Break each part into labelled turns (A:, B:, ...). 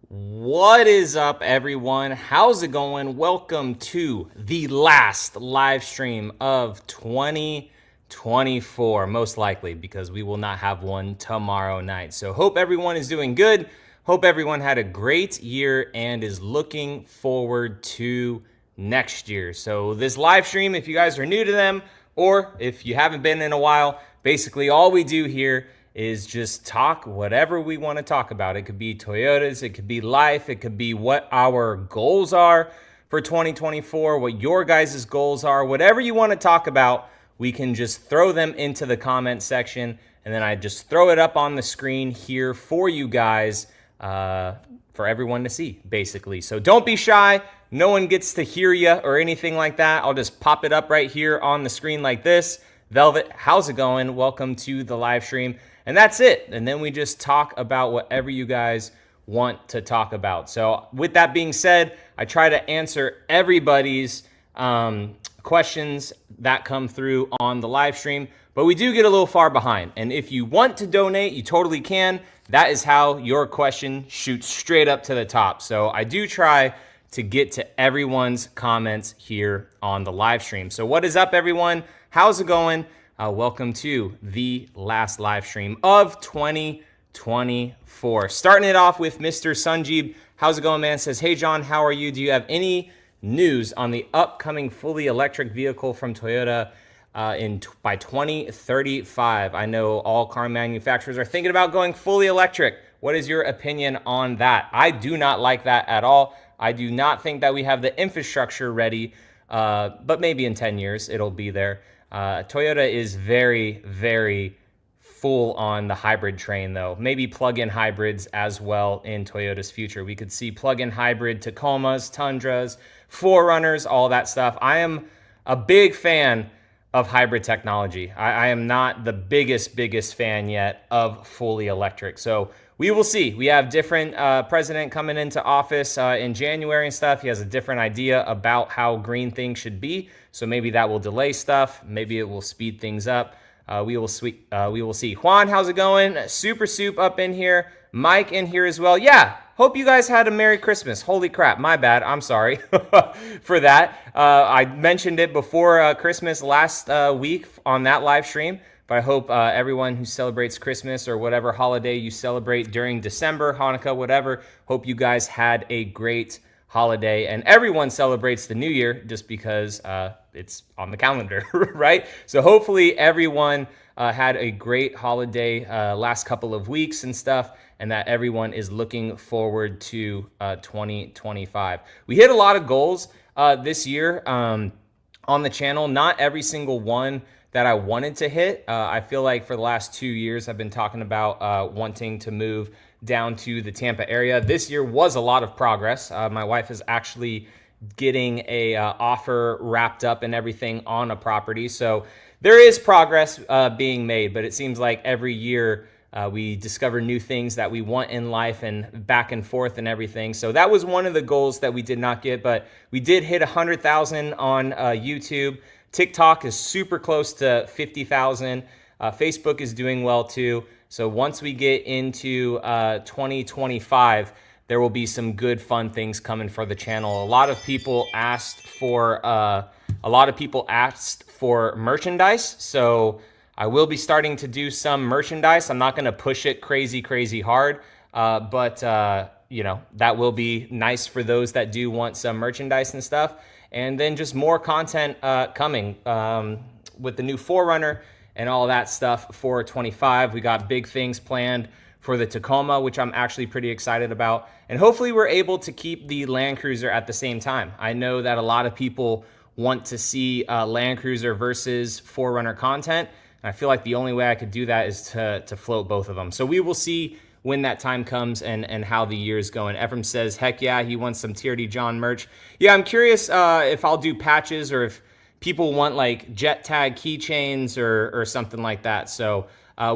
A: What is up, everyone? How's it going? Welcome to the last live stream of 2024, most likely, because we will not have one tomorrow night. So hope everyone is doing good. Hope everyone had a great year and is looking forward to next year. So this live stream, if you guys are new to them, or if you haven't been in a while, basically all we do here is just talk whatever we want to talk about. It could be Toyotas, it could be life, it could be what our goals are for 2024, what your guys' goals are, whatever you want to talk about, we can just throw them into the comment section, and then I just throw it up on the screen here for you guys, for everyone to see, basically. So don't be shy. No one gets to hear you or anything like that. I'll just pop it up right here on the screen like this. Velvet, how's it going? Welcome to the live stream. And that's it. And then we just talk about whatever you guys want to talk about. So with that being said, I try to answer everybody's questions that come through on the live stream, but we do get a little far behind. And if you want to donate, you totally can. That is how your question shoots straight up to the top. So I do try to get to everyone's comments here on the live stream. So what is up, everyone? How's it going? Welcome to the last live stream of 2024. Starting it off with Mr. Sunjeeb. How's it going, man? Says, hey, John, how are you? Do you have any news on the upcoming fully electric vehicle from Toyota by 2035? I know all car manufacturers are thinking about going fully electric. What is your opinion on that? I do not like that at all. I do not think that we have the infrastructure ready, but maybe in 10 years it'll be there. Toyota is very, very full on the hybrid train, though. Maybe plug-in hybrids as well in Toyota's future. We could see plug-in hybrid Tacomas, Tundras, 4Runners, all that stuff. I am a big fan of hybrid technology. I am not the biggest fan yet of fully electric. So we will see. We have different president coming into office in January and stuff. He has a different idea about how green things should be. So maybe that will delay stuff. Maybe it will speed things up. We will see. Juan, how's it going? Super Soup up in here. Mike in here as well. Yeah. Hope you guys had a Merry Christmas. Holy crap. My bad. I'm sorry for that. I mentioned it before Christmas last week on that live stream. But I hope everyone who celebrates Christmas or whatever holiday you celebrate during December, Hanukkah, whatever, hope you guys had a great holiday. And everyone celebrates the New Year just because it's on the calendar, right? So hopefully everyone had a great holiday last couple of weeks and stuff, and that everyone is looking forward to 2025. We hit a lot of goals this year on the channel. Not every single one that I wanted to hit. I feel like for the last 2 years, I've been talking about wanting to move down to the Tampa area. This year was a lot of progress. My wife is actually getting a offer wrapped up and everything on a property. So there is progress being made, but it seems like every year we discover new things that we want in life and back and forth and everything. So that was one of the goals that we did not get, but we did hit 100,000 on YouTube. TikTok is super close to 50,000. Facebook is doing well too. So once we get into 2025, there will be some good fun things coming for the channel. A lot of people asked for merchandise. So I will be starting to do some merchandise. I'm not going to push it crazy hard, but you know, that will be nice for those that do want some merchandise and stuff. And then just more content coming with the new 4Runner and all that stuff for 25. We got big things planned for the Tacoma, which I'm actually pretty excited about. And hopefully we're able to keep the Land Cruiser at the same time. I know that a lot of people want to see Land Cruiser versus 4Runner content. And I feel like the only way I could do that is to float both of them. So we will see when that time comes and how the year's going. Ephraim says, heck yeah, he wants some TRD John merch. Yeah, I'm curious if I'll do patches or if people want like jet tag keychains or something like that. So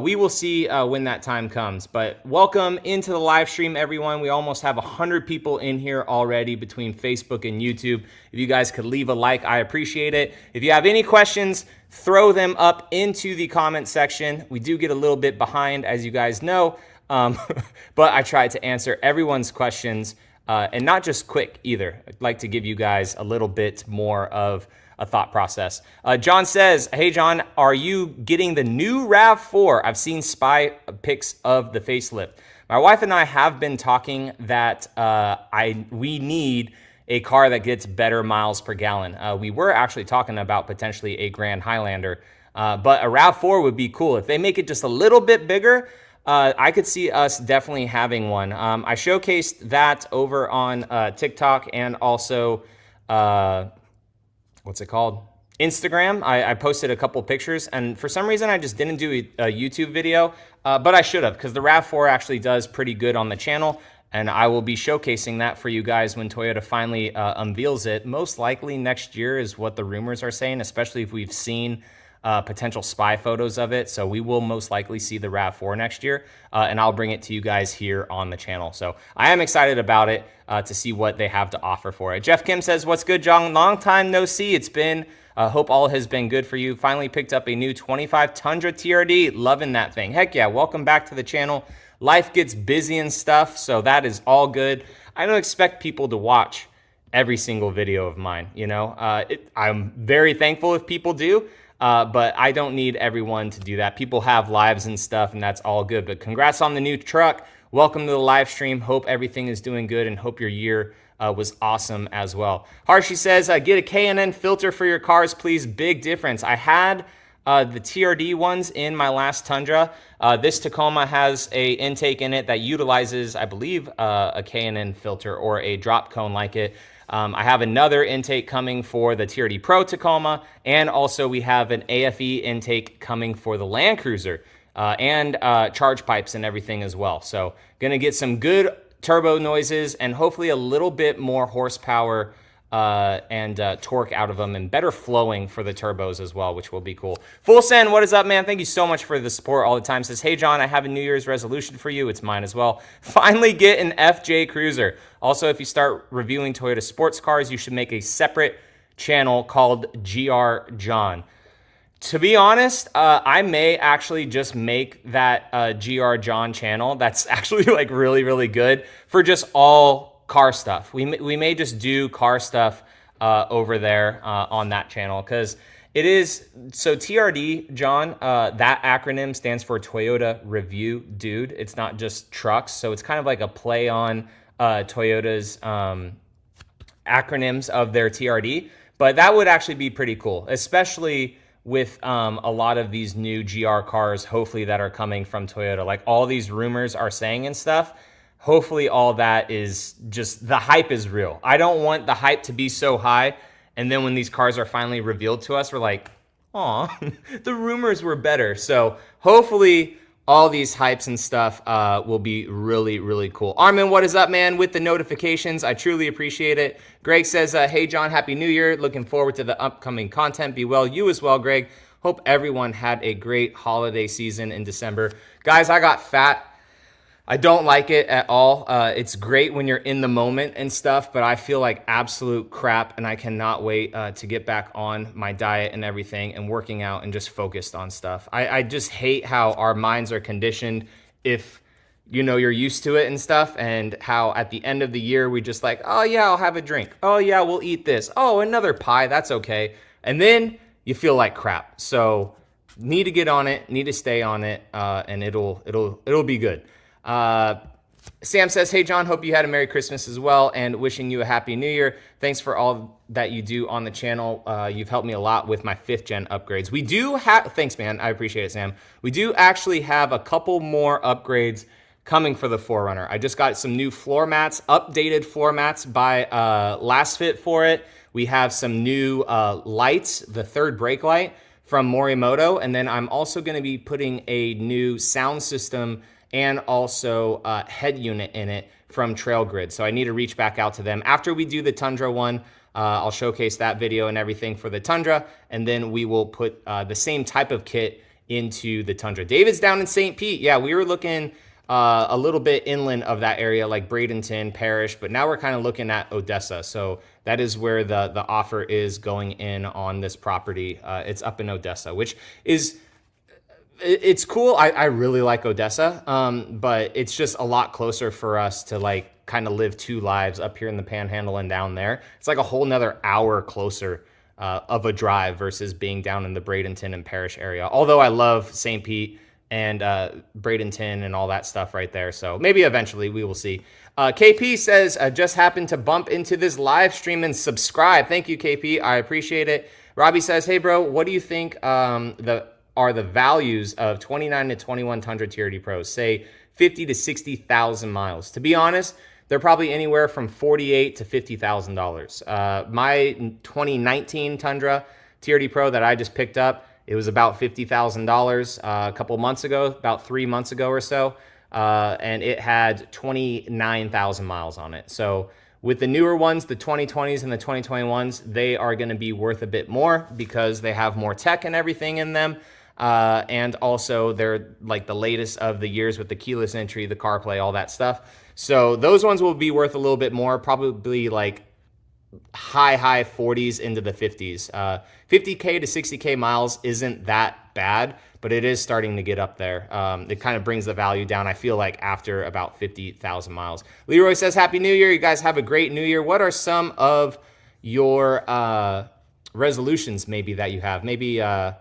A: we will see when that time comes. But welcome into the live stream, everyone. We almost have 100 people in here already between Facebook and YouTube. If you guys could leave a like, I appreciate it. If you have any questions, throw them up into the comment section. We do get a little bit behind, as you guys know. But I tried to answer everyone's questions and not just quick either. I'd like to give you guys a little bit more of a thought process. John says, hey John, are you getting the new RAV4? I've seen spy pics of the facelift. My wife and I have been talking that we need a car that gets better miles per gallon. We were actually talking about potentially a Grand Highlander, but a RAV4 would be cool. If they make it just a little bit bigger, I could see us definitely having one. I showcased that over on TikTok and also, what's it called? Instagram. I posted a couple pictures, and for some reason I just didn't do a YouTube video, but I should have, because the RAV4 actually does pretty good on the channel, and I will be showcasing that for you guys when Toyota finally unveils it. Most likely next year is what the rumors are saying, especially if we've seen potential spy photos of it. So we will most likely see the RAV4 next year, and I'll bring it to you guys here on the channel. So I am excited about it to see what they have to offer for it. Jeff Kim says, what's good, John? Long time no see. It's been, hope all has been good for you. Finally picked up a new 25 Tundra TRD. Loving that thing. Heck yeah, welcome back to the channel. Life gets busy and stuff, so that is all good. I don't expect people to watch every single video of mine, you know? I'm very thankful if people do, but I don't need everyone to do that. People have lives and stuff, and that's all good. But congrats on the new truck. Welcome to the live stream. Hope everything is doing good, and hope your year was awesome as well. Harshi says, get a K&N filter for your cars, please. Big difference. I had the TRD ones in my last Tundra. This Tacoma has a intake in it that utilizes, I believe, a K&N filter or a drop cone like it. I have another intake coming for the TRD Pro Tacoma, and also we have an AFE intake coming for the Land Cruiser, and charge pipes and everything as well. So gonna get some good turbo noises and hopefully a little bit more horsepower and torque out of them, and better flowing for the turbos as well, which will be cool. Full Send, what is up, man? Thank you so much for the support all the time. Says, hey John, I have a New Year's resolution for you. It's mine as well. Finally get an FJ Cruiser. Also, if you start reviewing Toyota sports cars, you should make a separate channel called GR John. To be honest, I may actually just make that GR John channel. That's actually like really, really good for just all car stuff. We may just do car stuff over there on that channel, because it is, so TRD, John, that acronym stands for Toyota Review Dude. It's not just trucks, so it's kind of like a play on Toyota's acronyms of their TRD, but that would actually be pretty cool, especially with a lot of these new GR cars, hopefully, that are coming from Toyota. Like all these rumors are saying and stuff, hopefully all that is just, the hype is real. I don't want the hype to be so high, and then when these cars are finally revealed to us, we're like, aw, the rumors were better. So hopefully all these hypes and stuff will be really, really cool. Armin, what is up, man? With the notifications, I truly appreciate it. Greg says, hey, John, Happy New Year. Looking forward to the upcoming content. Be well. You as well, Greg. Hope everyone had a great holiday season in December. Guys, I got fat. I don't like it at all. It's great when you're in the moment and stuff, but I feel like absolute crap, and I cannot wait to get back on my diet and everything and working out and just focused on stuff. I just hate how our minds are conditioned if, you know, you're used to it and stuff, and how at the end of the year we just like, oh yeah, I'll have a drink. Oh yeah, we'll eat this. Oh, another pie, that's okay. And then you feel like crap. So need to get on it, need to stay on it, and it'll be good. Sam says, hey John, hope you had a Merry Christmas as well, and wishing you a Happy New Year. Thanks for all that you do on the channel. You've helped me a lot with my 5th gen upgrades. We do have, thanks man, I appreciate it, Sam. We do actually have a couple more upgrades coming for the 4Runner. I just got some new floor mats, updated floor mats by Last Fit for it. We have some new lights, the 3rd brake light from Morimoto, and then I'm also gonna be putting a new sound system and also head unit in it from Trail Grid. So I need to reach back out to them. After we do the Tundra one, I'll showcase that video and everything for the Tundra, and then we will put the same type of kit into the Tundra. David's down in St. Pete. Yeah, we were looking a little bit inland of that area, like Bradenton, Parrish, but now we're kind of looking at Odessa. So that is where the offer is going in on this property. It's up in Odessa, which is It's cool. I really like Odessa, but it's just a lot closer for us to like kind of live two lives up here in the Panhandle and down there. It's like a whole nother hour closer of a drive versus being down in the Bradenton and Parrish area. Although I love St. Pete and Bradenton and all that stuff right there. So maybe eventually we will see. KP says, just happened to bump into this live stream and subscribe. Thank you, KP. I appreciate it. Robbie says, hey, bro, what do you think are the values of 29 to 21 Tundra TRD Pros, say 50 to 60,000 miles? To be honest, they're probably anywhere from $48,000 to $50,000. My 2019 Tundra TRD Pro that I just picked up, it was about $50,000 a couple months ago, about 3 months ago or so, and it had 29,000 miles on it. So with the newer ones, the 2020s and the 2021s, they are going to be worth a bit more because they have more tech and everything in them. And also they're like the latest of the years with the keyless entry, the CarPlay, all that stuff. So those ones will be worth a little bit more, probably like high 40s into the 50s. 50K to 60K miles isn't that bad, but it is starting to get up there. It kind of brings the value down, I feel like, after about 50,000 miles. Leroy says, Happy New Year. You guys have a great New Year. What are some of your resolutions maybe that you have? Maybe, to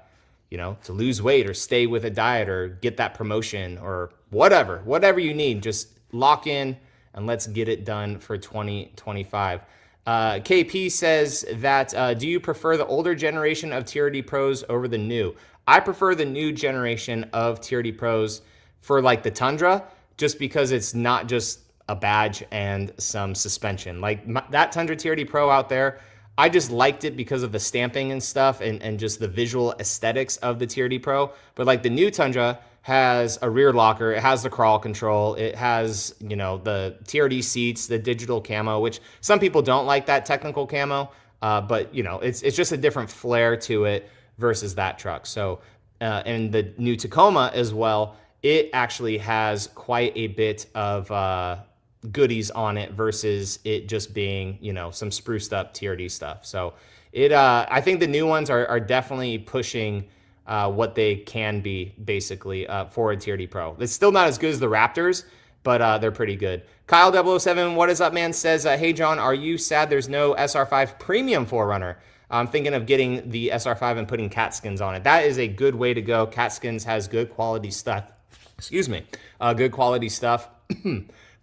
A: lose weight or stay with a diet or get that promotion or whatever you need. Just lock in and let's get it done for 2025. KP says that, do you prefer the older generation of TRD Pros over the new? I prefer the new generation of TRD Pros for like the Tundra, just because it's not just a badge and some suspension. Like that Tundra TRD Pro out there, I just liked it because of the stamping and stuff and just the visual aesthetics of the TRD Pro. But like the new Tundra has a rear locker, it has the crawl control, it has, the TRD seats, the digital camo, which some people don't like that technical camo, but it's just a different flair to it versus that truck. So, and the new Tacoma as well, it actually has quite a bit of goodies on it versus it just being, some spruced up TRD stuff. So I think the new ones are definitely pushing what they can be basically for a TRD Pro. It's still not as good as the Raptors, but they're pretty good. Kyle 007, what is up, man, says, hey, John, are you sad there's no SR5 Premium 4Runner? I'm thinking of getting the SR5 and putting cat skins on it. That is a good way to go. Cat skins has good quality stuff. Excuse me. Good quality stuff.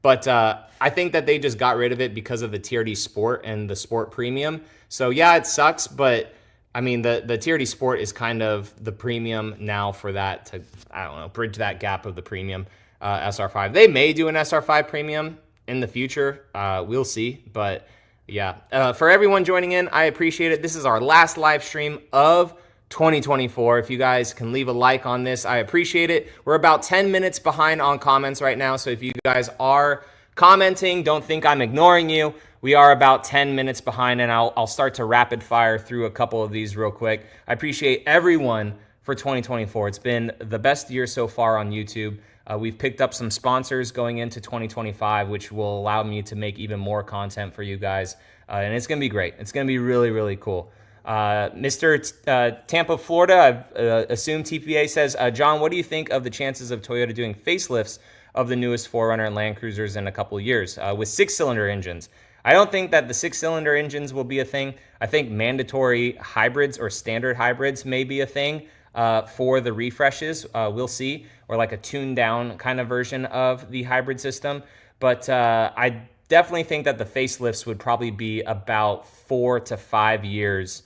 A: But I think that they just got rid of it because of the TRD Sport and the Sport Premium. So yeah, it sucks, but I mean, the TRD Sport is kind of the premium now for that to, bridge that gap of the premium SR5. They may do an SR5 Premium in the future. We'll see, but yeah. For everyone joining in, I appreciate it. This is our last live stream of 2024. If you guys can leave a like on this, I appreciate it. We're about 10 minutes behind on comments right now, so if you guys are commenting, don't think I'm ignoring you. We are about 10 minutes behind, and I'll start to rapid fire through a couple of these real quick. I appreciate everyone for 2024. It's been the best year so far on YouTube. We've picked up some sponsors going into 2025, which will allow me to make even more content for you guys, and it's going to be great. It's going to be really, really cool. Mr. Tampa, Florida, I assume TPA says, John, what do you think of the chances of Toyota doing facelifts of the newest 4Runner and Land Cruisers in a couple of years with 6-cylinder engines? I don't think that the 6-cylinder engines will be a thing. I think mandatory hybrids or standard hybrids may be a thing for the refreshes. We'll see, or like a tuned down kind of version of the hybrid system. But I definitely think that the facelifts would probably be about 4 to 5 years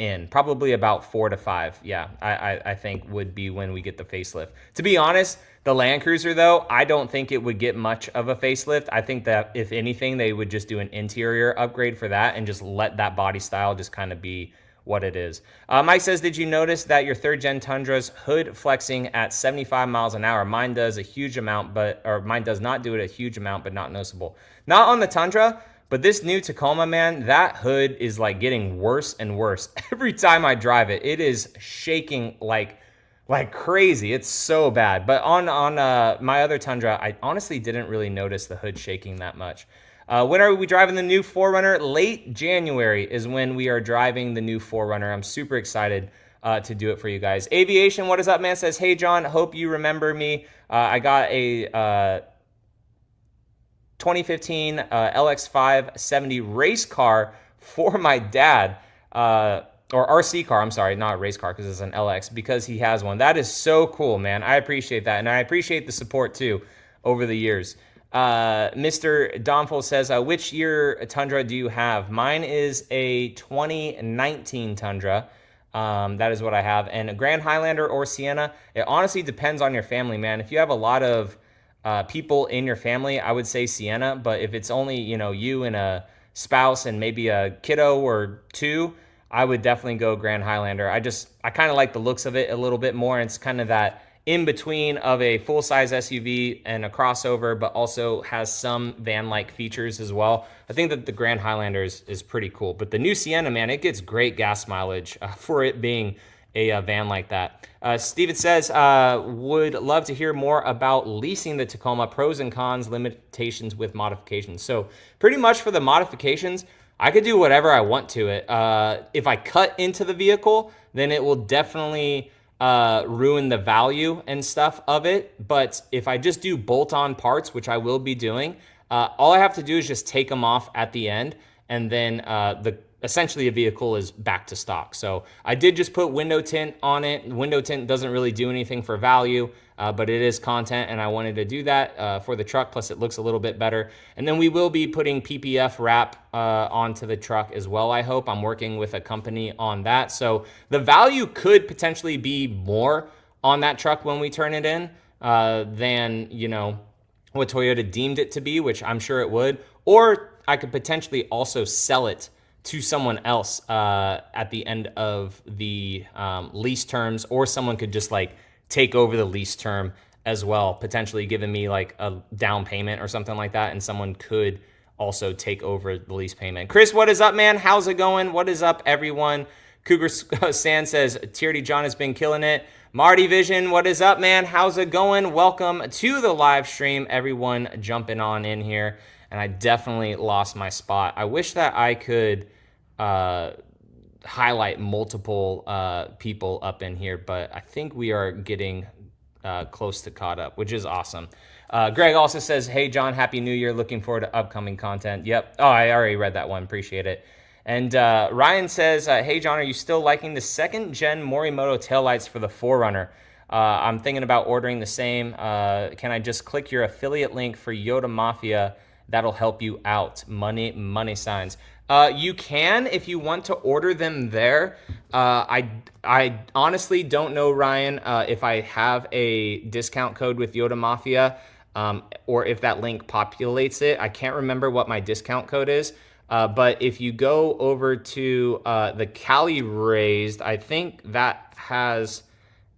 A: in. Probably about 4 to 5. Yeah, I think would be when we get the facelift. To be honest, the Land Cruiser, though, I don't think it would get much of a facelift. I think that, if anything, they would just do an interior upgrade for that and just let that body style just kind of be what it is. Mike says, did you notice that your 3rd-gen Tundra's hood flexing at 75 miles an hour? Mine does a huge amount, or mine does not do it a huge amount, but not noticeable. Not on the Tundra, but this new Tacoma, man, that hood is like getting worse and worse. Every time I drive it, it is shaking like crazy. It's so bad. But on my other Tundra, I honestly didn't really notice the hood shaking that much. When are we driving the new 4Runner? Late January is when we are driving the new 4Runner. I'm super excited to do it for you guys. Aviation, what is up, man? Says, hey, John, hope you remember me. I got a 2015 LX570 race car for my dad, or RC car, I'm sorry, not a race car because it's an LX, because he has one. That is so cool, man. I appreciate that, and I appreciate the support too over the years. Mr. Domful says, which year Tundra do you have? Mine is a 2019 Tundra. That is what I have. And a Grand Highlander or Sienna, it honestly depends on your family, man. If you have a lot of people in your family, I would say Sienna. But if it's only, you and a spouse and maybe a kiddo or two, I would definitely go Grand Highlander. I kind of like the looks of it a little bit more. It's kind of that in between of a full-size SUV and a crossover, but also has some van-like features as well. I think that the Grand Highlander is pretty cool. But the new Sienna, man, it gets great gas mileage for it being a van like that. Steven says, would love to hear more about leasing the Tacoma, pros and cons, limitations with modifications. So pretty much for the modifications, I could do whatever I want to it. If I cut into the vehicle, then it will definitely ruin the value and stuff of it. But if I just do bolt-on parts, which I will be doing, all I have to do is just take them off at the end, and then essentially a vehicle is back to stock. So I did just put window tint on it. Window tint doesn't really do anything for value, but it is content, and I wanted to do that for the truck, plus it looks a little bit better. And then we will be putting PPF wrap onto the truck as well, I hope. I'm working with a company on that. So the value could potentially be more on that truck when we turn it in than, what Toyota deemed it to be, which I'm sure it would. Or I could potentially also sell it to someone else at the end of the lease terms, or someone could just take over the lease term as well, potentially giving me a down payment or something like that, and someone could also take over the lease payment. Chris, what is up, man? How's it going? What is up, everyone? Cougar Sand says, TRD John has been killing it. Marty Vision, what is up, man? How's it going? Welcome to the live stream, everyone jumping on in here. And I definitely lost my spot. I wish that I could highlight multiple people up in here, but I think we are getting close to caught up, which is awesome. Greg also says, hey, John, Happy New Year. Looking forward to upcoming content. Yep. Oh, I already read that one. Appreciate it. And Ryan says, hey, John, are you still liking the second-gen Morimoto taillights for the 4Runner? I'm thinking about ordering the same. Can I just click your affiliate link for Yota Mafia? That'll help you out. Money signs. You can if you want to order them there. I honestly don't know, Ryan, if I have a discount code with Yota Mafia or if that link populates it. I can't remember what my discount code is. But if you go over to the Cali Raised, I think that has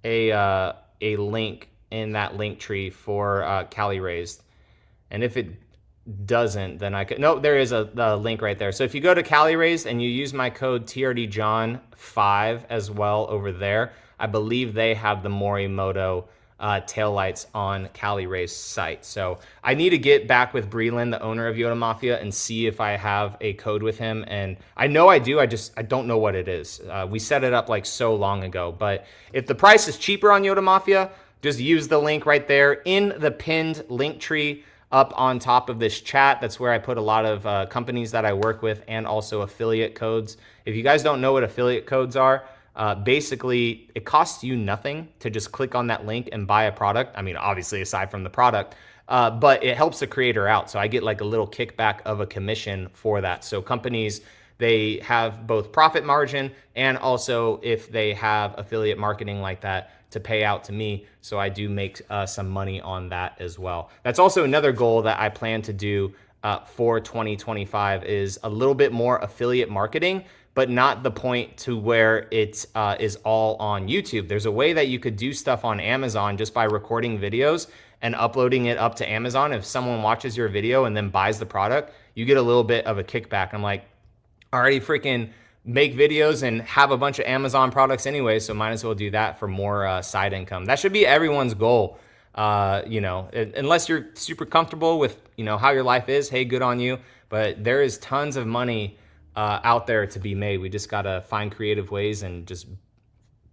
A: a link in that link tree for Cali Raised. And if it doesn't, then I could. No, there is a link right there. So if you go to Cali Raised and you use my code TRDJohn5 as well over there, I believe they have the Morimoto taillights on Cali Raised site. So I need to get back with Breland, the owner of Yota Mafia, and see if I have a code with him. And I know I do. I don't know what it is. We set it up so long ago. But if the price is cheaper on Yota Mafia, just use the link right there in the pinned link tree up on top of this chat. That's where I put a lot of companies that I work with and also affiliate codes. If you guys don't know what affiliate codes are, basically it costs you nothing to just click on that link and buy a product. I mean, obviously aside from the product, but it helps the creator out. So I get a little kickback of a commission for that. So companies, they have both profit margin and also if they have affiliate marketing like that to pay out to me. So I do make some money on that as well. That's also another goal that I plan to do for 2025 is a little bit more affiliate marketing, but not the point to where it is all on YouTube. There's a way that you could do stuff on Amazon just by recording videos and uploading it up to Amazon. If someone watches your video and then buys the product, you get a little bit of a kickback. I'm like, I already freaking make videos and have a bunch of Amazon products anyway, so might as well do that for more side income. That should be everyone's goal. Unless you're super comfortable with, how your life is, hey, good on you. But there is tons of money out there to be made. We just got to find creative ways and just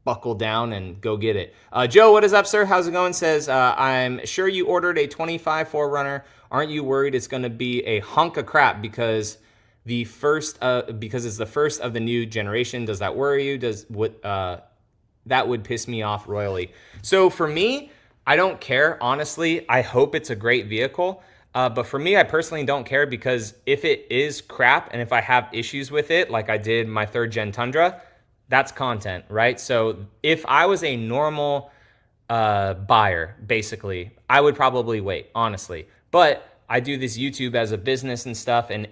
A: buckle down and go get it. Joe, what is up, sir? How's it going? Says, I'm sure you ordered a 25 4Runner. Aren't you worried it's going to be a hunk of crap because because it's the first of the new generation? Does that worry you? That would piss me off royally. So for me, I don't care. Honestly, I hope it's a great vehicle. But for me, I personally don't care, because if it is crap and if I have issues with it, like I did my 3rd gen Tundra, that's content, right? So if I was a normal buyer, basically, I would probably wait, honestly. But I do this YouTube as a business and stuff, and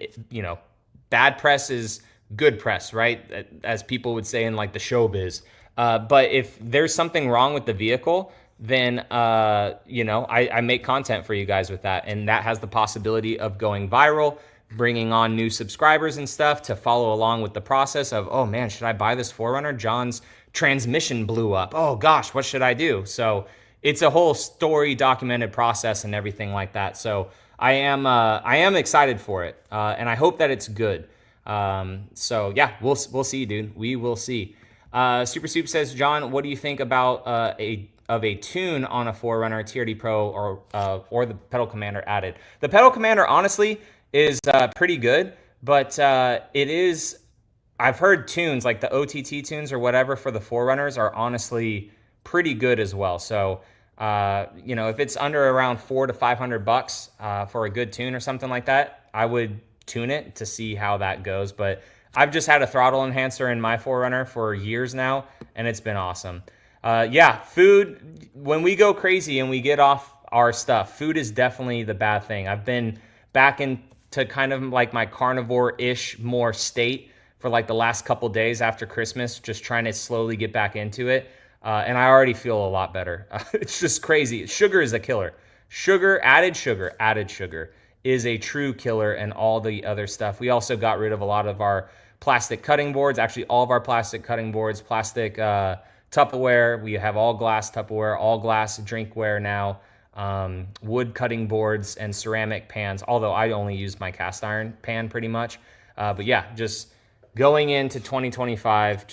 A: bad press is good press, right? As people would say in like the showbiz. But if there's something wrong with the vehicle, then I make content for you guys with that, and that has the possibility of going viral, bringing on new subscribers and stuff to follow along with the process of, oh man, should I buy this 4Runner? John's transmission blew up. Oh gosh, what should I do? So it's a whole story documented process and everything like that. So I am excited for it, and I hope that it's good. So yeah, we'll see, dude. We will see. Super Soup says, John, what do you think about a tune on a 4Runner TRD Pro or the pedal commander added? The pedal commander, honestly, is pretty good, but I've heard tunes like the OTT tunes or whatever for the 4Runners are honestly pretty good as well. So if it's under around $400 to $500 for a good tune or something like that, I would tune it to see how that goes. But I've just had a throttle enhancer in my 4Runner for years now, and it's been awesome. Food, when we go crazy and we get off our stuff, food is definitely the bad thing. I've been back into kind of like my carnivore-ish more state for like the last couple days after Christmas, just trying to slowly get back into it. And I already feel a lot better. It's just crazy. Sugar is a killer. Added sugar is a true killer, and all the other stuff. We also got rid of a lot of our plastic cutting boards, actually all of our plastic cutting boards, plastic Tupperware. We have all glass Tupperware, all glass drinkware now, wood cutting boards and ceramic pans, although I only use my cast iron pan pretty much. But yeah, just going into 2025,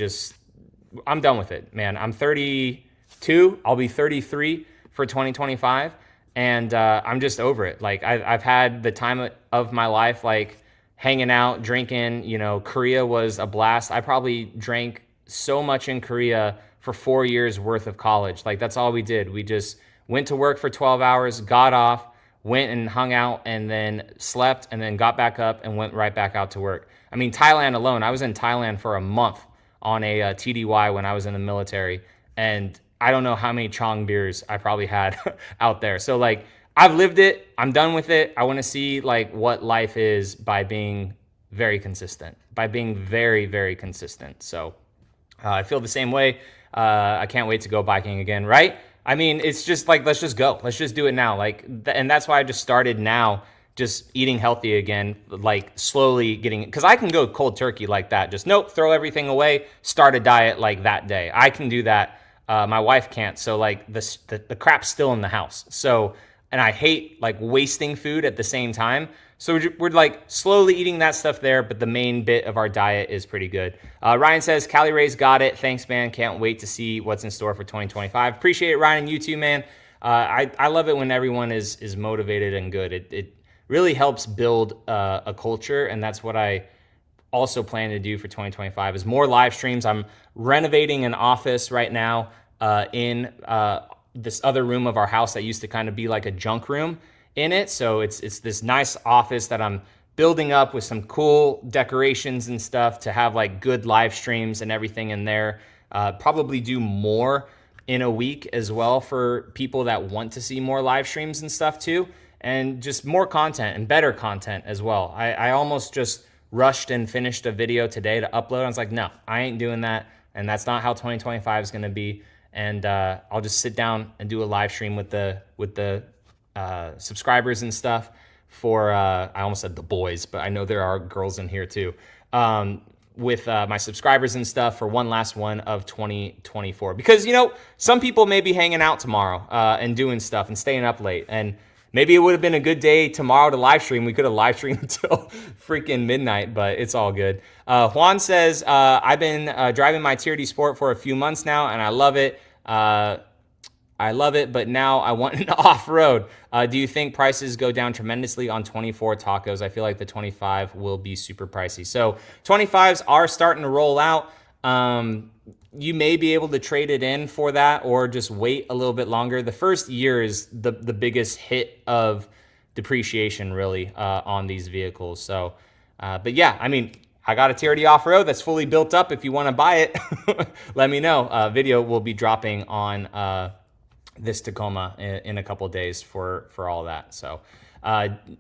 A: I'm done with it, man. I'm 32. I'll be 33 for 2025. And I'm just over it. Like I've had the time of my life, like hanging out, drinking. Korea was a blast. I probably drank so much in Korea for 4 years worth of college. Like that's all we did. We just went to work for 12 hours, got off, went and hung out, and then slept, and then got back up and went right back out to work. I mean, Thailand alone, I was in Thailand for a month on a TDY when I was in the military, and I don't know how many Chong beers I probably had out there. So like I've lived it. I'm done with it. I want to see like what life is by being very consistent, by being very, very consistent. So I feel the same way. I can't wait to go biking again, right? I mean, it's just like, let's just go. Let's just do it now. And that's why I just started now, just eating healthy again, like slowly getting, because I can go cold turkey like that. Just nope, throw everything away, start a diet like that day. I can do that. My wife can't. So like the crap's still in the house. So, and I hate like wasting food at the same time. So we're like slowly eating that stuff there, but the main bit of our diet is pretty good. Ryan says, Cali Ray's got it. Thanks, man. Can't wait to see what's in store for 2025. Appreciate it, Ryan, and you too, man. I love it when everyone is motivated and good. It really helps build a culture, and that's what I also plan to do for 2025 is more live streams. I'm renovating an office right now in this other room of our house that used to kind of be like a junk room in it. So it's this nice office that I'm building up with some cool decorations and stuff to have like good live streams and everything in there. Probably do more in a week as well for people that want to see more live streams and stuff too. And just more content and better content as well. I almost just rushed and finished a video today to upload. I was like, no, I ain't doing that. And that's not how 2025 is going to be. And I'll just sit down and do a live stream with the subscribers and stuff for, I almost said the boys, but I know there are girls in here too, with my subscribers and stuff for one last one of 2024. Because, some people may be hanging out tomorrow and doing stuff and staying up late. And Maybe it would have been a good day tomorrow to live stream. We could have live streamed until freaking midnight, but it's all good. Juan says, I've been driving my TRD Sport for a few months now, and I love it. But now I want an off-road. Do you think prices go down tremendously on 24 tacos? I feel like the 25 will be super pricey. So 25s are starting to roll out. You may be able to trade it in for that or just wait a little bit longer. The first year is the biggest hit of depreciation really on these vehicles. So, but yeah, I mean, I got a TRD off-road that's fully built up. If you want to buy it, let me know. Video will be dropping on this Tacoma in a couple of days for all that. So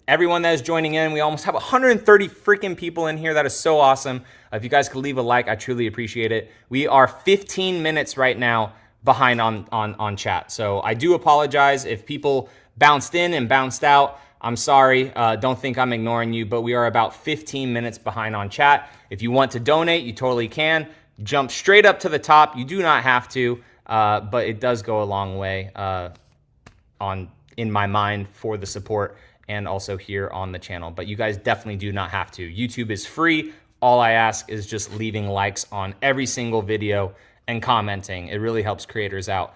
A: everyone that is joining in, we almost have 130 freaking people in here. That is so awesome. If you guys could leave a like, I truly appreciate it. We are 15 minutes right now behind on chat. So I do apologize if people bounced in and bounced out. I'm sorry. Don't think I'm ignoring you, but we are about 15 minutes behind on chat. If you want to donate, you totally can. Jump straight up to the top. You do not have to, but it does go a long way in my mind for the support and also here on the channel. But you guys definitely do not have to. YouTube is free. All I ask is just leaving likes on every single video and commenting. It really helps creators out.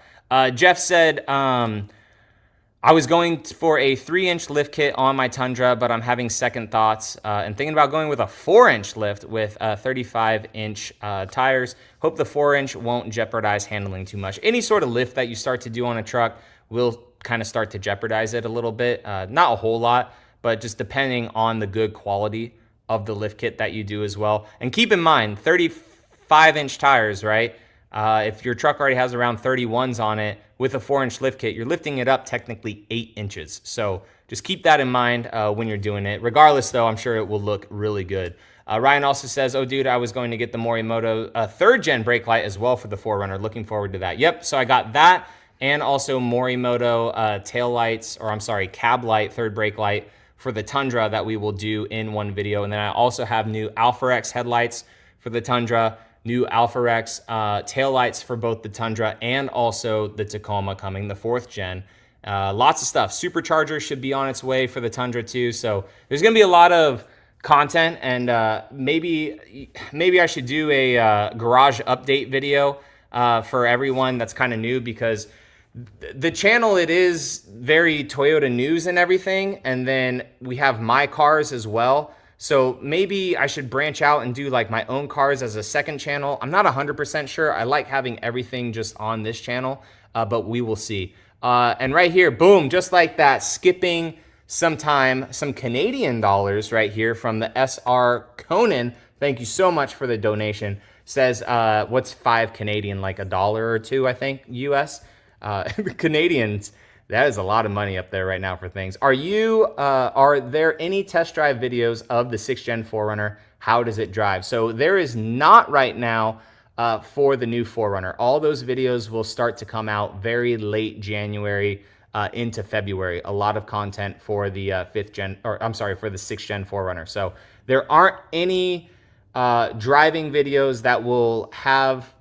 A: Jeff said, I was going for a 3-inch lift kit on my Tundra, but I'm having second thoughts and thinking about going with a 4-inch lift with 35-inch tires. Hope the 4-inch won't jeopardize handling too much. Any sort of lift that you start to do on a truck will kind of start to jeopardize it a little bit. Not a whole lot, but just depending on the good quality of the lift kit that you do as well. And keep in mind, 35-inch tires, right? If your truck already has around 31s on it with a 4-inch lift kit, you're lifting it up technically 8 inches. So just keep that in mind when you're doing it. Regardless, though, I'm sure it will look really good. Ryan also says, oh, dude, I was going to get the Morimoto 3rd-gen brake light as well for the 4Runner. Looking forward to that. Yep, so I got that and also Morimoto tail lights, or I'm sorry, cab light, 3rd brake light for the Tundra that we will do in one video. And then I also have new Alpha X headlights for the Tundra, new Alpha X tail lights for both the Tundra and also the Tacoma coming, the 4th gen. Lots of stuff. Supercharger should be on its way for the Tundra too. So there's going to be a lot of content, and maybe I should do a garage update video for everyone that's kind of new, because the channel, it is very Toyota news and everything, and then we have my cars as well. So maybe I should branch out and do like my own cars as a second channel. I'm not 100% sure. I like having everything just on this channel, but we will see. And right here, boom, just like that, skipping some Canadian dollars right here from the SR Conan. Thank you so much for the donation. Says, what's 5 Canadian, like $1 or $2, I think, US? Canadians, that is a lot of money up there right now for things. Are there any test drive videos of the 6th gen 4Runner? How does it drive? So there is not right now for the new 4Runner. All those videos will start to come out very late January into February. A lot of content for the 6th gen 4Runner. So there aren't any driving videos that will have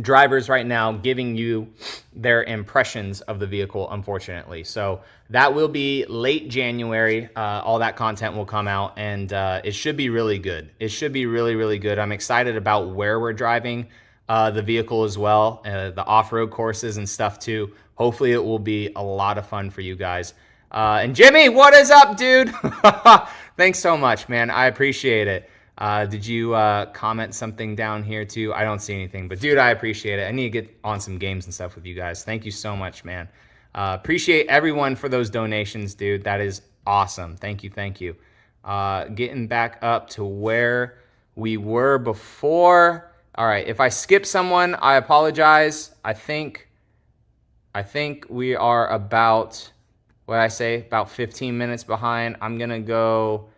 A: drivers right now giving you their impressions of the vehicle, unfortunately. So that will be late January. All that content will come out, and it should be really good. It should be really, really good. I'm excited about where we're driving the vehicle as well, the off-road courses and stuff too. Hopefully it will be a lot of fun for you guys. And Jimmy, what is up, dude? Thanks so much, man. I appreciate it. Did you comment something down here too? I don't see anything, but dude, I appreciate it. I need to get on some games and stuff with you guys. Thank you so much, man. Appreciate everyone for those donations, dude. That is awesome. Thank you, thank you. Getting back up to where we were before. All right, if I skip someone, I apologize. I think we are about, what did I say, about 15 minutes behind. I'm gonna go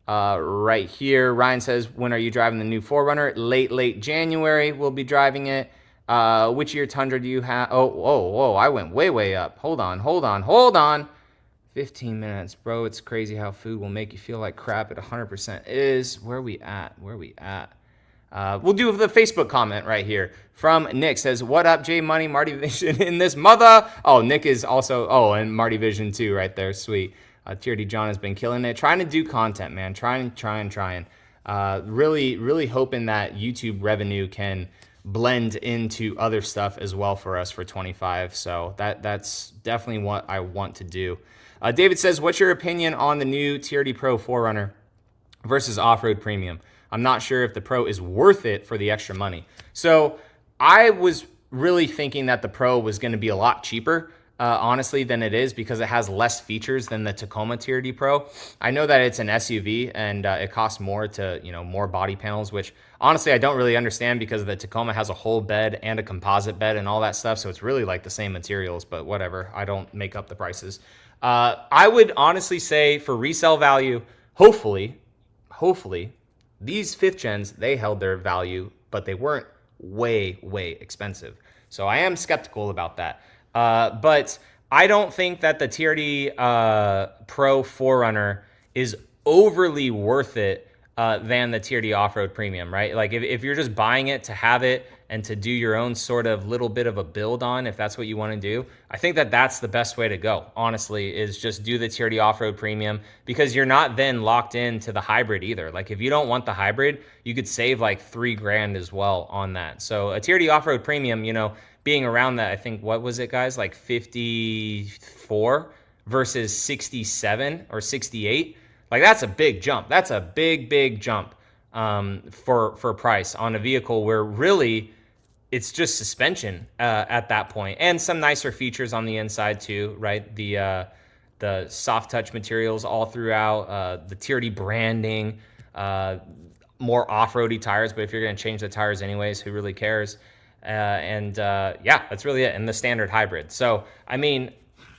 A: right here. Ryan says, when are you driving the new 4Runner? Late January we'll be driving it. Which year Tundra do you have? Oh, I went way up. Hold on. 15 minutes, bro. It's crazy how food will make you feel like crap. At 100% is. Where we at? We'll do the Facebook comment right here from Nick. Says, what up, J Money, Marty Vision in this mother? Oh, Nick is also, and Marty Vision too right there. Sweet. TRD John has been killing it. Trying to do content, man. Trying. Really hoping that YouTube revenue can blend into other stuff as well for us for 25. So that's definitely what I want to do. David says, what's your opinion on the new TRD Pro 4Runner versus off-road premium? I'm not sure if the Pro is worth it for the extra money. So I was really thinking that the Pro was going to be a lot cheaper, honestly, than it is, because it has less features than the Tacoma TRD Pro. I know that it's an SUV and it costs more to, more body panels, which honestly I don't really understand, because the Tacoma has a whole bed and a composite bed and all that stuff. So it's really like the same materials, but whatever. I don't make up the prices. I would honestly say for resale value, hopefully, these 5th gens, they held their value, but they weren't way expensive. So I am skeptical about that. But I don't think that the TRD Pro 4Runner is overly worth it than the TRD Off-Road Premium, right? Like if you're just buying it to have it and to do your own sort of little bit of a build on, if that's what you want to do, I think that that's the best way to go, honestly, is just do the TRD Off-Road Premium, because you're not then locked into the hybrid either. Like if you don't want the hybrid, you could save like $3,000 as well on that. So a TRD Off-Road Premium, being around that, I think, what was it, guys? Like 54 versus 67 or 68. Like that's a big jump. That's a big jump for price on a vehicle where really it's just suspension at that point, and some nicer features on the inside too, right? The soft touch materials all throughout, the TRD branding, more off-roady tires, but if you're going to change the tires anyways, who really cares? Yeah, that's really it. And the standard hybrid. So, I mean,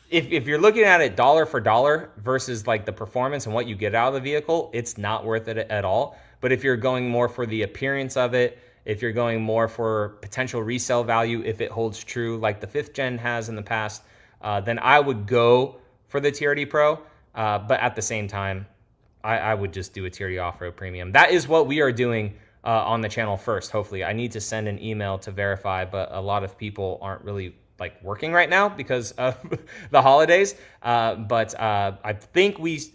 A: if you're looking at it dollar for dollar versus like the performance and what you get out of the vehicle, it's not worth it at all. But if you're going more for the appearance of it, if you're going more for potential resale value, if it holds true like the 5th gen has in the past, then I would go for the TRD Pro. But at the same time, I would just do a TRD Off-Road Premium. That is what we are doing on the channel first, hopefully. I need to send an email to verify, but a lot of people aren't really like working right now because of the holidays. But I think we've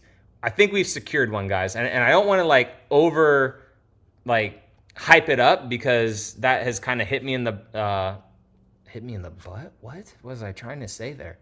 A: secured one, guys. And I don't want to hype it up, because that has kind of hit me in the butt. What was I trying to say there?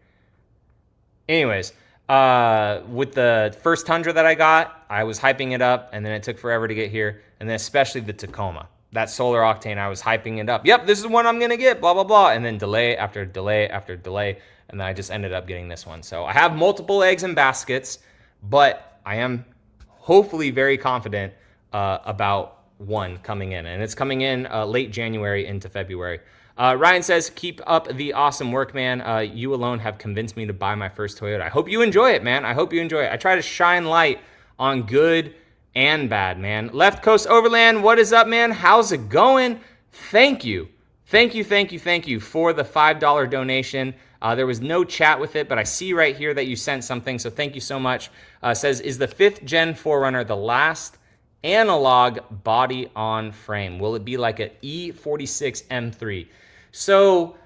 A: Anyways, with the first Tundra that I got, I was hyping it up, and then it took forever to get here. And then especially the Tacoma, that solar octane, I was hyping it up. Yep, this is the one I'm going to get, blah, blah, blah. And then delay after delay after delay. And then I just ended up getting this one. So I have multiple eggs in baskets, but I am hopefully very confident about one coming in. And it's coming in late January into February. Ryan says, keep up the awesome work, man. You alone have convinced me to buy my first Toyota. I hope you enjoy it, man. I hope you enjoy it. I try to shine light on good and bad, man. Left Coast Overland, what is up, man? How's it going? Thank you for the $5 donation. There was no chat with it, but I see right here that you sent something, so thank you so much. Says, is the 5th gen 4Runner the last analog body on frame? Will it be like an E46 M3? So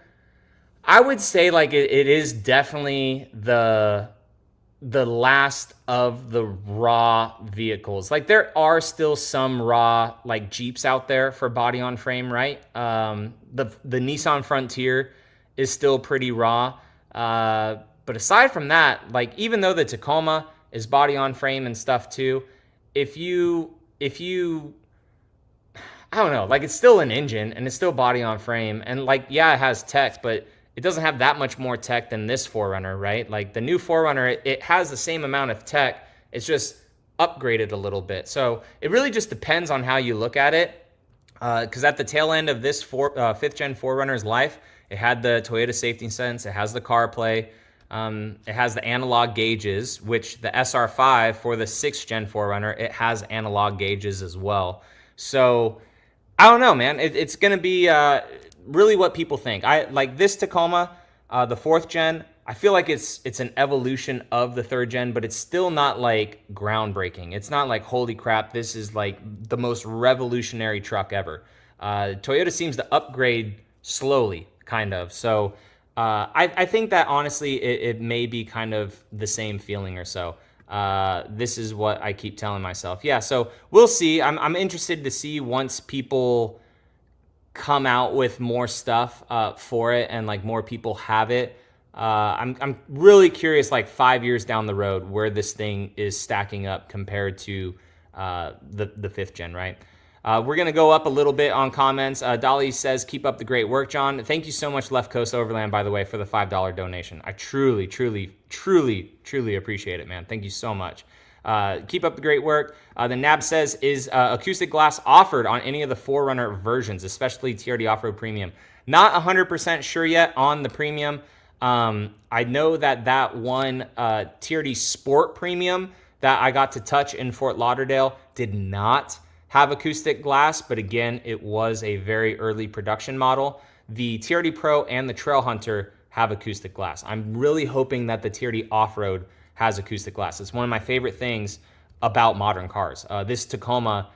A: I would say it is definitely the last of the raw vehicles. Like there are still some raw Jeeps out there for body on frame, right? The Nissan Frontier is still pretty raw. But aside from that, even though the Tacoma is body on frame and stuff too, if you I don't know, it's still an engine and it's still body on frame, and yeah, it has tech, but it doesn't have that much more tech than this 4Runner, right? The new 4Runner, it has the same amount of tech, it's just upgraded a little bit. So it really just depends on how you look at it, because at the tail end of this 5th gen 4Runner's life, it had the Toyota Safety Sense, it has the CarPlay, it has the analog gauges, which the SR5 for the 6th gen 4Runner, it has analog gauges as well. So I don't know, man. It's going to be really what people think. This Tacoma, the 4th gen, I feel like it's an evolution of the 3rd gen, but it's still not like groundbreaking. It's not like, holy crap, this is like the most revolutionary truck ever. Toyota seems to upgrade slowly, kind of. So I think that honestly, it may be kind of the same feeling or so. This is what I keep telling myself. Yeah, so we'll see. I'm interested to see once people come out with more stuff for it and like more people have it. I'm really curious, like 5 years down the road, where this thing is stacking up compared to the 5th gen, right? We're going to go up a little bit on comments. Dolly says, keep up the great work, John. Thank you so much, Left Coast Overland, by the way, for the $5 donation. I truly, truly, truly, truly appreciate it, man. Thank you so much. Keep up the great work. The NAB says, is acoustic glass offered on any of the 4Runner versions, especially TRD Off-Road Premium? Not 100% sure yet on the Premium. I know that one TRD Sport Premium that I got to touch in Fort Lauderdale did not have acoustic glass, but again, it was a very early production model. The TRD Pro and the Trail Hunter have acoustic glass. I'm really hoping that the TRD Off-Road has acoustic glass. It's one of my favorite things about modern cars. This Tacoma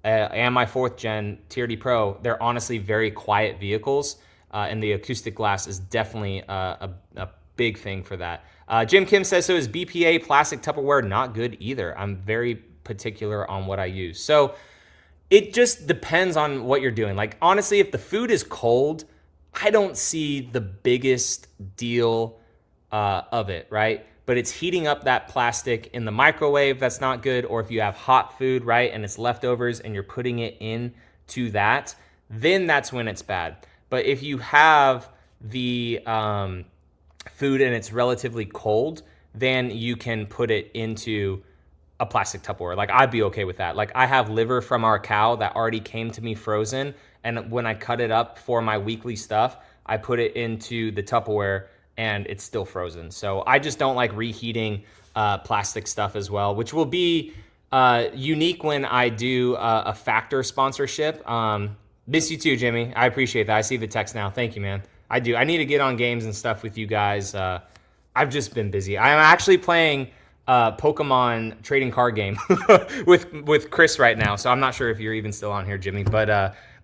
A: and my 4th gen TRD Pro, they're honestly very quiet vehicles, and the acoustic glass is definitely a big thing for that. Jim Kim says, so is BPA plastic Tupperware not good either? I'm very particular on what I use. So it just depends on what you're doing. Like, honestly, if the food is cold, I don't see the biggest deal of it, right? But it's heating up that plastic in the microwave, that's not good. Or if you have hot food, right, and it's leftovers and you're putting it into that, then that's when it's bad. But if you have the food and it's relatively cold, then you can put it into a plastic Tupperware. Like, I'd be okay with that. Like, I have liver from our cow that already came to me frozen, and when I cut it up for my weekly stuff, I put it into the Tupperware and it's still frozen. So I just don't like reheating plastic stuff as well, which will be unique when I do a Factor sponsorship. Miss you too, Jimmy. I appreciate that. I see the text now. Thank you, man. I do. I need to get on games and stuff with you guys. I've just been busy. I'm actually playing Pokemon trading card game with Chris right now. So I'm not sure if you're even still on here, Jimmy.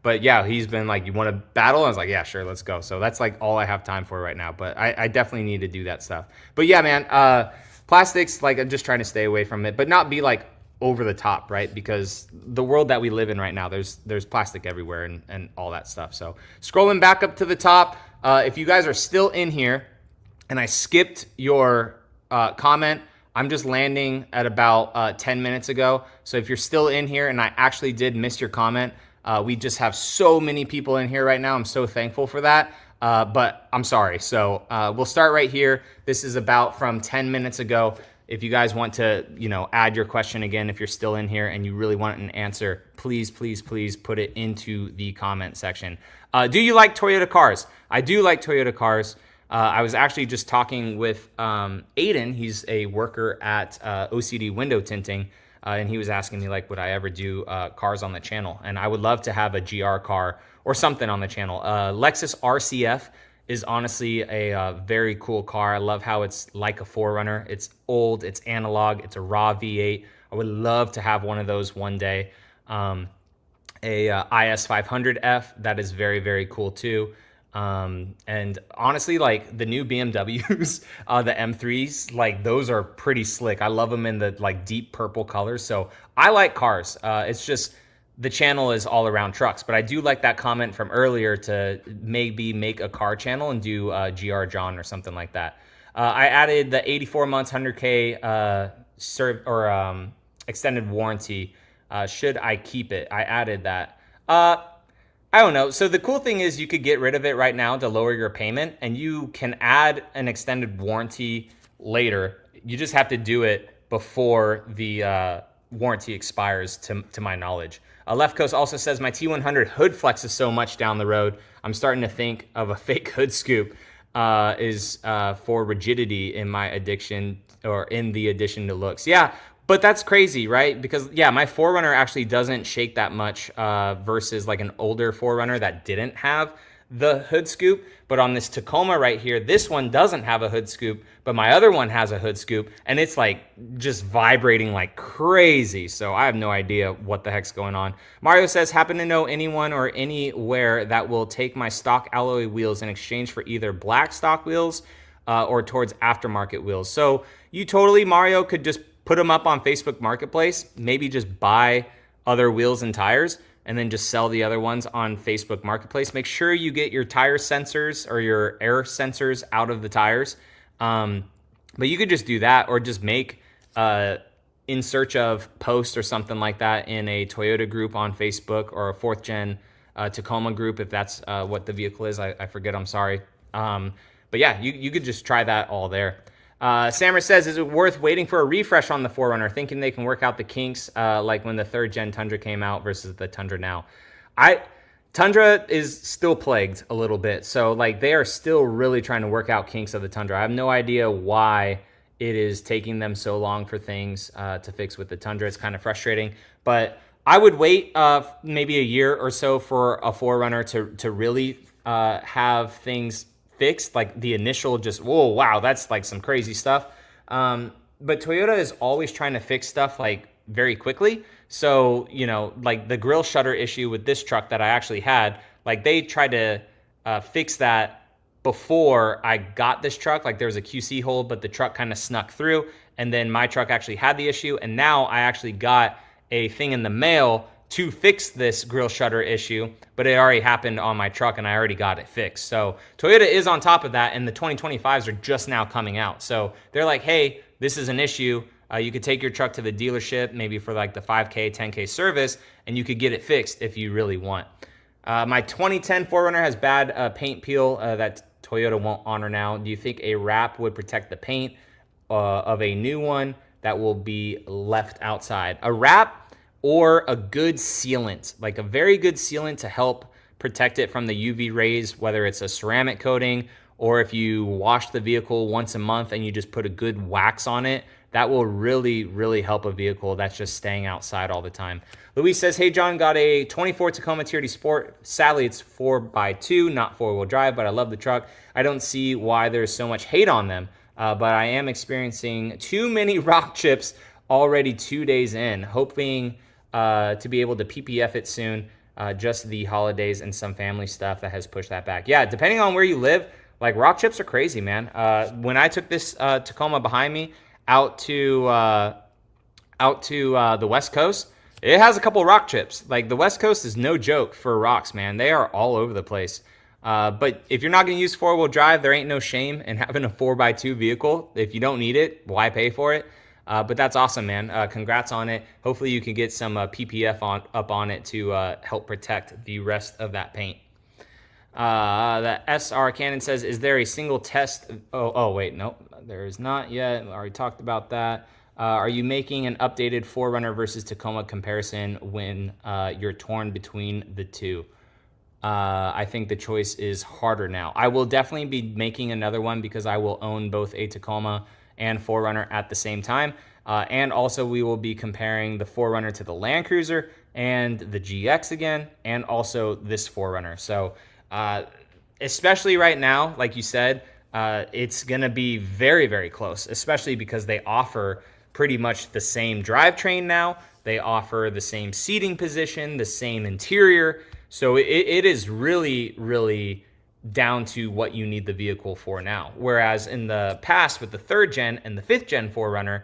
A: But yeah, he's been like, you want to battle? I was like, yeah, sure, let's go. So that's like all I have time for right now. But I definitely need to do that stuff. But yeah, man, plastics, like, I'm just trying to stay away from it, but not be like over the top, right? Because the world that we live in right now, there's plastic everywhere and all that stuff. So scrolling back up to the top, if you guys are still in here and I skipped your comment, I'm just landing at about 10 minutes ago. So if you're still in here and I actually did miss your comment, we just have so many people in here right now. I'm so thankful for that. But I'm sorry. So we'll start right here. This is about from 10 minutes ago. If you guys want to, add your question again, if you're still in here and you really want an answer, please, please, please put it into the comment section. Do you like Toyota cars? I do like Toyota cars. I was actually just talking with Aiden. He's a worker at OCD Window Tinting. And he was asking me, like, would I ever do cars on the channel? And I would love to have a GR car or something on the channel. Lexus RCF is honestly a very cool car. I love how it's like a 4Runner. It's old, it's analog, it's a raw V8. I would love to have one of those one day. A IS 500F, that is very, very cool too. And honestly, like the new BMWs, the M3s, like those are pretty slick. I love them in the like deep purple colors. So I like cars. It's just the channel is all around trucks, but I do like that comment from earlier to maybe make a car channel and do GR John or something like that. I added the 84 months, 100K extended warranty. Should I keep it? I added that. I don't know. So the cool thing is you could get rid of it right now to lower your payment, and you can add an extended warranty later. You just have to do it before the warranty expires, to my knowledge. Left Coast also says, my T100 hood flexes so much down the road, I'm starting to think of a fake hood scoop is for rigidity in my addiction, or in the addition to looks. Yeah. But that's crazy, right? Because, yeah, my 4Runner actually doesn't shake that much versus like an older 4Runner that didn't have the hood scoop, but on this Tacoma right here, this one doesn't have a hood scoop, but my other one has a hood scoop, and it's like just vibrating like crazy. So I have no idea what the heck's going on. Mario says, happen to know anyone or anywhere that will take my stock alloy wheels in exchange for either black stock wheels or towards aftermarket wheels. So you totally, Mario, could just put them up on Facebook Marketplace, maybe just buy other wheels and tires, and then just sell the other ones on Facebook Marketplace. Make sure you get your tire sensors or your air sensors out of the tires. But you could just do that, or just make in search of post or something like that in a Toyota group on Facebook, or a 4th gen Tacoma group, if that's what the vehicle is. I forget, I'm sorry. But yeah, you could just try that all there. Sammer says, is it worth waiting for a refresh on the 4Runner, thinking they can work out the kinks like when the 3rd gen Tundra came out versus the Tundra now? Tundra is still plagued a little bit. So like they are still really trying to work out kinks of the Tundra. I have no idea why it is taking them so long for things to fix with the Tundra. It's kind of frustrating, but I would wait maybe a year or so for a 4Runner to really have things fixed, like the initial just, whoa, wow, that's like some crazy stuff. But Toyota is always trying to fix stuff like very quickly. So, you know, like the grill shutter issue with this truck that I actually had, like they tried to fix that before I got this truck. Like there was a QC hold, but the truck kind of snuck through, and then my truck actually had the issue. And now I actually got a thing in the mail to fix this grill shutter issue, but it already happened on my truck and I already got it fixed. So Toyota is on top of that, and the 2025s are just now coming out. So they're like, hey, this is an issue. You could take your truck to the dealership, maybe for like the 5K, 10K service, and you could get it fixed if you really want. My 2010 4Runner has bad paint peel that Toyota won't honor now. Do you think a wrap would protect the paint of a new one that will be left outside? A wrap or a good sealant, like a very good sealant to help protect it from the UV rays, whether it's a ceramic coating or if you wash the vehicle once a month and you just put a good wax on it, that will really, really help a vehicle that's just staying outside all the time. Luis says, hey, John, got a 24 Tacoma TRD Sport. Sadly, it's 4x2, not 4-wheel drive, but I love the truck. I don't see why there's so much hate on them, but I am experiencing too many rock chips already 2 days in, hoping to be able to PPF it soon. Just the holidays and some family stuff that has pushed that back. Yeah, depending on where you live, like rock chips are crazy, man. When I took this Tacoma behind me out to the West Coast, it has a couple rock chips. Like the West Coast is no joke for rocks, man. They are all over the place. But if you're not going to use 4-wheel drive, there ain't no shame in having a 4x2 vehicle. If you don't need it, why pay for it? But that's awesome, man. Congrats on it. Hopefully you can get some PPF up on it to help protect the rest of that paint. The SR Cannon says, is there a single test? Oh wait, no, there is not yet. I already talked about that. Are you making an updated 4Runner versus Tacoma comparison when you're torn between the two? I think the choice is harder now. I will definitely be making another one because I will own both a Tacoma and 4Runner at the same time. And also we will be comparing the 4Runner to the Land Cruiser and the GX again, and also this 4Runner. So especially right now, like you said, it's gonna be very, very close, especially because they offer pretty much the same drivetrain now. They offer the same seating position, the same interior. So it is really, really down to what you need the vehicle for now. Whereas in the past with the 3rd gen and the 5th gen 4Runner,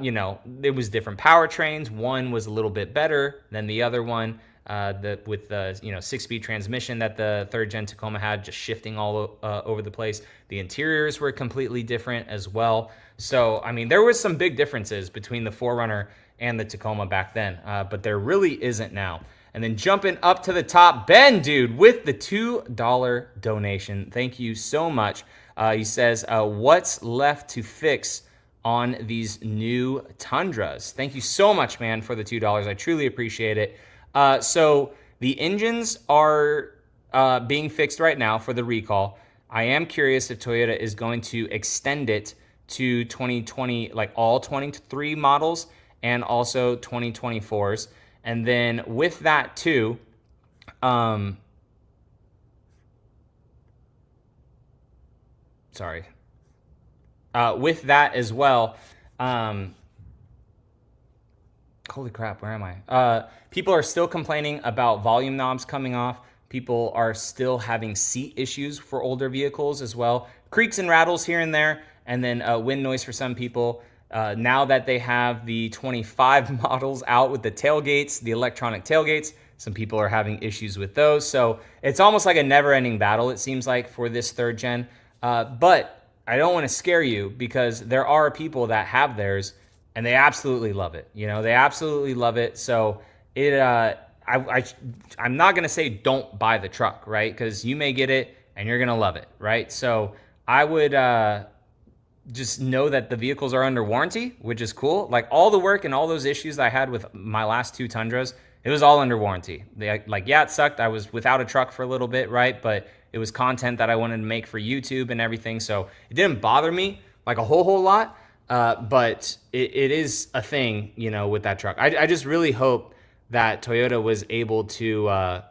A: you know, it was different powertrains. One was a little bit better than the other one. With the 6-speed transmission that the 3rd gen Tacoma had, just shifting all over the place. The interiors were completely different as well. So I mean, there was some big differences between the 4Runner and the Tacoma back then, but there really isn't now. And then jumping up to the top, Ben, dude, with the $2 donation. Thank you so much. He says, what's left to fix on these new Tundras? Thank you so much, man, for the $2. I truly appreciate it. So the engines are being fixed right now for the recall. I am curious if Toyota is going to extend it to 2020, like all 23 models and also 2024s. And then with that too, sorry. With that as well, holy crap, where am I? People are still complaining about volume knobs coming off. People are still having seat issues for older vehicles as well. Creaks and rattles here and there, and then wind noise for some people. Now that they have the 25 models out with the tailgates, the electronic tailgates, some people are having issues with those. So it's almost like a never-ending battle, it seems like, for this third gen. But I don't want to scare you, because there are people that have theirs and they absolutely love it. You know, they absolutely love it. So I'm not going to say don't buy the truck, right? Because you may get it and you're going to love it, right? So I would just know that the vehicles are under warranty, which is cool. Like all the work and all those issues I had with my last two Tundras, it was all under warranty. Yeah, it sucked. I was without a truck for a little bit, right? But it was content that I wanted to make for YouTube and everything. So it didn't bother me like a whole lot. But it is a thing, you know, with that truck. I just really hope that Toyota was able to,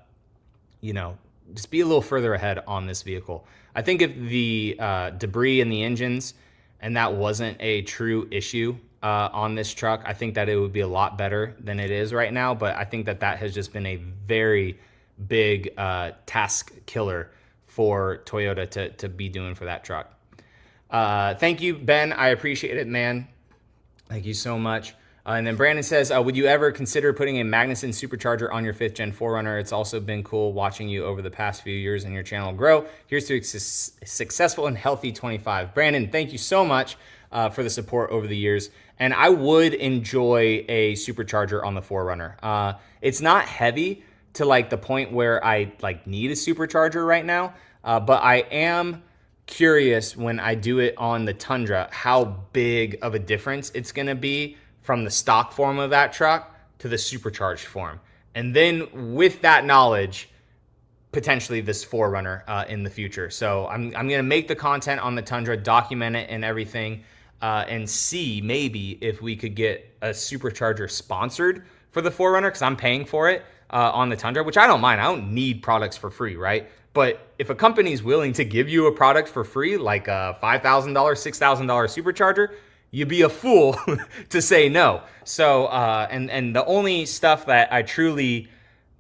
A: you know, just be a little further ahead on this vehicle. I think if the debris in the engines and that wasn't a true issue on this truck, I think that it would be a lot better than it is right now. But I think that has just been a very big task killer for Toyota to be doing for that truck. Thank you, Ben. I appreciate it, man. Thank you so much. And then Brandon says, would you ever consider putting a Magnuson supercharger on your 5th gen 4Runner? It's also been cool watching you over the past few years and your channel grow. Here's to a successful and healthy 25. Brandon, thank you so much for the support over the years. And I would enjoy a supercharger on the 4Runner. It's not heavy to like the point where I like need a supercharger right now, but I am curious when I do it on the Tundra how big of a difference it's going to be from the stock form of that truck to the supercharged form. And then with that knowledge, potentially this 4Runner in the future. So I'm going to make the content on the Tundra, document it and everything, and see maybe if we could get a supercharger sponsored for the 4Runner, because I'm paying for it on the Tundra, which I don't mind. I don't need products for free, right? But if a company is willing to give you a product for free, like a $5,000, $6,000 supercharger, you'd be a fool to say no. So, and the only stuff that I truly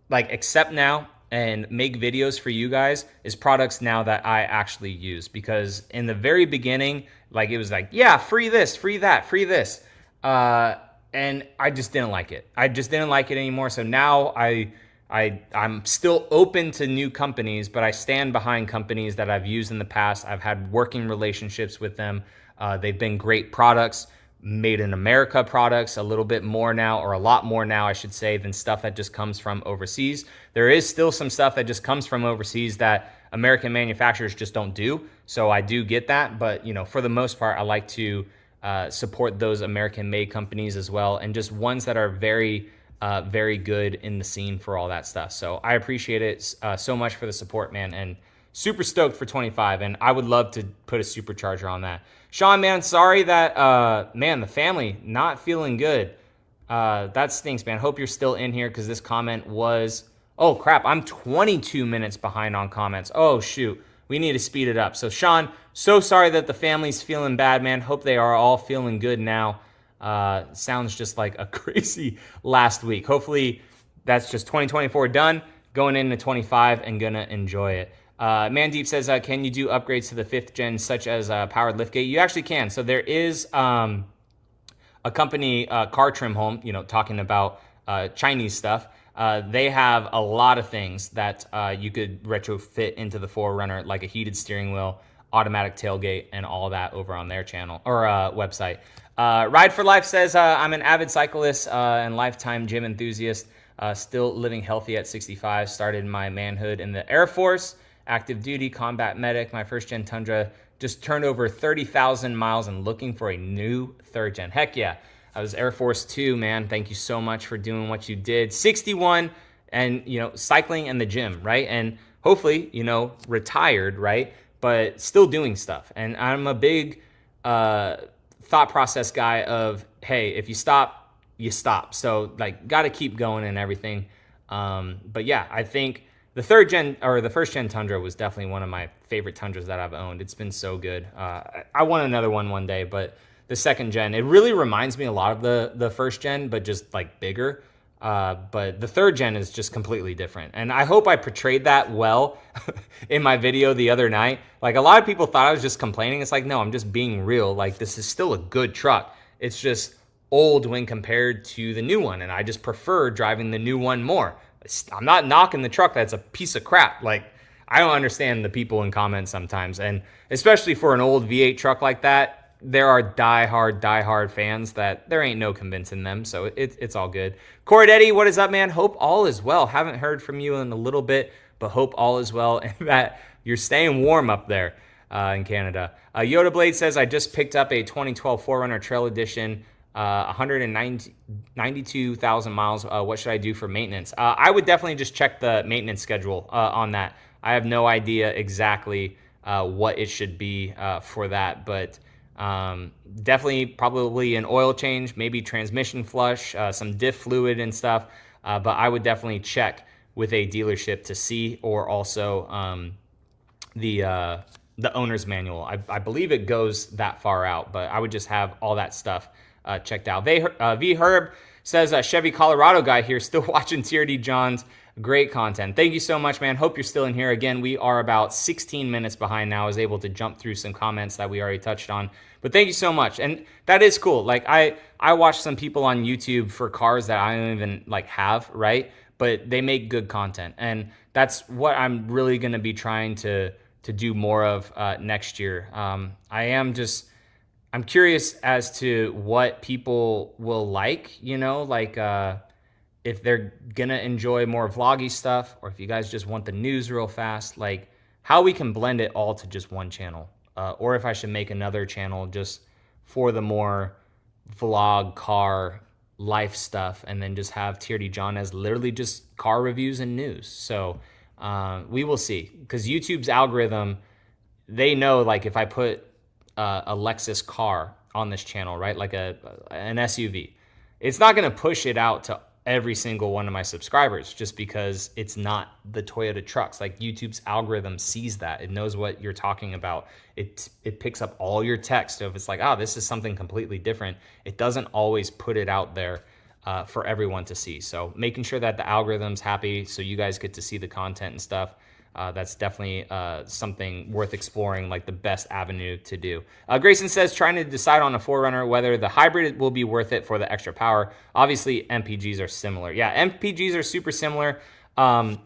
A: like accept now and make videos for you guys is products now that I actually use. Because in the very beginning, like it was like, yeah, free this, free that, free this. And I just didn't like it. I just didn't like it anymore. So now I'm still open to new companies, but I stand behind companies that I've used in the past. I've had working relationships with them. They've been great products, made in America products, a little bit more now, or a lot more now, I should say, than stuff that just comes from overseas. There is still some stuff that just comes from overseas that American manufacturers just don't do. So I do get that. But, you know, for the most part, I like to support those American-made companies as well, and just ones that are very good in the scene for all that stuff. So I appreciate it so much for the support, man, and super stoked for 25, and I would love to put a supercharger on that. Sean, man, sorry that, man, the family not feeling good. That stinks, man. Hope you're still in here, because this comment was, oh, crap, I'm 22 minutes behind on comments. Oh, shoot. We need to speed it up. So, Sean, so sorry that the family's feeling bad, man. Hope they are all feeling good now. Sounds just like a crazy last week. Hopefully that's just 2024 done, going into 25 and gonna enjoy it. Mandeep says, can you do upgrades to the 5th gen such as powered liftgate? You actually can. So there is a company, Car Trim Home, you know, talking about Chinese stuff. They have a lot of things that you could retrofit into the 4Runner, like a heated steering wheel, automatic tailgate, and all that over on their channel or website. Ride for Life says, I'm an avid cyclist and lifetime gym enthusiast, still living healthy at 65. Started my manhood in the Air Force, active duty, combat medic. My 1st gen Tundra just turned over 30,000 miles and looking for a new 3rd gen. Heck yeah. I was Air Force 2, man. Thank you so much for doing what you did. 61 and, you know, cycling and the gym, right? And hopefully, you know, retired, right? But still doing stuff. And I'm a big thought process guy of, hey, if you stop, you stop. So like, got to keep going and everything. But yeah, I think the third gen or the first gen Tundra was definitely one of my favorite Tundras that I've owned. It's been so good. I want another one day, but the second gen, it really reminds me a lot of the first gen, but just like bigger. But the third gen is just completely different. And I hope I portrayed that well in my video the other night. Like, a lot of people thought I was just complaining. It's like, no, I'm just being real. Like, this is still a good truck. It's just old when compared to the new one. And I just prefer driving the new one more. I'm not knocking the truck. That's a piece of crap. Like, I don't understand the people in comments sometimes. And especially for an old V8 truck like that, there are diehard fans that there ain't no convincing them. So it's all good. Corey Eddie, what is up, man? Hope all is well. Haven't heard from you in a little bit, but hope all is well and that you're staying warm up there in Canada. Yoda Blade says, I just picked up a 2012 4Runner Trail Edition, 192,000 miles. What should I do for maintenance? I would definitely just check the maintenance schedule on that. I have no idea exactly what it should be for that, but definitely probably an oil change, maybe transmission flush, some diff fluid and stuff. But I would definitely check with a dealership to see, or also the owner's manual. I believe it goes that far out, but I would just have all that stuff checked out. V Herb says, Chevy Colorado guy here, still watching TRD John's. Great content. Thank you so much, man. Hope you're still in here. Again, we are about 16 minutes behind now. I was able to jump through some comments that we already touched on. But thank you so much. And that is cool. Like, I watch some people on YouTube for cars that I don't even like have, right? But they make good content. And that's what I'm really going to be trying to do more of next year. I'm curious as to what people will like, you know, like if they're gonna enjoy more vloggy stuff, or if you guys just want the news real fast, like how we can blend it all to just one channel, or if I should make another channel just for the more vlog, car, life stuff, and then just have TRD John as literally just car reviews and news. So we will see, because YouTube's algorithm, they know, like, if I put a Lexus car on this channel, right, like an SUV, it's not gonna push it out to every single one of my subscribers, just because it's not the Toyota trucks. Like, YouTube's algorithm sees that. It knows what you're talking about. It picks up all your text. So if it's like, oh, this is something completely different, it doesn't always put it out there for everyone to see. So making sure that the algorithm's happy so you guys get to see the content and stuff, that's definitely something worth exploring, like the best avenue to do. Grayson says, trying to decide on a 4Runner whether the hybrid will be worth it for the extra power. Obviously, MPGs are similar. Yeah, MPGs are super similar. I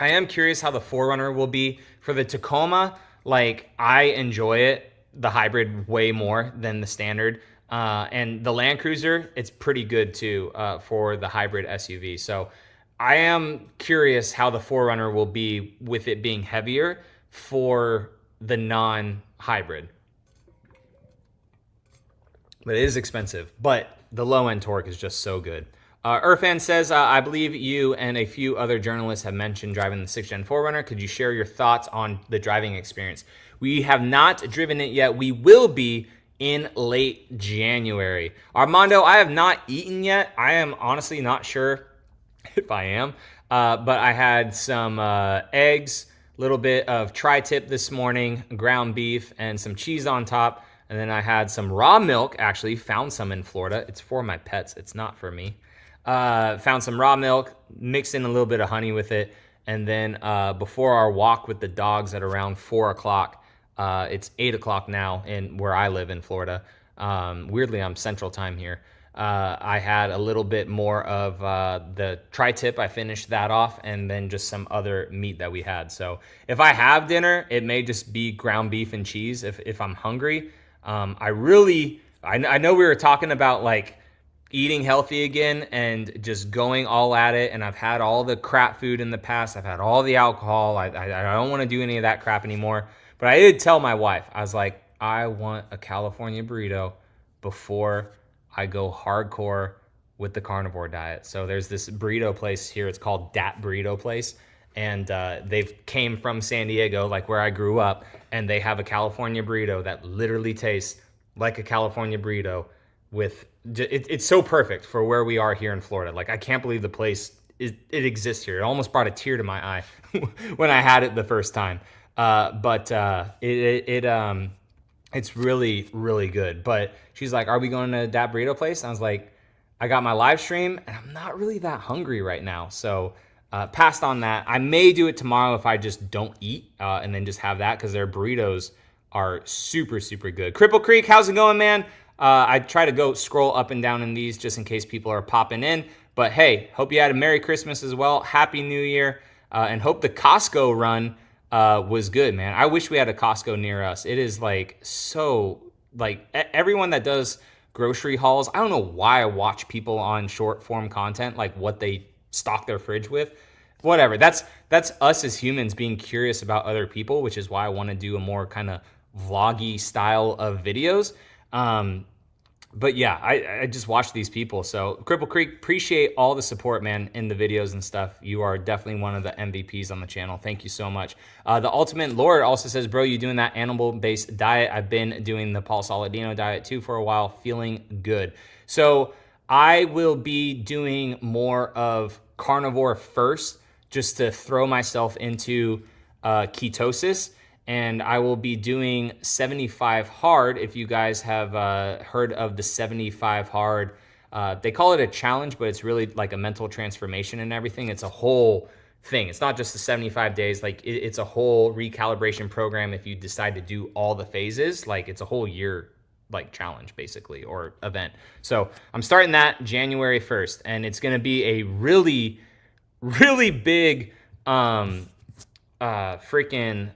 A: am curious how the 4Runner will be. For the Tacoma, like, I enjoy it, the hybrid, way more than the standard. And the Land Cruiser, it's pretty good too for the hybrid SUV. So I am curious how the 4Runner will be with it being heavier for the non-hybrid. But it is expensive, but the low-end torque is just so good. Irfan says, I believe you and a few other journalists have mentioned driving the 6th Gen 4Runner. Could you share your thoughts on the driving experience? We have not driven it yet. We will be in late January. Armando, I have not eaten yet. I am honestly not sure if I am, but I had some eggs, a little bit of tri-tip this morning, ground beef, and some cheese on top. And then I had some raw milk, actually found some in Florida. It's for my pets, it's not for me. Found some raw milk, mixed in a little bit of honey with it. And then before our walk with the dogs at around 4 o'clock, it's 8 o'clock now in where I live in Florida. Weirdly, I'm Central Time here. I had a little bit more of the tri-tip. I finished that off, and then just some other meat that we had. So if I have dinner, it may just be ground beef and cheese if I'm hungry. I know we were talking about like eating healthy again and just going all at it, and I've had all the crap food in the past. I've had all the alcohol. I don't want to do any of that crap anymore. But I did tell my wife, I was like, I want a California burrito before I go hardcore with the carnivore diet. So there's this burrito place here. It's called Dat Burrito Place. And they've came from San Diego, like where I grew up. And they have a California burrito that literally tastes like a California burrito with, it's so perfect for where we are here in Florida. Like, I can't believe the place it exists here. It almost brought a tear to my eye when I had it the first time. It's really, really good. But she's like, are we going to that burrito place? And I was like, I got my live stream and I'm not really that hungry right now. So passed on that. I may do it tomorrow if I just don't eat and then just have that, because their burritos are super, super good. Cripple Creek, how's it going, man? I try to go scroll up and down in these just in case people are popping in. But hey, hope you had a Merry Christmas as well. Happy New Year. And hope the Costco run was good, man. I wish we had a Costco near us. It is like so, like everyone that does grocery hauls, I don't know why I watch people on short form content, like what they stock their fridge with. Whatever. That's us as humans being curious about other people, which is why I want to do a more kind of vloggy style of videos. But yeah, I just watch these people. So Cripple Creek, appreciate all the support, man, in the videos and stuff. You are definitely one of the MVPs on the channel. Thank you so much. The Ultimate Lord also says, bro, you doing that animal-based diet? I've been doing the Paul Saladino diet too for a while, feeling good. So I will be doing more of carnivore first, just to throw myself into ketosis. And I will be doing 75 hard. If you guys have heard of the 75 hard, they call it a challenge, but it's really like a mental transformation and everything. It's a whole thing. It's not just the 75 days. Like it's a whole recalibration program. If you decide to do all the phases, like it's a whole year like challenge basically, or event. So I'm starting that January 1st, and it's going to be a really, really big freaking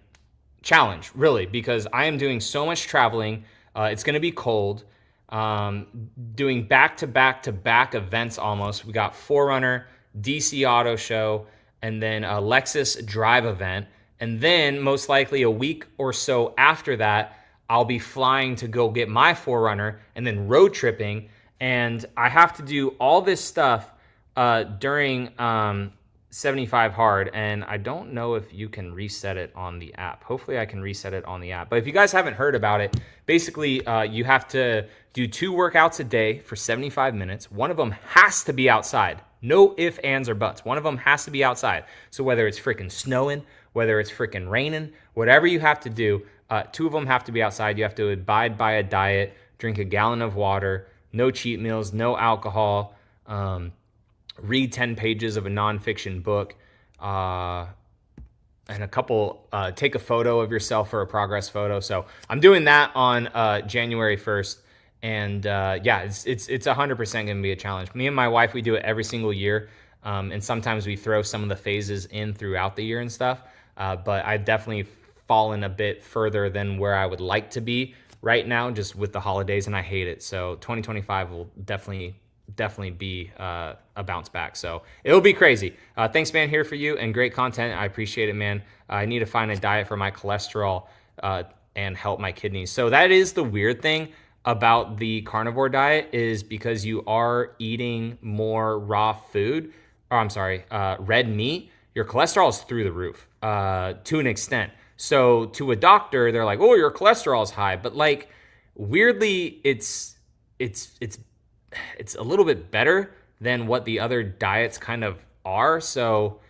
A: challenge, really, because I am doing so much traveling. It's going to be cold. Doing back-to-back-to-back events almost. We got Forerunner, DC Auto Show, and then a Lexus Drive event. And then most likely a week or so after that, I'll be flying to go get my Forerunner and then road tripping. And I have to do all this stuff during 75 hard, and I don't know if you can reset it on the app. Hopefully I can reset it on the app. But if you guys haven't heard about it, basically you have to do 2 workouts a day for 75 minutes. One of them has to be outside. No ifs, ands, or buts. One of them has to be outside. So whether it's freaking snowing, whether it's freaking raining, whatever you have to do, 2 of them have to be outside. You have to abide by a diet, drink a gallon of water, no cheat meals, no alcohol, read 10 pages of a nonfiction book, and a couple, take a photo of yourself for a progress photo. So I'm doing that on January 1st. And yeah, it's 100% going to be a challenge. Me and my wife, we do it every single year. And sometimes we throw some of the phases in throughout the year and stuff. But I've definitely fallen a bit further than where I would like to be right now, just with the holidays, and I hate it. So 2025 will definitely be a bounce back. So it'll be crazy. Thanks, man, here for you, and great content. I appreciate it, man. I need to find a diet for my cholesterol and help my kidneys. So that is the weird thing about the carnivore diet, is because you are eating more raw food, or I'm sorry, red meat, your cholesterol is through the roof to an extent. So to a doctor, they're like, oh, your cholesterol is high. But like, weirdly, it's a little bit better than what the other diets kind of are. So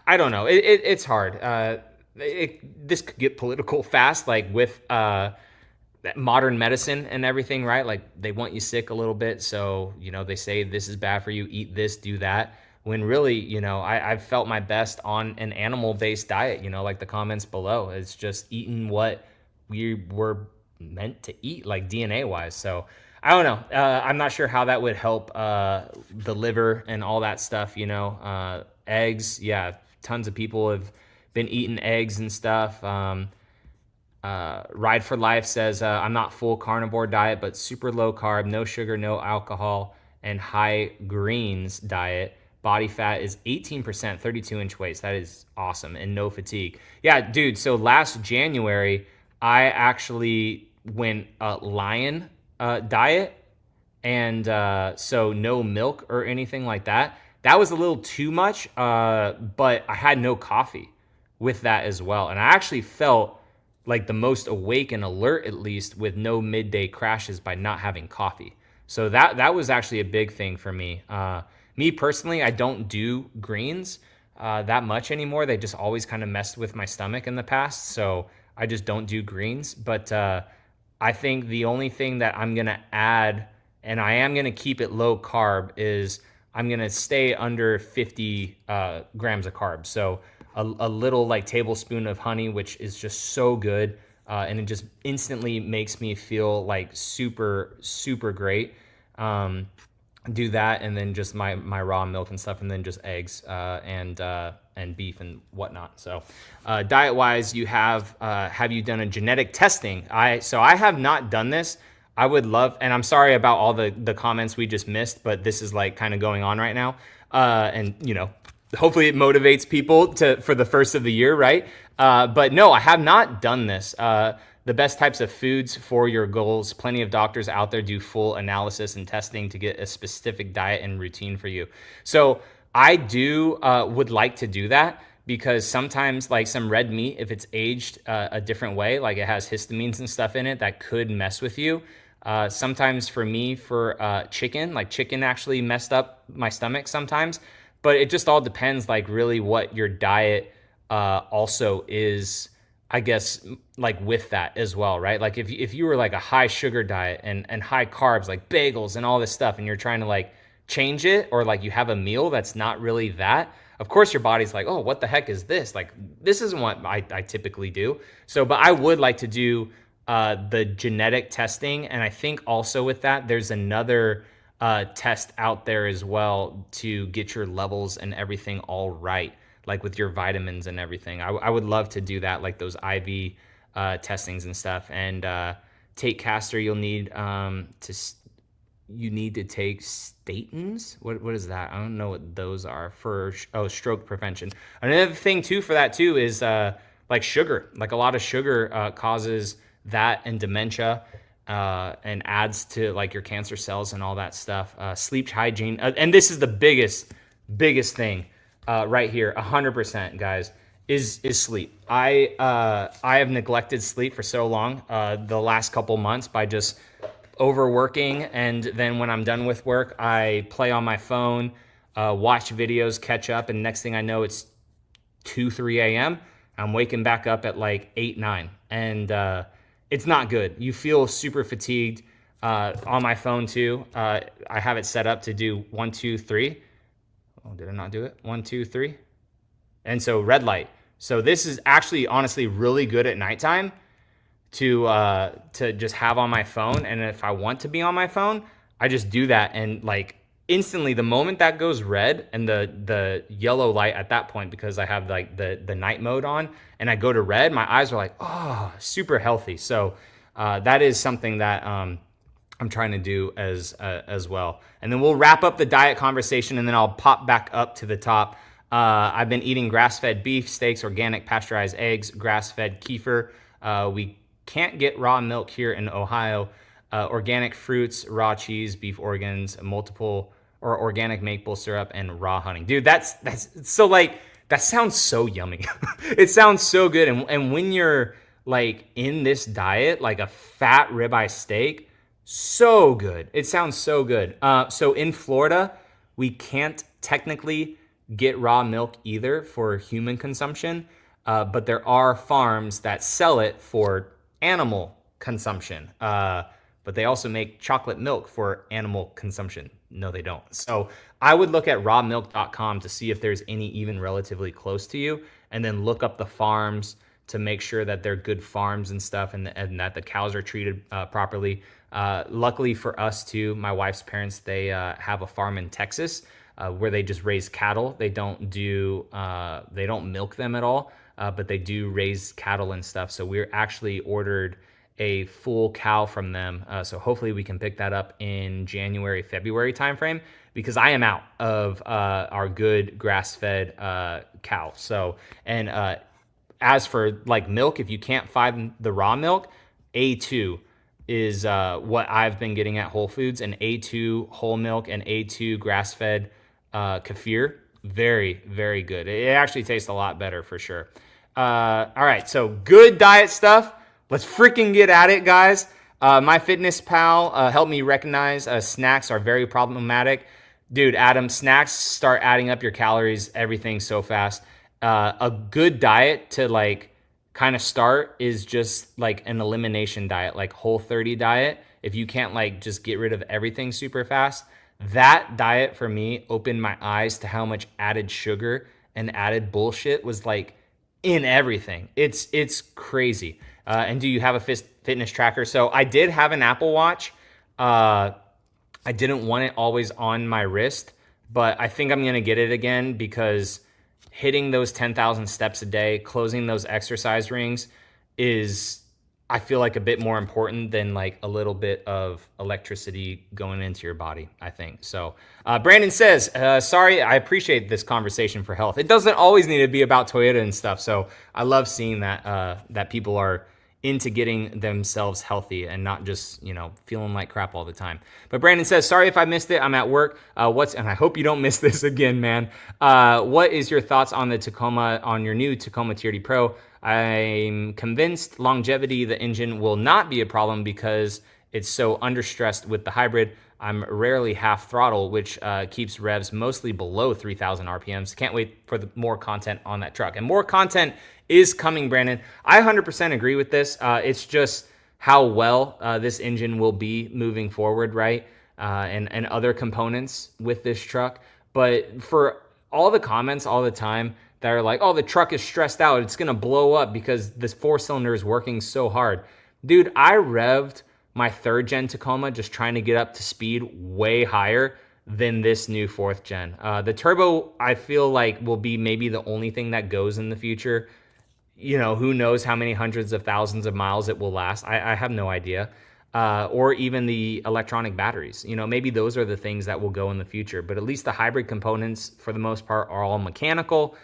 A: I don't know. It's hard. This could get political fast, like with modern medicine and everything, right? Like they want you sick a little bit. So, they say this is bad for you, eat this, do that. When really, I've felt my best on an animal-based diet, like the comments below. It's just eating what we were meant to eat, like DNA-wise. So I don't know. I'm not sure how that would help the liver and all that stuff, Eggs, yeah, tons of people have been eating eggs and stuff. Ride for Life says, I'm not full carnivore diet, but super low carb, no sugar, no alcohol, and high greens diet. Body fat is 18%, 32-inch waist. That is awesome, and no fatigue. Yeah, dude, so last January, I actually went lion diet, and so no milk or anything like that. That was a little too much, but I had no coffee with that as well. And I actually felt like the most awake and alert, at least, with no midday crashes by not having coffee. So that was actually a big thing for me. Me personally, I don't do greens that much anymore. They just always kind of messed with my stomach in the past, so I just don't do greens. But I think the only thing that I'm gonna add, and I am gonna keep it low carb, is I'm gonna stay under 50 grams of carbs. So a little like tablespoon of honey, which is just so good. And it just instantly makes me feel like super, super great. Do that, and then just my raw milk and stuff, and then just eggs and beef and whatnot. So diet wise, you have you done a genetic testing? So I have not done this. I would love, and I'm sorry about all the comments we just missed, but this is like kind of going on right now. And you know, hopefully it motivates people for the first of the year, right? But no, I have not done this. The best types of foods for your goals. Plenty of doctors out there do full analysis and testing to get a specific diet and routine for you. So I would like to do that, because sometimes like some red meat, if it's aged a different way, like it has histamines and stuff in it, that could mess with you. Sometimes for me, for chicken actually messed up my stomach sometimes, but it just all depends like really what your diet also is, I guess, like with that as well, right? Like if you were like a high sugar diet and high carbs, like bagels and all this stuff, and you're trying to like change it, or like you have a meal that's not really that, of course your body's like, oh, what the heck is this? Like, this isn't what I typically do. So, but I would like to do the genetic testing. And I think also with that, there's another test out there as well to get your levels and everything all right, like with your vitamins and everything. I would love to do that, like those IV testings and stuff. And take Castor, you'll need you need to take statins. What is that? I don't know what those are for. Stroke prevention. Another thing too for that too is like sugar. Like a lot of sugar causes that and dementia, and adds to like your cancer cells and all that stuff. Sleep hygiene, and this is the biggest thing right here, 100%, guys, is sleep. I have neglected sleep for so long the last couple months by just overworking, and then when I'm done with work, I play on my phone, watch videos, catch up, and next thing I know, it's 2-3 a.m. I'm waking back up at like 8-9, and it's not good. You feel super fatigued. On my phone too, I have it set up to do 1, 2, 3. Oh, did I not do it? 1, 2, 3. And so red light. So this is actually honestly really good at nighttime to just have on my phone. And if I want to be on my phone, I just do that, and like instantly the moment that goes red and the yellow light at that point, because I have like the night mode on, and I go to red, my eyes are like, oh, super healthy. So that is something that I'm trying to do as well. And then we'll wrap up the diet conversation, and then I'll pop back up to the top. I've been eating grass-fed beef, steaks, organic pasteurized eggs, grass-fed kefir. We can't get raw milk here in Ohio. Organic fruits, raw cheese, beef organs, organic maple syrup, and raw honey. Dude, that's so like, that sounds so yummy. It sounds so good. And when you're like in this diet, like a fat ribeye steak, so good. It sounds so good. So in Florida, we can't technically get raw milk either for human consumption, but there are farms that sell it for animal consumption. But they also make chocolate milk for animal consumption. No, they don't. So I would look at rawmilk.com to see if there's any even relatively close to you, and then look up the farms to make sure that they're good farms and stuff, and that the cows are treated properly. Luckily for us too, my wife's parents, they have a farm in Texas where they just raise cattle. They don't milk them at all, but they do raise cattle and stuff. So we're actually ordered a full cow from them. So hopefully we can pick that up in January, February timeframe, because I am out of our good grass-fed cow. So, and as for like milk, if you can't find the raw milk, A2 is what I've been getting at Whole Foods, and A2 whole milk and A2 grass-fed kefir. Very, very good. It actually tastes a lot better for sure. All right, so good diet stuff. Let's freaking get at it, guys. MyFitnessPal helped me recognize snacks are very problematic. Dude, Adam, snacks start adding up your calories, everything so fast. A good diet to like kind of start is just like an elimination diet, like Whole30 diet. If you can't like just get rid of everything super fast, that diet for me opened my eyes to how much added sugar and added bullshit was like in everything. It's crazy. And do you have a fitness tracker? So I did have an Apple Watch. I didn't want it always on my wrist, but I think I'm going to get it again because hitting those 10,000 steps a day, closing those exercise rings is, I feel like, a bit more important than like a little bit of electricity going into your body, I think. So Brandon says, sorry, I appreciate this conversation for health. It doesn't always need to be about Toyota and stuff. So I love seeing that, that people are into getting themselves healthy and not just, you know, feeling like crap all the time. But Brandon says, sorry if I missed it. I'm at work. And I hope you don't miss this again, man. What is your thoughts on the Tacoma, on your new Tacoma TRD Pro? I'm convinced longevity, the engine will not be a problem because it's so understressed with the hybrid. I'm rarely half throttle, which keeps revs mostly below 3,000 RPMs. Can't wait for more content on that truck. And more content is coming, Brandon. I 100% agree with this. It's just how well this engine will be moving forward, right? And other components with this truck. But for all the comments all the time that are like, oh, the truck is stressed out, it's going to blow up because this 4-cylinder is working so hard. Dude, I revved my 3rd gen Tacoma just trying to get up to speed way higher than this new 4th gen. The turbo, I feel like, will be maybe the only thing that goes in the future. You know, who knows how many hundreds of thousands of miles it will last. I have no idea. Or even the electronic batteries. You know, maybe those are the things that will go in the future. But at least the hybrid components, for the most part, are all mechanical.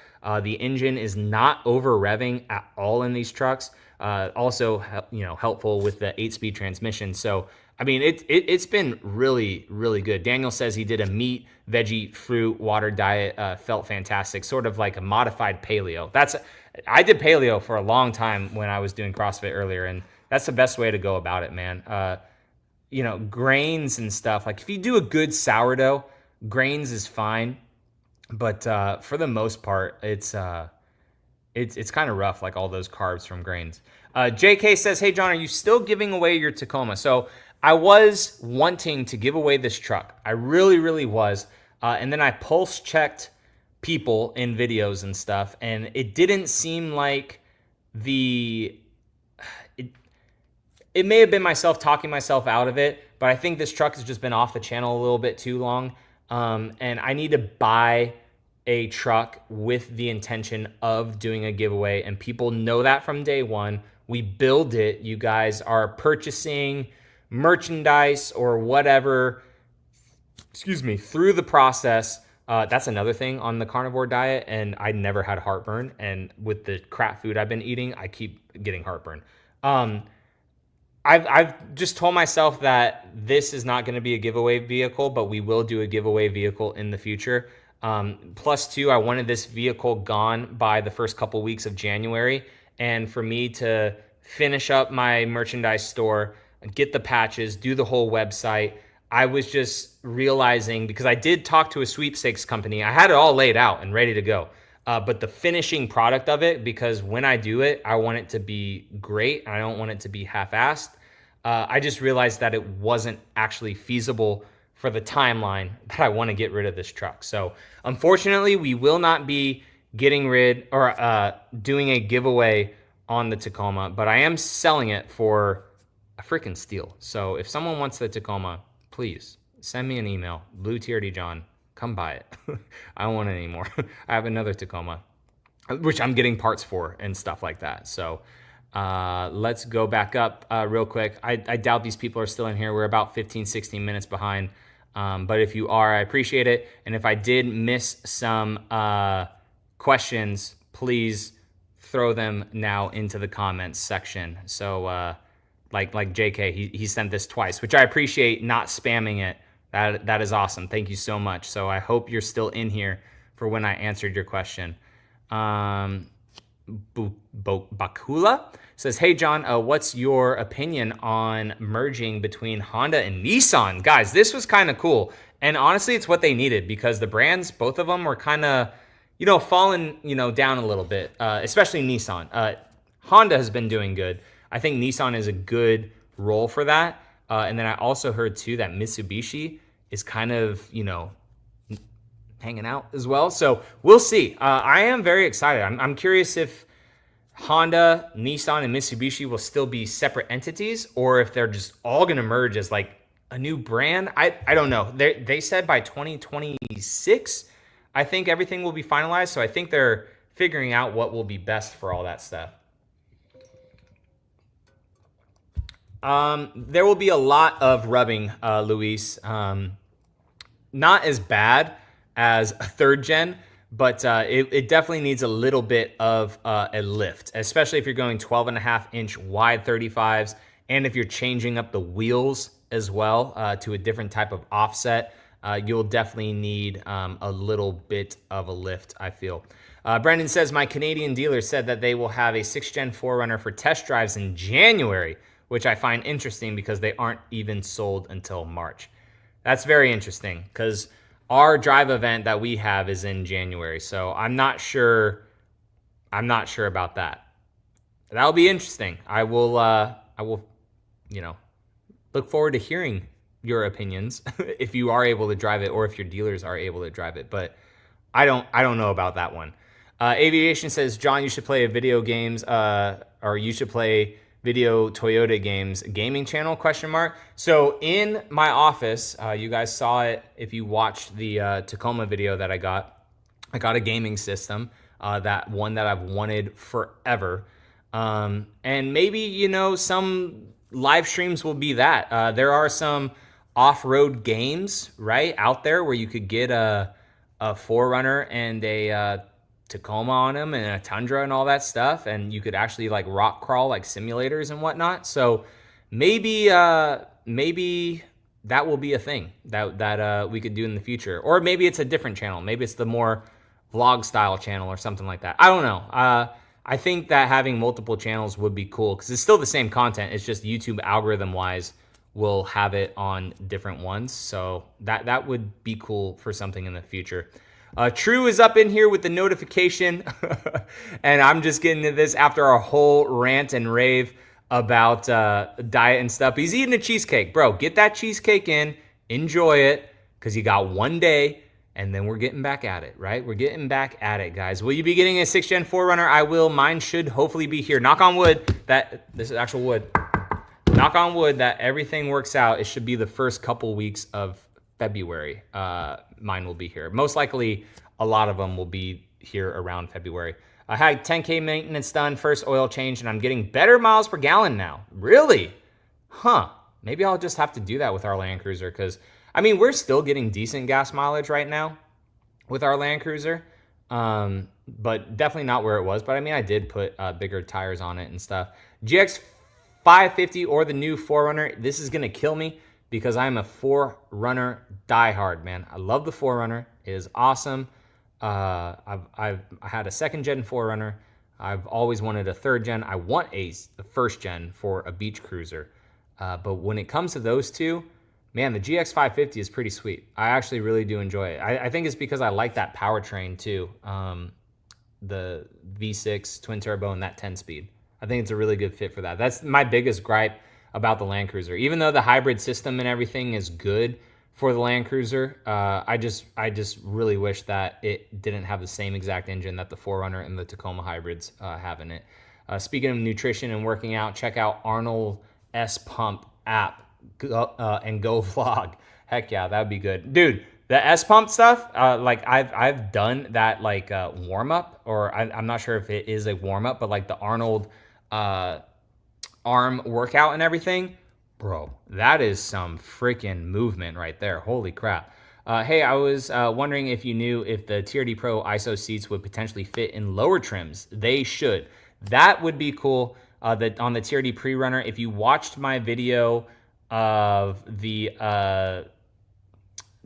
A: The engine is not over revving at all in these trucks. Also, you know, helpful with the 8-speed transmission. So, I mean, it's been really, really good. Daniel says he did a meat, veggie, fruit, water diet. Felt fantastic. Sort of like a modified paleo. I did paleo for a long time when I was doing CrossFit earlier, and that's the best way to go about it, man. You know, grains and stuff. Like if you do a good sourdough, grains is fine. But for the most part, it's kind of rough, like all those carbs from grains. JK says, hey, John, are you still giving away your Tacoma? So I was wanting to give away this truck. I really, really was. And then I pulse checked people in videos and stuff, and it didn't seem like it may have been myself talking myself out of it, but I think this truck has just been off the channel a little bit too long. And I need to buy a truck with the intention of doing a giveaway, and people know that from day one. We build it. You guys are purchasing merchandise or whatever, through the process. That's another thing on the carnivore diet, and I never had heartburn. And with the crap food I've been eating, I keep getting heartburn. I've just told myself that this is not going to be a giveaway vehicle, but we will do a giveaway vehicle in the future. Plus two, I wanted this vehicle gone by the first couple weeks of January. And for me to finish up my merchandise store, get the patches, do the whole website, I was just realizing, because I did talk to a sweepstakes company, I had it all laid out and ready to go. But the finishing product of it, because when I do it, I want it to be great. I don't want it to be half-assed. I just realized that it wasn't actually feasible for the timeline that I want to get rid of this truck. So unfortunately, we will not be getting rid or doing a giveaway on the Tacoma, but I am selling it for a freaking steal. So if someone wants the Tacoma, please send me an email, BlueTRDJohn. Come buy it. I don't want it anymore. I have another Tacoma, which I'm getting parts for and stuff like that. So let's go back up real quick. I doubt these people are still in here. We're about 15, 16 minutes behind. But if you are, I appreciate it. And if I did miss some questions, please throw them now into the comments section. So like JK, he sent this twice, which I appreciate, not spamming it. That is awesome. Thank you so much. So I hope you're still in here for when I answered your question. Bakula says, hey, John, what's your opinion on merging between Honda and Nissan? Guys, this was kind of cool. And honestly, it's what they needed because the brands, both of them were kind of, falling, down a little bit, especially Nissan. Honda has been doing good. I think Nissan is a good role for that. And then I also heard, too, that Mitsubishi is kind of, hanging out as well. So we'll see. I am very excited. I'm curious if Honda, Nissan, and Mitsubishi will still be separate entities or if they're just all going to merge as like a new brand. I don't know. They said by 2026, I think everything will be finalized. So I think they're figuring out what will be best for all that stuff. There will be a lot of rubbing, Luis. Not as bad as a third gen, but it definitely needs a little bit of a lift, especially if you're going 12.5-inch wide 35s and if you're changing up the wheels as well to a different type of offset. You'll definitely need a little bit of a lift, I feel. Brendan says, my Canadian dealer said that they will have a 6th-gen 4Runner for test drives in January, which I find interesting because they aren't even sold until March. That's very interesting because our drive event that we have is in January. So I'm not sure about that. That'll be interesting. I will, look forward to hearing your opinions if you are able to drive it or if your dealers are able to drive it. But I don't know about that one. Aviation says, John, you should play video games, or you should play video Toyota games gaming channel ? So in my office, you guys saw it if you watched the Tacoma video that I got a gaming system, that one that I've wanted forever. And maybe, some live streams will be that. There are some off-road games, right, out there where you could get a 4Runner and a Tacoma on them and a Tundra and all that stuff, and you could actually like rock crawl like simulators and whatnot. So maybe that will be a thing that we could do in the future, or maybe it's a different channel. Maybe it's the more vlog style channel or something like that. I don't know. I think that having multiple channels would be cool because it's still the same content. It's just YouTube algorithm wise will have it on different ones. So that would be cool for something in the future. True is up in here with the notification, and I'm just getting to this after our whole rant and rave about diet and stuff. He's eating a cheesecake. Bro, get that cheesecake in, enjoy it, because you got one day, and then we're getting back at it, right? We're getting back at it, guys. Will you be getting a 6th-gen 4Runner? I will. Mine should hopefully be here. Knock on wood that this is actual wood. Knock on wood that everything works out. It should be the first couple weeks of February. Mine will be here. Most likely, a lot of them will be here around February. I had 10K maintenance done, first oil change, and I'm getting better miles per gallon now. Really? Huh. Maybe I'll just have to do that with our Land Cruiser because, we're still getting decent gas mileage right now with our Land Cruiser, but definitely not where it was. But, I did put bigger tires on it and stuff. GX 550 or the new 4Runner, this is going to kill me because I'm a 4Runner diehard, man. I love the 4Runner. It is awesome. I had a 2nd-gen 4Runner. I've always wanted a 3rd-gen. I want a 1st-gen for a beach cruiser. But when it comes to those two, man, the GX 550 is pretty sweet. I actually really do enjoy it. I think it's because I like that powertrain too. The V6 twin turbo and that 10-speed. I think it's a really good fit for that. That's my biggest gripe about the Land Cruiser. Even though the hybrid system and everything is good for the Land Cruiser, I just really wish that it didn't have the same exact engine that the 4Runner and the Tacoma hybrids have in it. Speaking of nutrition and working out, check out Arnold S Pump app and go vlog. Heck yeah, that would be good, dude. The S Pump stuff, I've done that warm up, or I'm not sure if it is a warm up, but like the Arnold arm workout and everything, bro, that is some freaking movement right there. Holy crap. Hey, I was wondering if you knew if the TRD Pro ISO seats would potentially fit in lower trims. They should. That would be cool. That on the TRD Pre-Runner, if you watched my video of the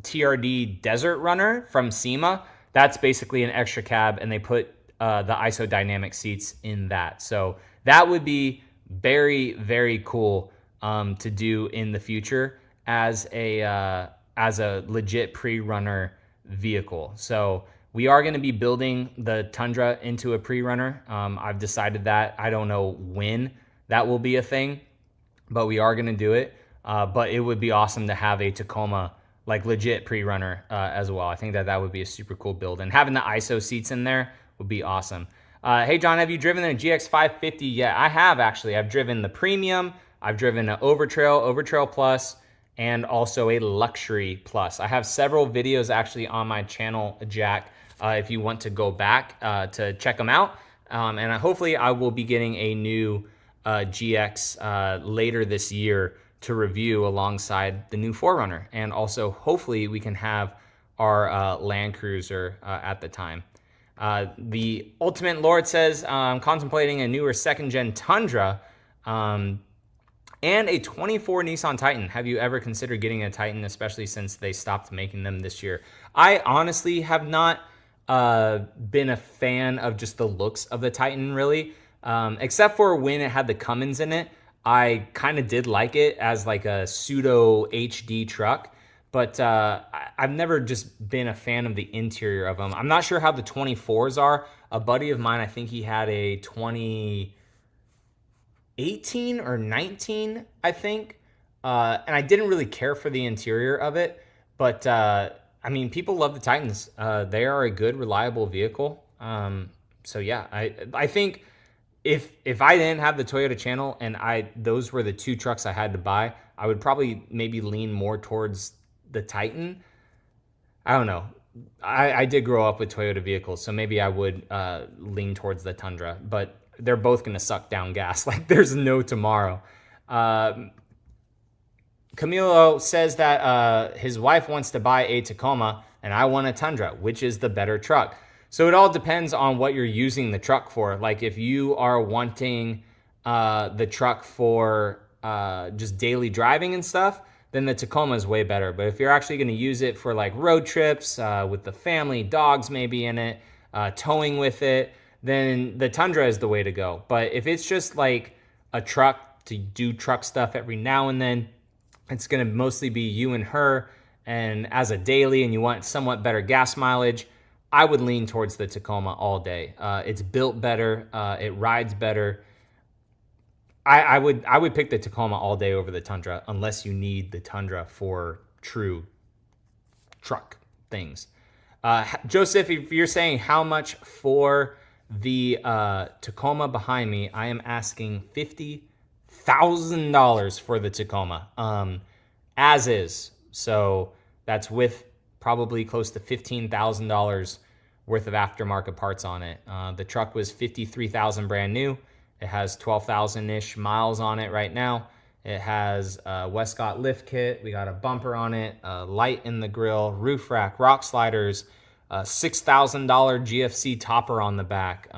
A: TRD Desert Runner from SEMA, that's basically an extra cab, and they put the isodynamic seats in that. So that would be very, very cool to do in the future as a legit pre-runner vehicle. So we are going to be building the Tundra into a pre-runner. I've decided that. I don't know when that will be a thing, but we are going to do it. But it would be awesome to have a Tacoma, like legit pre-runner as well. I think that that would be a super cool build. And having the ISO seats in there would be awesome. Hey, John, have you driven the GX550 yet? I have, actually. I've driven the Premium. I've driven an Overtrail Plus, and also a Luxury Plus. I have several videos actually on my channel, Jack, if you want to go back to check them out. And hopefully I will be getting a new GX later this year to review alongside the new 4Runner. And also hopefully we can have our Land Cruiser at the time. The Ultimate Lord says, I'm contemplating a newer 2nd-gen Tundra and a 24 Nissan Titan. Have you ever considered getting a Titan, especially since they stopped making them this year? I honestly have not been a fan of just the looks of the Titan, really. Except for when it had the Cummins in it. I kind of did like it as like a pseudo HD truck. But I've never just been a fan of the interior of them. I'm not sure how the 24s are. A buddy of mine, I think he had a 2018 or 19, I think. And I didn't really care for the interior of it. But, I mean, people love the Titans. They are a good, reliable vehicle. So, yeah, I think if I didn't have the Toyota channel and those were the two trucks I had to buy, I would probably maybe lean more towards the Titan. I don't know. I did grow up with Toyota vehicles, so maybe I would lean towards the Tundra, but they're both going to suck down gas. Like there's no tomorrow. Camilo says that his wife wants to buy a Tacoma and I want a Tundra. Which is the better truck? So it all depends on what you're using the truck for. Like if you are wanting the truck for just daily driving and stuff, then the Tacoma is way better. But if you're actually going to use it for like road trips with the family, dogs maybe in it, towing with it, then the Tundra is the way to go. But if it's just like a truck to do truck stuff every now and then, it's going to mostly be you and her, and as a daily and you want somewhat better gas mileage, I would lean towards the Tacoma all day. It's built better. It rides better. I would pick the Tacoma all day over the Tundra unless you need the Tundra for true truck things. Joseph, if you're saying how much for the Tacoma behind me, I am asking $50,000 for the Tacoma, as is. So that's with probably close to $15,000 worth of aftermarket parts on it. The truck was $53,000 brand new. It has 12,000-ish miles on it right now. It has a Westcott lift kit. We got a bumper on it, a light in the grill, roof rack, rock sliders, $6,000 GFC topper on the back.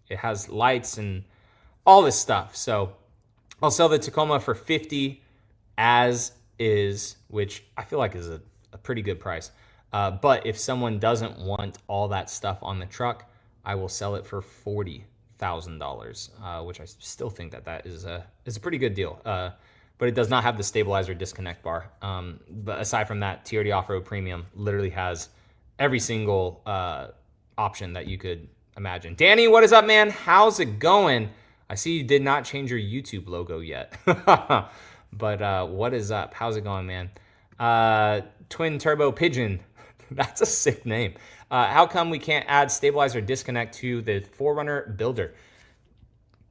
A: It has lights and all this stuff. So I'll sell the Tacoma for $50,000 as is, which I feel like is a pretty good price. But if someone doesn't want all that stuff on the truck, I will sell it for $40,000, which I still think that is a pretty good deal. But it does not have the stabilizer disconnect bar. But aside from that, TRD Off-Road Premium literally has every single option that you could imagine. Danny, what is up, man? How's it going? I see you did not change your YouTube logo yet. But what is up? How's it going, man? Twin Turbo Pigeon. That's a sick name. How come we can't add stabilizer disconnect to the 4Runner builder?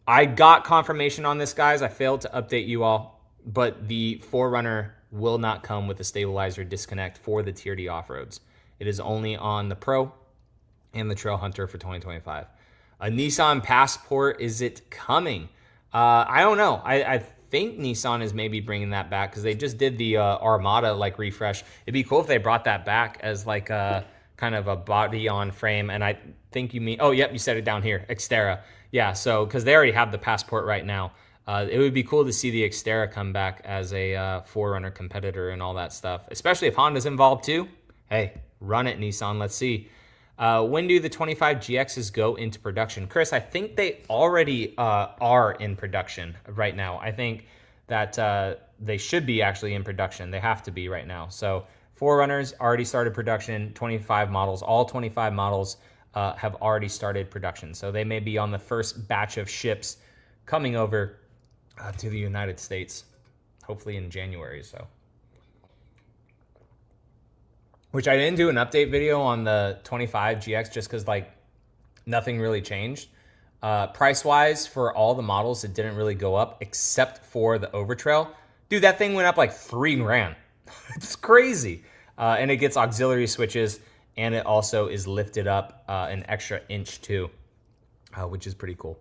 A: I got confirmation on this, guys. I failed to update you all, but the 4Runner will not come with a stabilizer disconnect for the TRD off-roads. It is only on the Pro and the Trail Hunter for 2025. A Nissan Passport, is it coming? I don't know. I think Nissan is maybe bringing that back because they just did the Armada like refresh. It'd be cool if they brought that back as like a kind of a body on frame. And I think you mean, oh, yep, you said it down here, Xterra. Yeah, so because they already have the Passport right now. It would be cool to see the Xterra come back as a 4Runner competitor and all that stuff, especially if Honda's involved too. Hey, run it, Nissan. Let's see. When do the 25 GXs go into production? Chris, I think they already are in production right now. I think that they should be actually in production. They have to be right now. So 4Runners already started production, 25 models, all 25 models have already started production. So they may be on the first batch of ships coming over to the United States, hopefully in January. So, which I didn't do an update video on the 25 GX just because like nothing really changed. Price wise for all the models, it didn't really go up except for the Overtrail. Dude, that thing went up like $3,000. It's crazy. And it gets auxiliary switches, and it also is lifted up an extra inch too, which is pretty cool.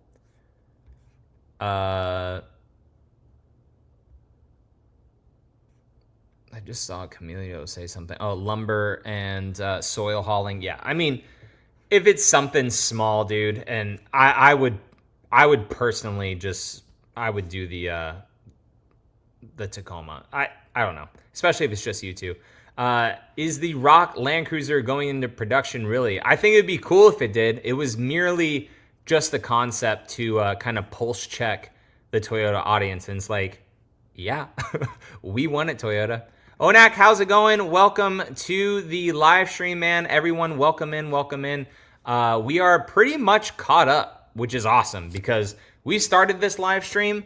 A: I just saw Camilio say something. Oh, lumber and soil hauling. Yeah, I mean, if it's something small, dude, and I would personally I would do the Tacoma. I don't know, especially if it's just you two. Is the Rock Land Cruiser going into production really? I think it'd be cool if it did. It was merely just the concept to kind of pulse check the Toyota audience. And it's like, yeah, we won it, Toyota. Onak, how's it going? Welcome to the live stream, man. Everyone, welcome in, welcome in. We are pretty much caught up, which is awesome because we started this live stream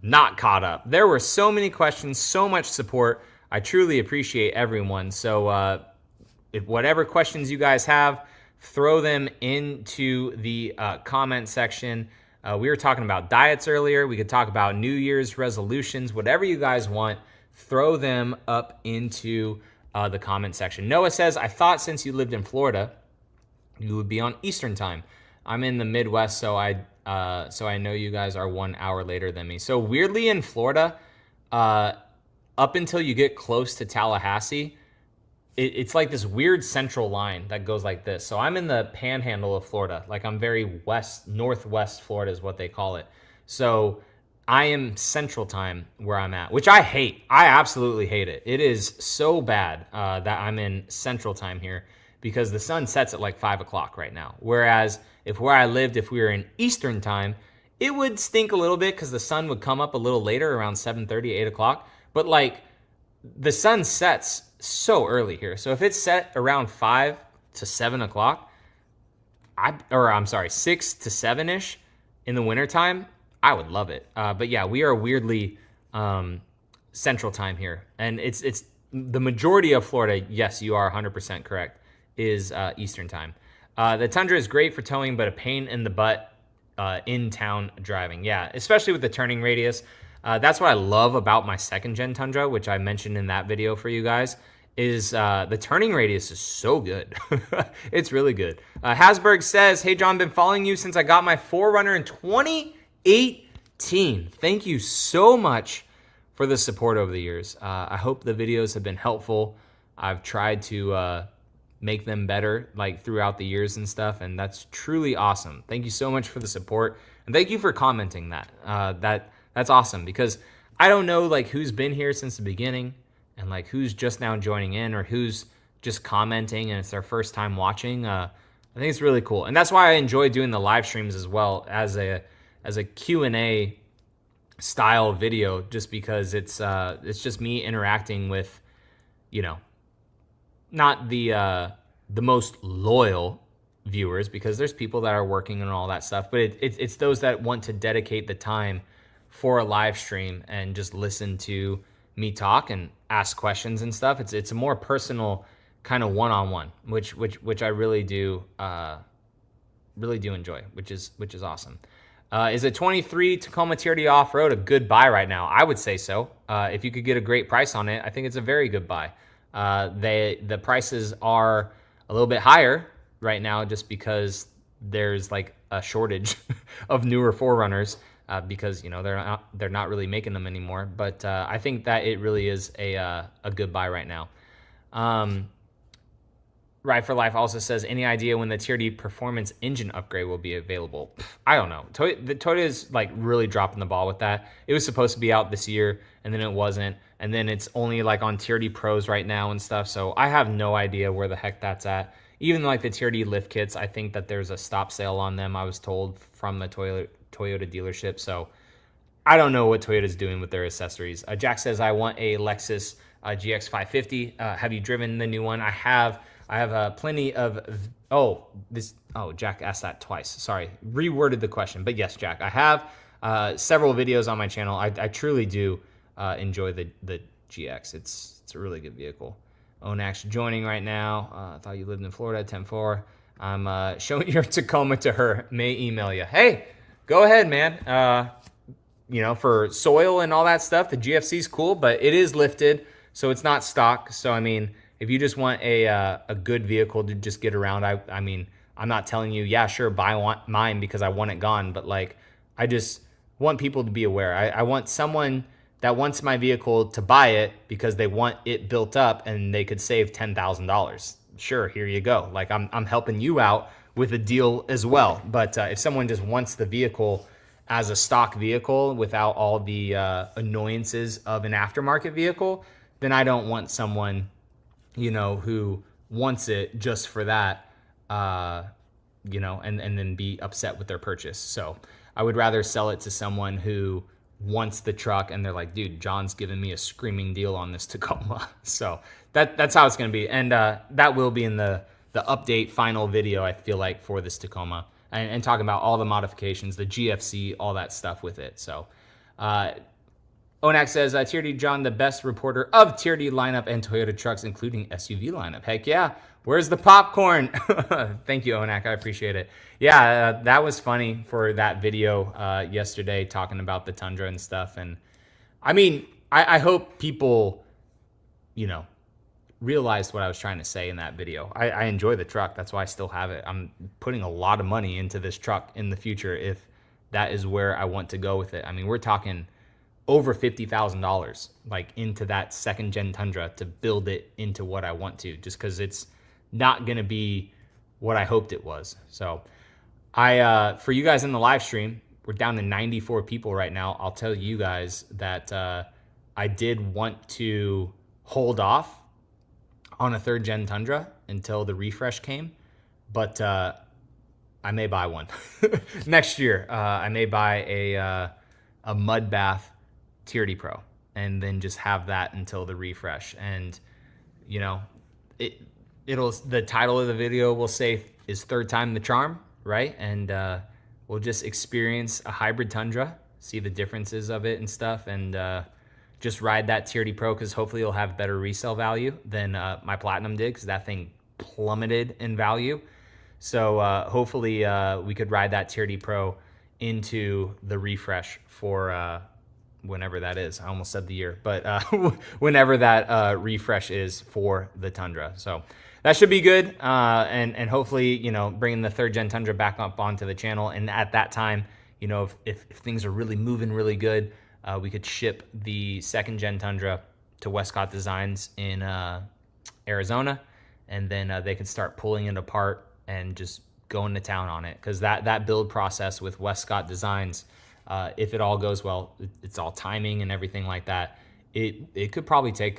A: not caught up. There were so many questions, so much support. I truly appreciate everyone. So if whatever questions you guys have, throw them into the comment section. We were talking about diets earlier. We could talk about New Year's resolutions, whatever you guys want. Throw them up into the comment section. Noah says, I thought since you lived in Florida, you would be on Eastern time. I'm in the Midwest, so I know you guys are 1 hour later than me. So weirdly in Florida, up until you get close to Tallahassee, it's like this weird central line that goes like this. So I'm in the panhandle of Florida. Like I'm very northwest Florida is what they call it. So I am Central Time where I'm at, which I hate. I absolutely hate it. It is so bad that I'm in Central Time here because the sun sets at like 5 o'clock right now. Whereas if where I lived, if we were in Eastern Time, it would stink a little bit because the sun would come up a little later around 7:30, 8 o'clock. But like the sun sets so early here. So if it's set around 5 to 7 o'clock, 6 to 7-ish in the wintertime, I would love it. But yeah, we are weirdly Central Time here. And it's the majority of Florida, yes, you are 100% correct, is Eastern Time. The Tundra is great for towing, but a pain in the butt in town driving. Yeah, especially with the turning radius. That's what I love about my second gen Tundra, which I mentioned in that video for you guys, is the turning radius is so good. It's really good. Hasberg says, hey John, been following you since I got my 4Runner in 2018. Thank you so much for the support over the years. I hope the videos have been helpful. I've tried to make them better like throughout the years and stuff, and that's truly awesome. Thank you so much for the support, and thank you for commenting that. That's awesome because I don't know like who's been here since the beginning and like who's just now joining in or who's just commenting and it's their first time watching. I think it's really cool, and that's why I enjoy doing the live streams as well as a Q&A style video, just because it's just me interacting with, you know, not the most loyal viewers, because there's people that are working and all that stuff, but it's those that want to dedicate the time for a live stream and just listen to me talk and ask questions and stuff. It's a more personal kind of one-on-one, which I really do enjoy, which is awesome. Is a 23 Tacoma TRD off-road a good buy right now? I would say so. If you could get a great price on it, I think it's a very good buy. The prices are a little bit higher right now just because there's like a shortage of newer 4Runners because, you know, they're not really making them anymore. But I think that it really is a good buy right now. Ride for Life also says, any idea when the TRD performance engine upgrade will be available? I don't know. Toyota is like really dropping the ball with that. It was supposed to be out this year and then it wasn't. And then it's only like on TRD Pros right now and stuff. So I have no idea where the heck that's at. even like the TRD lift kits, I think that there's a stop sale on them, I was told, from a Toyota dealership. So I don't know what Toyota's doing with their accessories. Jack says, I want a Lexus GX 550. Have you driven the new one? I have plenty of, Jack asked that twice. Sorry, reworded the question. But yes, Jack, I have several videos on my channel. I truly do enjoy the GX. It's a really good vehicle. Onax joining right now. I thought you lived in Florida, 10-4. I'm showing your Tacoma to her. May email you. Hey, go ahead, man. You know, for soil and all that stuff, the GFC is cool, but it is lifted, so it's not stock. So, I mean, if you just want a good vehicle to just get around, I mean, I'm not telling you, yeah, sure, buy mine because I want it gone, but like, I just want people to be aware. I want someone that wants my vehicle to buy it because they want it built up and they could save $10,000. Sure, here you go. Like, I'm helping you out with a deal as well. But if someone just wants the vehicle as a stock vehicle without all the annoyances of an aftermarket vehicle, then I don't want someone, you know, who wants it just for that, you know, and then be upset with their purchase. So I would rather sell it to someone who wants the truck and they're like, dude, John's giving me a screaming deal on this Tacoma. So that's how it's going to be. And that will be in the update final video, I feel like, for this Tacoma. And talking about all the modifications, the GFC, all that stuff with it. So, Onak says, TRD John, the best reporter of TRD lineup and Toyota trucks, including SUV lineup. Heck yeah. Where's the popcorn? Thank you, Onak. I appreciate it. Yeah, that was funny for that video yesterday, talking about the Tundra and stuff. And I mean, I hope people, you know, realized what I was trying to say in that video. I enjoy the truck. That's why I still have it. I'm putting a lot of money into this truck in the future if that is where I want to go with it. I mean, we're talking over $50,000 like into that second gen Tundra to build it into what I want to, just because it's not going to be what I hoped it was. So for you guys in the live stream, we're down to 94 people right now. I'll tell you guys that I did want to hold off on a third gen Tundra until the refresh came, but I may buy one next year. I may buy a mud bath TRD Pro and then just have that until the refresh. And you know, it'll the title of the video will say is third time the charm, right? And we'll just experience a hybrid Tundra, see the differences of it and stuff, and just ride that TRD Pro, because hopefully it'll have better resale value than my Platinum did, because that thing plummeted in value. So hopefully we could ride that TRD Pro into the refresh for whenever that is. I almost said the year, but whenever that refresh is for the Tundra. So that should be good. And hopefully, you know, bringing the third gen Tundra back up onto the channel. And at that time, you know, if things are really moving really good, we could ship the second gen Tundra to Westcott Designs in Arizona, and then they could start pulling it apart and just going to town on it. Because that build process with Westcott Designs, if it all goes well, it's all timing and everything like that, it could probably take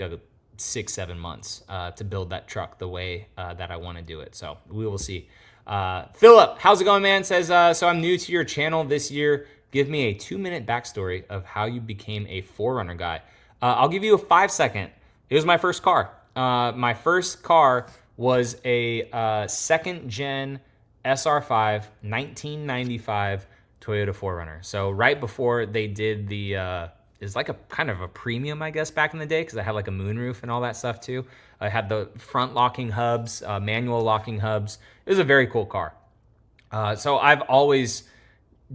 A: 6-7 months to build that truck the way that I want to do it. So we will see. Philip, how's it going, man? Says, so I'm new to your channel this year. Give me a 2-minute backstory of how you became a 4Runner guy. I'll give you a 5-second. It was my first car. My first car was a second gen SR5 1995 Toyota 4Runner. So right before they did the, it's like a kind of a premium, I guess, back in the day, because I had like a moonroof and all that stuff too. I had the front locking hubs, manual locking hubs. It was a very cool car. So I've always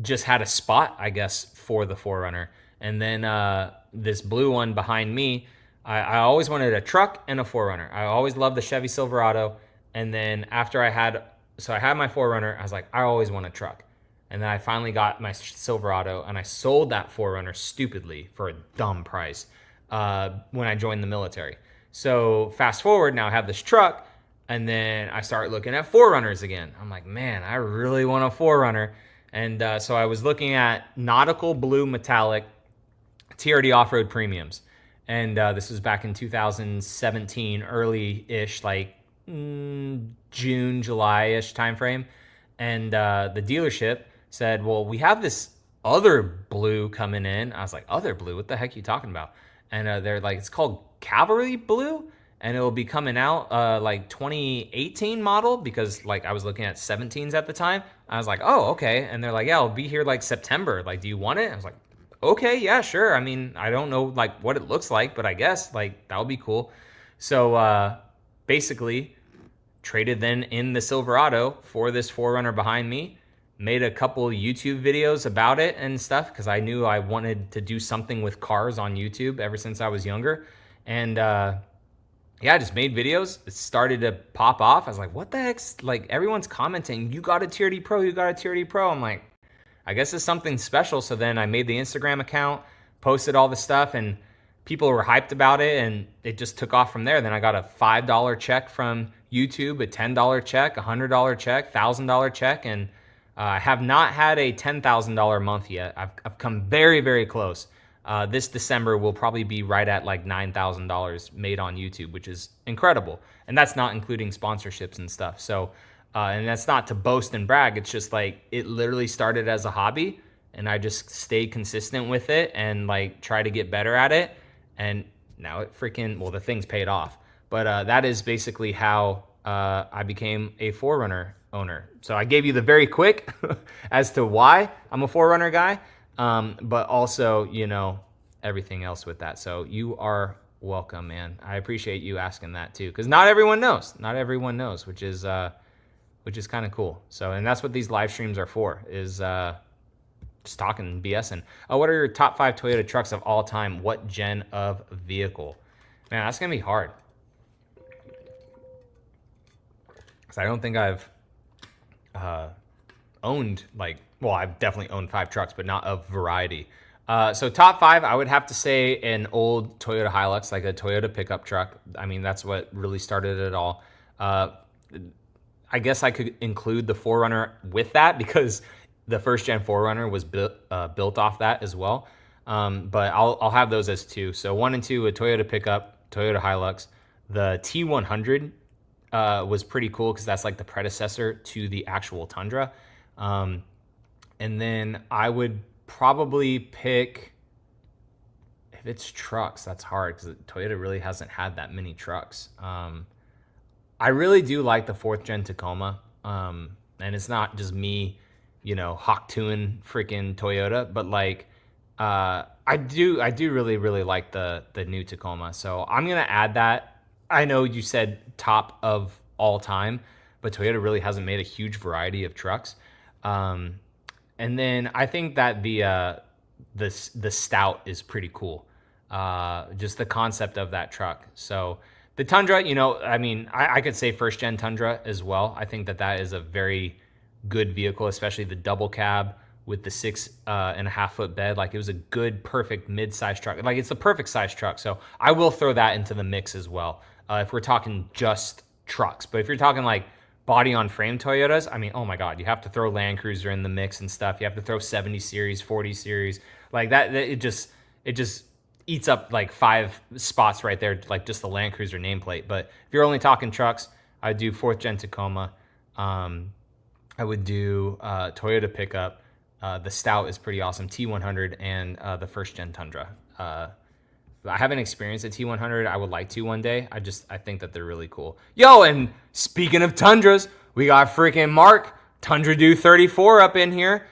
A: just had a spot, I guess, for the 4Runner. And then this blue one behind me, I always wanted a truck and a 4Runner. I always loved the Chevy Silverado. And then after I had my 4Runner, I was like, I always want a truck. And then I finally got my Silverado, and I sold that 4Runner stupidly for a dumb price when I joined the military. So fast forward, now I have this truck, and then I start looking at 4Runners again. I'm like, man, I really want a 4Runner. And so I was looking at nautical blue metallic TRD off-road premiums. And this was back in 2017, early-ish, like June, July-ish timeframe. And the dealership said, well, we have this other blue coming in. I was like, other blue? What the heck are you talking about? And they're like, it's called Cavalry Blue. And it will be coming out like 2018 model, because like I was looking at 17s at the time. I was like, oh, okay. And they're like, yeah, it'll be here like September. Like, do you want it? I was like, okay, yeah, sure. I mean, I don't know like what it looks like, but I guess like that would be cool. So basically traded then in the Silverado for this 4Runner behind me, made a couple YouTube videos about it and stuff, because I knew I wanted to do something with cars on YouTube ever since I was younger. And yeah, I just made videos. It started to pop off. I was like, what the heck's, like, everyone's commenting, you got a TRD Pro, you got a TRD Pro. I'm like, I guess it's something special. So then I made the Instagram account, posted all the stuff, and people were hyped about it, and it just took off from there. Then I got a $5 check from YouTube, a $10 check, a $100 check, $1,000 check, and I have not had a $10,000 month yet. I've come very, very close. This December will probably be right at like $9,000 made on YouTube, which is incredible. And that's not including sponsorships and stuff. So, and that's not to boast and brag. It's just like, it literally started as a hobby, and I just stayed consistent with it and like try to get better at it. And now it freaking, well, the thing's paid off. But that is basically how I became a 4Runner owner. So I gave you the very quick as to why I'm a 4Runner guy. But also, you know, everything else with that. So you are welcome, man. I appreciate you asking that too, because not everyone knows. Not everyone knows, which is kind of cool. So, and that's what these live streams are for, is just talking BS. And what are your top 5 Toyota trucks of all time? What gen of vehicle? Man, that's gonna be hard, because I don't think I've owned like, well, I've definitely owned 5 trucks, but not of variety. So top 5, I would have to say an old Toyota Hilux, like a Toyota pickup truck. I mean, that's what really started it all. I guess I could include the 4Runner with that, because the first gen 4Runner was built off that as well. But I'll have those as 2. So 1 and 2, a Toyota pickup, Toyota Hilux. The T100 was pretty cool, because that's like the predecessor to the actual Tundra. And then I would probably pick, if it's trucks, that's hard, because Toyota really hasn't had that many trucks. I really do like the 4th gen Tacoma. And it's not just me, you know, hawk-tuing freaking Toyota, but like, I do really, really like the new Tacoma. So I'm going to add that. I know you said top of all time, but Toyota really hasn't made a huge variety of trucks. And then I think that the Stout is pretty cool. Just the concept of that truck. So the Tundra, you know, I mean, I could say first gen Tundra as well. I think that is a very good vehicle, especially the double cab with the 6.5 foot bed. Like, it was a good, perfect mid-size truck. Like, it's the perfect size truck. So I will throw that into the mix as well, if we're talking just trucks. But if you're talking like body on frame Toyotas, I mean, oh my God, you have to throw Land Cruiser in the mix and stuff. You have to throw 70 series, 40 series, like that. It just eats up like 5 spots right there, like just the Land Cruiser nameplate. But if you're only talking trucks, I'd do 4th gen Tacoma. I would do Toyota pickup. The Stout is pretty awesome. T100 and the 1st gen Tundra. I haven't experienced a T100. I would like to one day. I think that they're really cool. Yo, and speaking of Tundras, we got freaking Mark, Tundra Dude 34 up in here.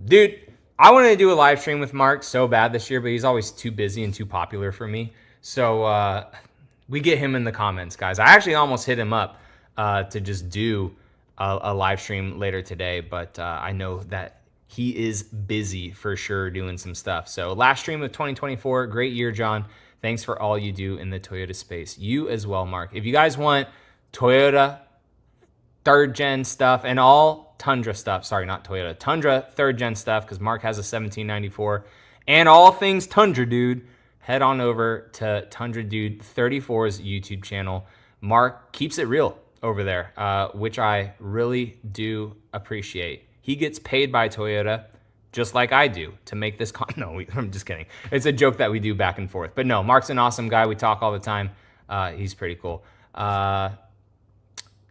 A: Dude, I wanted to do a live stream with Mark so bad this year, but he's always too busy and too popular for me. So we get him in the comments, guys. I actually almost hit him up to just do a live stream later today, but I know that he is busy for sure doing some stuff. So last stream of 2024, great year, John. Thanks for all you do in the Toyota space. You as well, Mark. If you guys want Toyota 3rd gen stuff and all Tundra stuff, sorry, not Toyota, Tundra 3rd gen stuff, because Mark has a 1794, and all things Tundra Dude, head on over to Tundra Dude 34's YouTube channel. Mark keeps it real over there, which I really do appreciate. He gets paid by Toyota, just like I do, to make this no, I'm just kidding. It's a joke that we do back and forth. But no, Mark's an awesome guy. We talk all the time. He's pretty cool.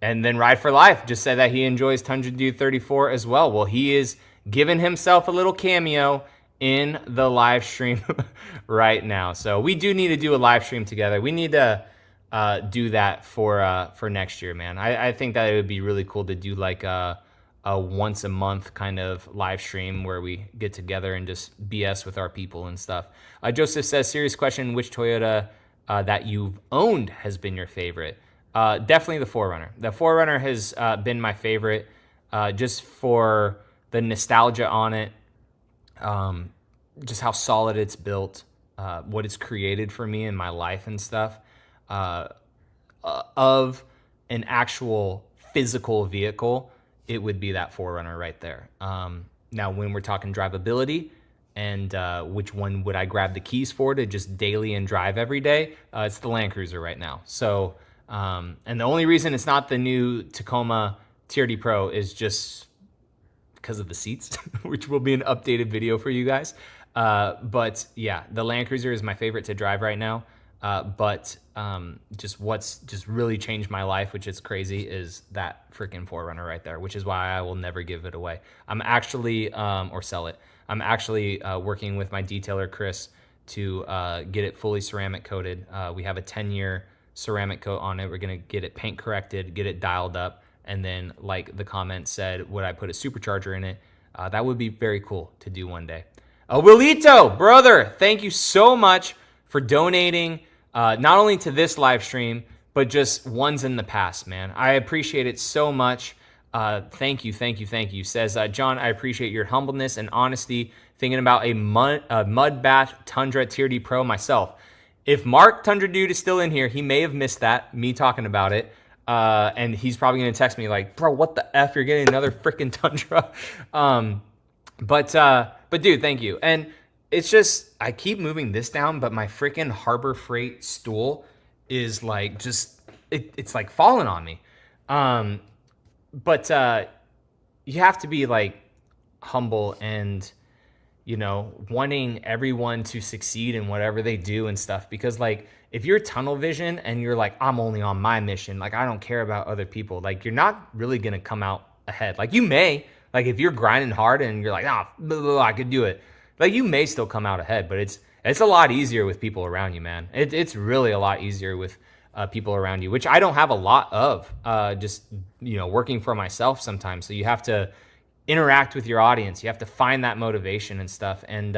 A: And then Ride for Life just said that he enjoys Tundra Dude 34 as well. Well, he is giving himself a little cameo in the live stream right now. So we do need to do a live stream together. We need to do that for next year, man. I think that it would be really cool to do like a once a month kind of live stream where we get together and just BS with our people and stuff. Joseph says, serious question, which Toyota that you've owned has been your favorite? Definitely the 4Runner. The 4Runner has been my favorite just for the nostalgia on it, just how solid it's built, what it's created for me in my life and stuff, of an actual physical vehicle. It would be that 4Runner right there. Now, when we're talking drivability and which one would I grab the keys for to just daily and drive every day, it's the Land Cruiser right now. So, and the only reason it's not the new Tacoma TRD Pro is just because of the seats, which will be an updated video for you guys. But yeah, the Land Cruiser is my favorite to drive right now. But just what's just really changed my life, which is crazy, is that freaking 4Runner right there, which is why I will never give it away. I'm actually, or sell it. I'm actually working with my detailer, Chris, to get it fully ceramic coated. We have a 10-year ceramic coat on it. We're going to get it paint corrected, get it dialed up. And then, like the comment said, would I put a supercharger in it? That would be very cool to do one day. Willito, brother, thank you so much for donating, not only to this live stream, but just ones in the past, man. I appreciate it so much. Thank you, thank you, thank you. Says, John, I appreciate your humbleness and honesty, thinking about a mud bath Tundra TRD Pro myself. If Mark Tundra Dude is still in here, he may have missed that, me talking about it. And he's probably going to text me like, bro, what the F? You're getting another freaking Tundra. But dude, thank you. And it's just, I keep moving this down, but my freaking Harbor Freight stool is like just, it's like falling on me. But you have to be like humble and, you know, wanting everyone to succeed in whatever they do and stuff. Because like, if you're tunnel vision and you're like, I'm only on my mission, like I don't care about other people, like you're not really going to come out ahead. Like you may, like if you're grinding hard and you're like, ah, blah, blah, blah, I could do it. Like you may still come out ahead, but it's a lot easier with people around you, man. It's really a lot easier with people around you, which I don't have a lot of, just, you know, working for myself sometimes. So you have to interact with your audience. You have to find that motivation and stuff. And,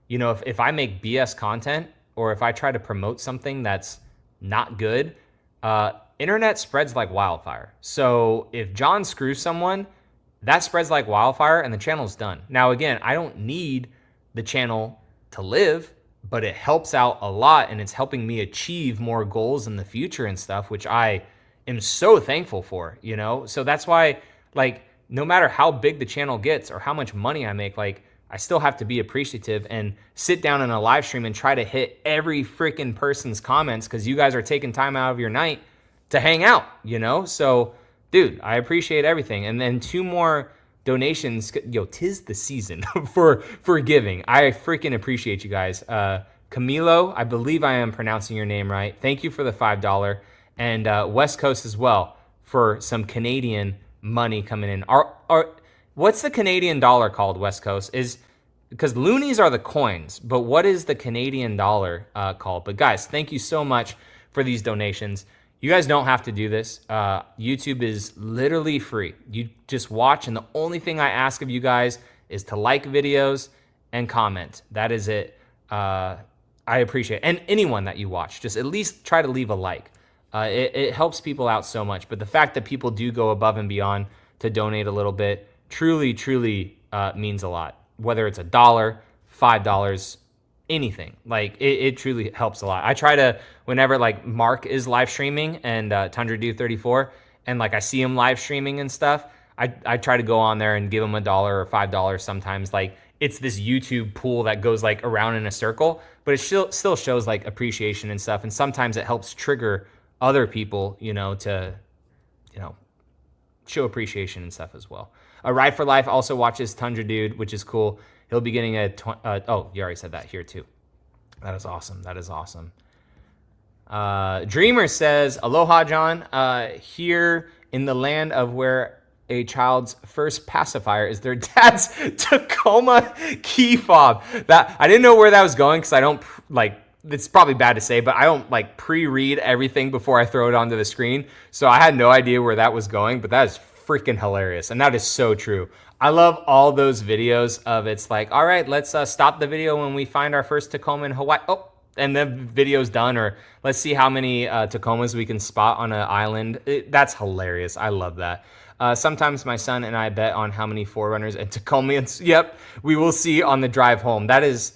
A: you know, if I make BS content or if I try to promote something that's not good, internet spreads like wildfire. So if John screws someone, that spreads like wildfire and the channel's done. Now, again, I don't need the channel to live, but it helps out a lot and it's helping me achieve more goals in the future and stuff, which I am so thankful for, you know? So that's why, like, no matter how big the channel gets or how much money I make, like, I still have to be appreciative and sit down in a live stream and try to hit every freaking person's comments because you guys are taking time out of your night to hang out, you know? So, dude, I appreciate everything. And then 2 more donations. Yo, 'tis the season for giving. I freaking appreciate you guys. Camilo, I believe I am pronouncing your name right. Thank you for the $5. And West Coast as well for some Canadian money coming in. What's the Canadian dollar called, West Coast? Is because loonies are the coins, but what is the Canadian dollar called? But guys, thank you so much for these donations. You guys don't have to do this. YouTube is literally free. You just watch, and the only thing I ask of you guys is to like videos and comment. That is it. I appreciate it. And anyone that you watch, just at least try to leave a like. It helps people out so much. But the fact that people do go above and beyond to donate a little bit truly, truly means a lot. Whether it's $1, $5, anything, like it truly helps a lot. I try to, whenever like Mark is live streaming and Tundra Dude 34, and like I see him live streaming and stuff, I try to go on there and give him $1 or $5 sometimes. Like it's this YouTube pool that goes like around in a circle, but it still shows like appreciation and stuff. And sometimes it helps trigger other people, you know, to, you know, show appreciation and stuff as well. Ride for Life also watches Tundra Dude, which is cool. He'll be getting a, oh, you already said that here too. That is awesome. That is awesome. Dreamer says, aloha, John. Here in the land of where a child's first pacifier is their dad's Tacoma key fob. That I didn't know where that was going because I don't like. It's probably bad to say, but I don't like pre-read everything before I throw it onto the screen. So I had no idea where that was going, but that is freaking hilarious. And that is so true. I love all those videos of it's like, all right, let's stop the video when we find our first Tacoma in Hawaii. Oh, and the video's done. Or let's see how many Tacomas we can spot on an island. That's hilarious. I love that. Sometimes my son and I bet on how many Forerunners and Tacomas, yep, we will see on the drive home. That is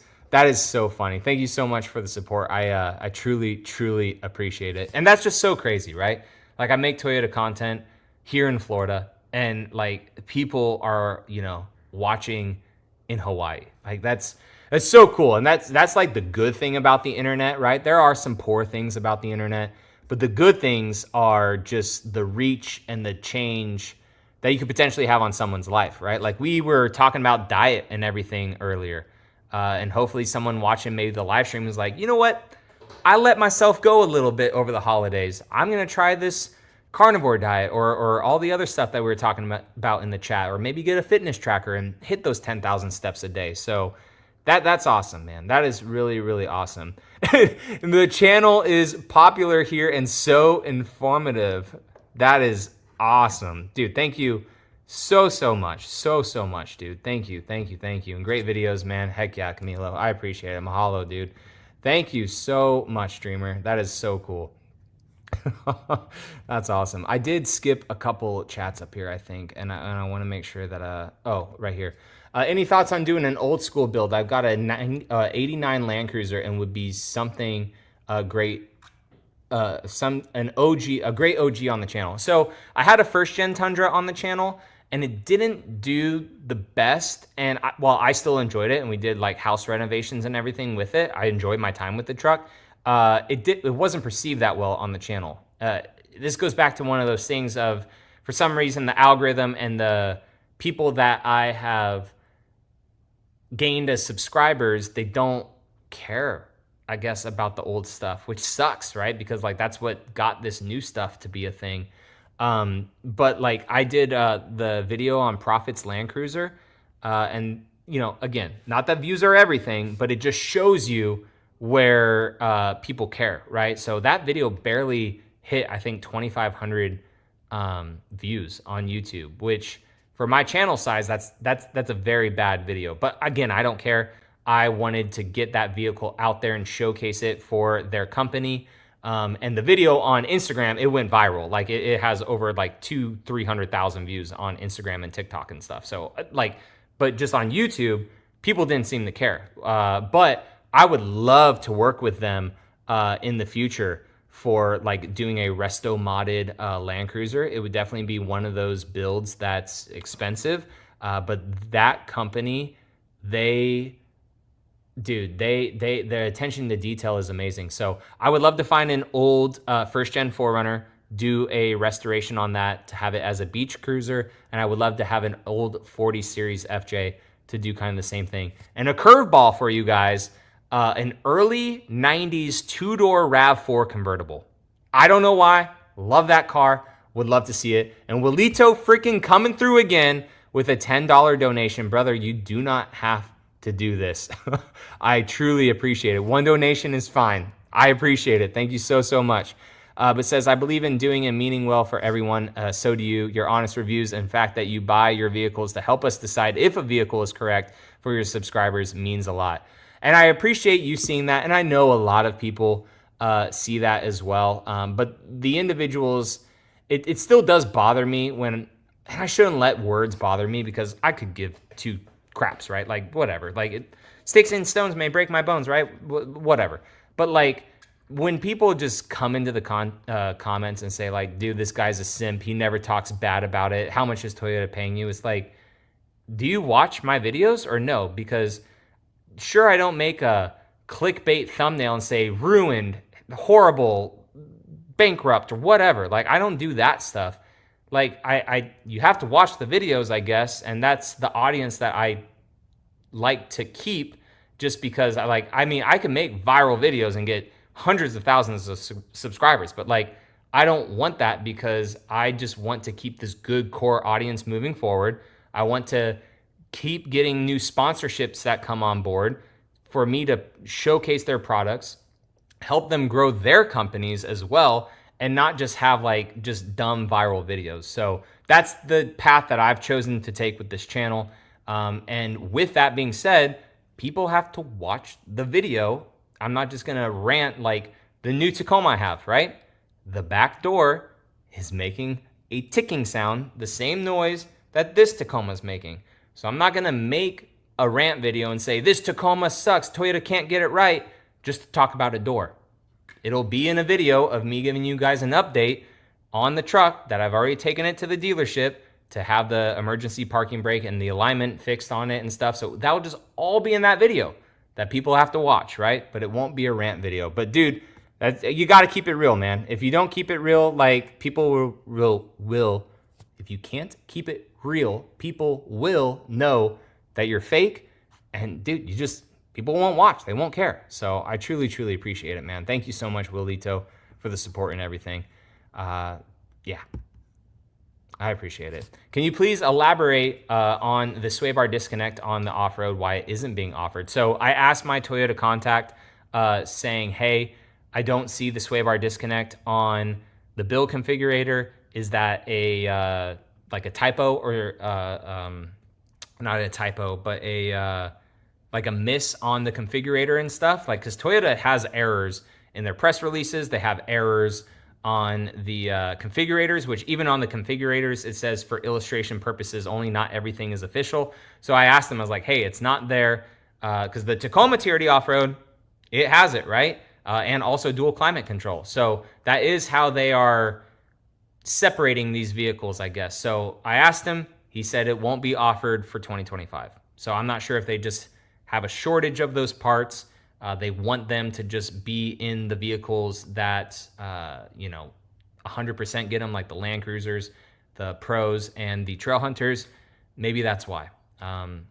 A: so funny. Thank you so much for the support. I truly, truly appreciate it. And that's just so crazy, right? Like I make Toyota content here in Florida and like people are, you know, watching in Hawaii. Like that's so cool. And that's like the good thing about the internet, right? There are some poor things about the internet, but the good things are just the reach and the change that you could potentially have on someone's life, right? Like we were talking about diet and everything earlier. And hopefully someone watching maybe the live stream is like, you know what? I let myself go a little bit over the holidays. I'm going to try this carnivore diet or all the other stuff that we were talking about in the chat, or maybe get a fitness tracker and hit those 10,000 steps a day. So that's awesome, man. That is really, really awesome. The channel is popular here and so informative. That is awesome. Dude, thank you so much. So much, dude. Thank you. And great videos, man. Heck yeah, Camilo. I appreciate it. Mahalo, dude. Thank you so much, streamer. That is so cool. That's awesome. I did skip a couple chats up here, I think, and I want to make sure that oh, right here. Any thoughts on doing an old school build? I've got a 89 Land Cruiser and would be something great, a great OG on the channel. So I had a first gen Tundra on the channel and it didn't do the best. And while I still enjoyed it and we did like house renovations and everything with it, I enjoyed my time with the truck. It wasn't perceived that well on the channel. This goes back to one of those things of, for some reason, the algorithm and the people that I have gained as subscribers, they don't care, I guess, about the old stuff, which sucks, right? Because like that's what got this new stuff to be a thing. But like I did the video on Profit's Land Cruiser, and you know, again, not that views are everything, but it just shows you where people care, right? So that video barely hit, I think, 2,500 views on YouTube, which for my channel size, that's a very bad video. But again, I don't care. I wanted to get that vehicle out there and showcase it for their company. And the video on Instagram, it went viral. Like it has over like 200,000-300,000 views on Instagram and TikTok and stuff. So like, but just on YouTube, people didn't seem to care. But I would love to work with them in the future for like doing a resto modded Land Cruiser. It would definitely be one of those builds that's expensive. But that company, their attention to detail is amazing. So I would love to find an old first gen 4Runner, do a restoration on that to have it as a beach cruiser. And I would love to have an old 40 series FJ to do kind of the same thing. And a curveball for you guys, an early 90s two-door RAV4 convertible. I don't know why. Love that car. Would love to see it. And Willito freaking coming through again with a $10 donation. Brother, you do not have to do this. I truly appreciate it. One donation is fine. I appreciate it. Thank you so much. But says, I believe in doing and meaning well for everyone. So do you. Your honest reviews and fact that you buy your vehicles to help us decide if a vehicle is correct for your subscribers means a lot. And I appreciate you seeing that. And I know a lot of people see that as well. But the individuals, it still does bother me when, and I shouldn't let words bother me because I could give two craps, right? Like whatever, like sticks and stones may break my bones, right? Whatever. But like when people just come into the comments and say like, dude, this guy's a simp. He never talks bad about it. How much is Toyota paying you? It's like, do you watch my videos or no? Because sure, I don't make a clickbait thumbnail and say ruined, horrible, bankrupt, or whatever. Like I don't do that stuff. Like you have to watch the videos, I guess, and that's the audience that I like to keep. Just because I can make viral videos and get hundreds of thousands of subscribers, but like I don't want that because I just want to keep this good core audience moving forward. I want to keep getting new sponsorships that come on board for me to showcase their products, help them grow their companies as well, and not just have like just dumb viral videos. So that's the path that I've chosen to take with this channel. And with that being said, people have to watch the video. I'm not just gonna rant like the new Tacoma I have, right? The back door is making a ticking sound, the same noise that this Tacoma is making. So I'm not gonna make a rant video and say, this Tacoma sucks, Toyota can't get it right, just to talk about a door. It'll be in a video of me giving you guys an update on the truck that I've already taken it to the dealership to have the emergency parking brake and the alignment fixed on it and stuff. So that'll just all be in that video that people have to watch, right? But it won't be a rant video. But dude, you got to keep it real, man. If you don't keep it real, like people will, if you can't keep it real, people will know that you're fake. And dude, people won't watch. They won't care. So I truly, truly appreciate it, man. Thank you so much, Willito, for the support and everything. Yeah, I appreciate it. Can you please elaborate on the sway bar disconnect on the off-road, why it isn't being offered? So I asked my Toyota contact saying, hey, I don't see the sway bar disconnect on the build configurator. Is that a like a typo or not a typo, but like a miss on the configurator and stuff? Like, because Toyota has errors in their press releases. They have errors on the configurators, which even on the configurators, it says for illustration purposes only, not everything is official. So I asked them, I was like, hey, it's not there, because the Tacoma TRD off-road, it has it, right? And also dual climate control. So that is how they are separating these vehicles, I guess. So I asked him, he said it won't be offered for 2025. So I'm not sure if they just have a shortage of those parts. They want them to just be in the vehicles that, 100% get them, like the Land Cruisers, the Pros, and the Trail Hunters. Maybe that's why. And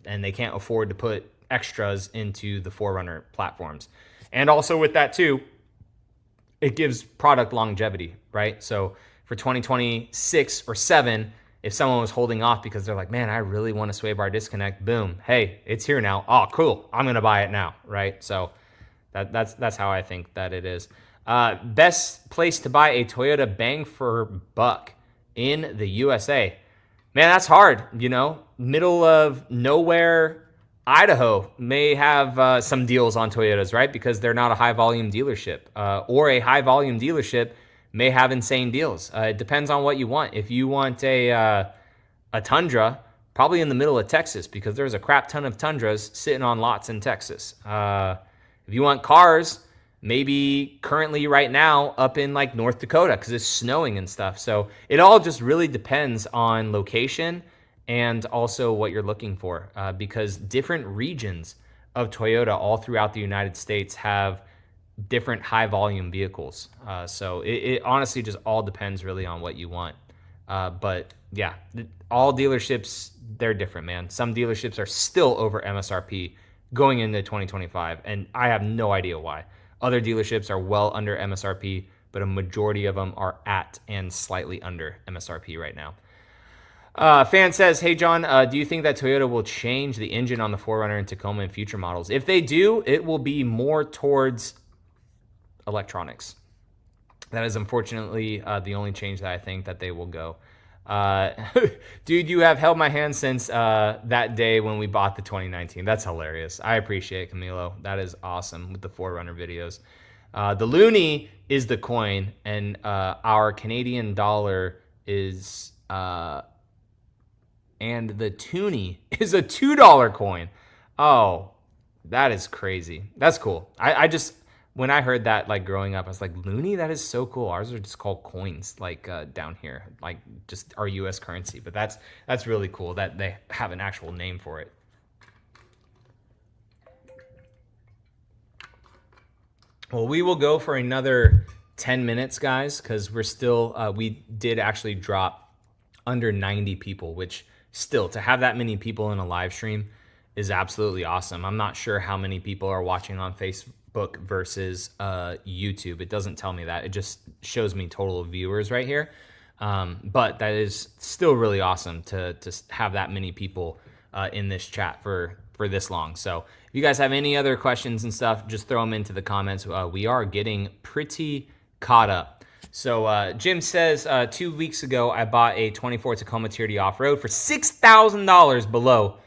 A: they can't afford to put extras into the 4Runner platforms. And also with that too, it gives product longevity, right? So for 2026 or 7, if someone was holding off because they're like, man, I really want a sway bar disconnect, boom, hey, it's here now. Oh, cool, I'm gonna buy it now, right? So that's how I think that it is. Best place to buy a Toyota bang for buck in the USA. Man, that's hard, middle of nowhere, Idaho may have some deals on Toyotas, right? Because they're not a high volume dealership, or a high volume dealership may have insane deals. It depends on what you want. If you want a Tundra, probably in the middle of Texas, because there's a crap ton of Tundras sitting on lots in Texas. If you want cars, maybe currently right now up in like North Dakota because it's snowing and stuff. So it all just really depends on location and also what you're looking for, because different regions of Toyota all throughout the United States have different high volume vehicles. So it honestly just all depends really on what you want. But yeah, all dealerships, they're different, man. Some dealerships are still over MSRP going into 2025, and I have no idea why. Other dealerships are well under MSRP, but a majority of them are at and slightly under MSRP right now. Fan says, hey, John, do you think that Toyota will change the engine on the 4Runner and Tacoma in future models? If they do, it will be more towards electronics. That is unfortunately the only change that I think that they will go. Dude, you have held my hand since that day when we bought the 2019. That's hilarious. I appreciate it, Camilo. That is awesome with the 4Runner videos. The loonie is the coin, and our Canadian dollar is... and the toonie is a $2 coin. Oh, that is crazy. That's cool. I just, when I heard that, like growing up, I was like, loonie, that is so cool. Ours are just called coins, like down here, like just our US currency. But that's really cool that they have an actual name for it. Well, we will go for another 10 minutes, guys, because we're still, we did actually drop under 90 people, which still, to have that many people in a live stream is absolutely awesome. I'm not sure how many people are watching on Facebook versus YouTube. It doesn't tell me that. It just shows me total viewers right here. But that is still really awesome to have that many people in this chat for this long. So if you guys have any other questions and stuff, just throw them into the comments. We are getting pretty caught up. So Jim says, 2 weeks ago, I bought a 24 Tacoma TRD off-road for $6,000 below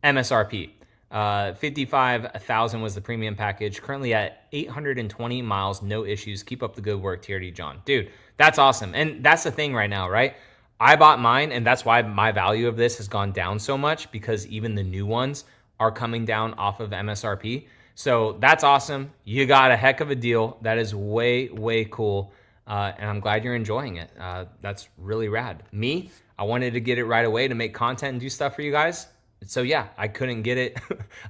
A: MSRP. 55,000 was the premium package. Currently at 820 miles, no issues. Keep up the good work, TRD John. Dude, that's awesome. And that's the thing right now, right? I bought mine, and that's why my value of this has gone down so much, because even the new ones are coming down off of MSRP. So that's awesome. You got a heck of a deal. That is way, way cool. And I'm glad you're enjoying it. That's really rad. Me, I wanted to get it right away to make content and do stuff for you guys. So yeah, I couldn't get it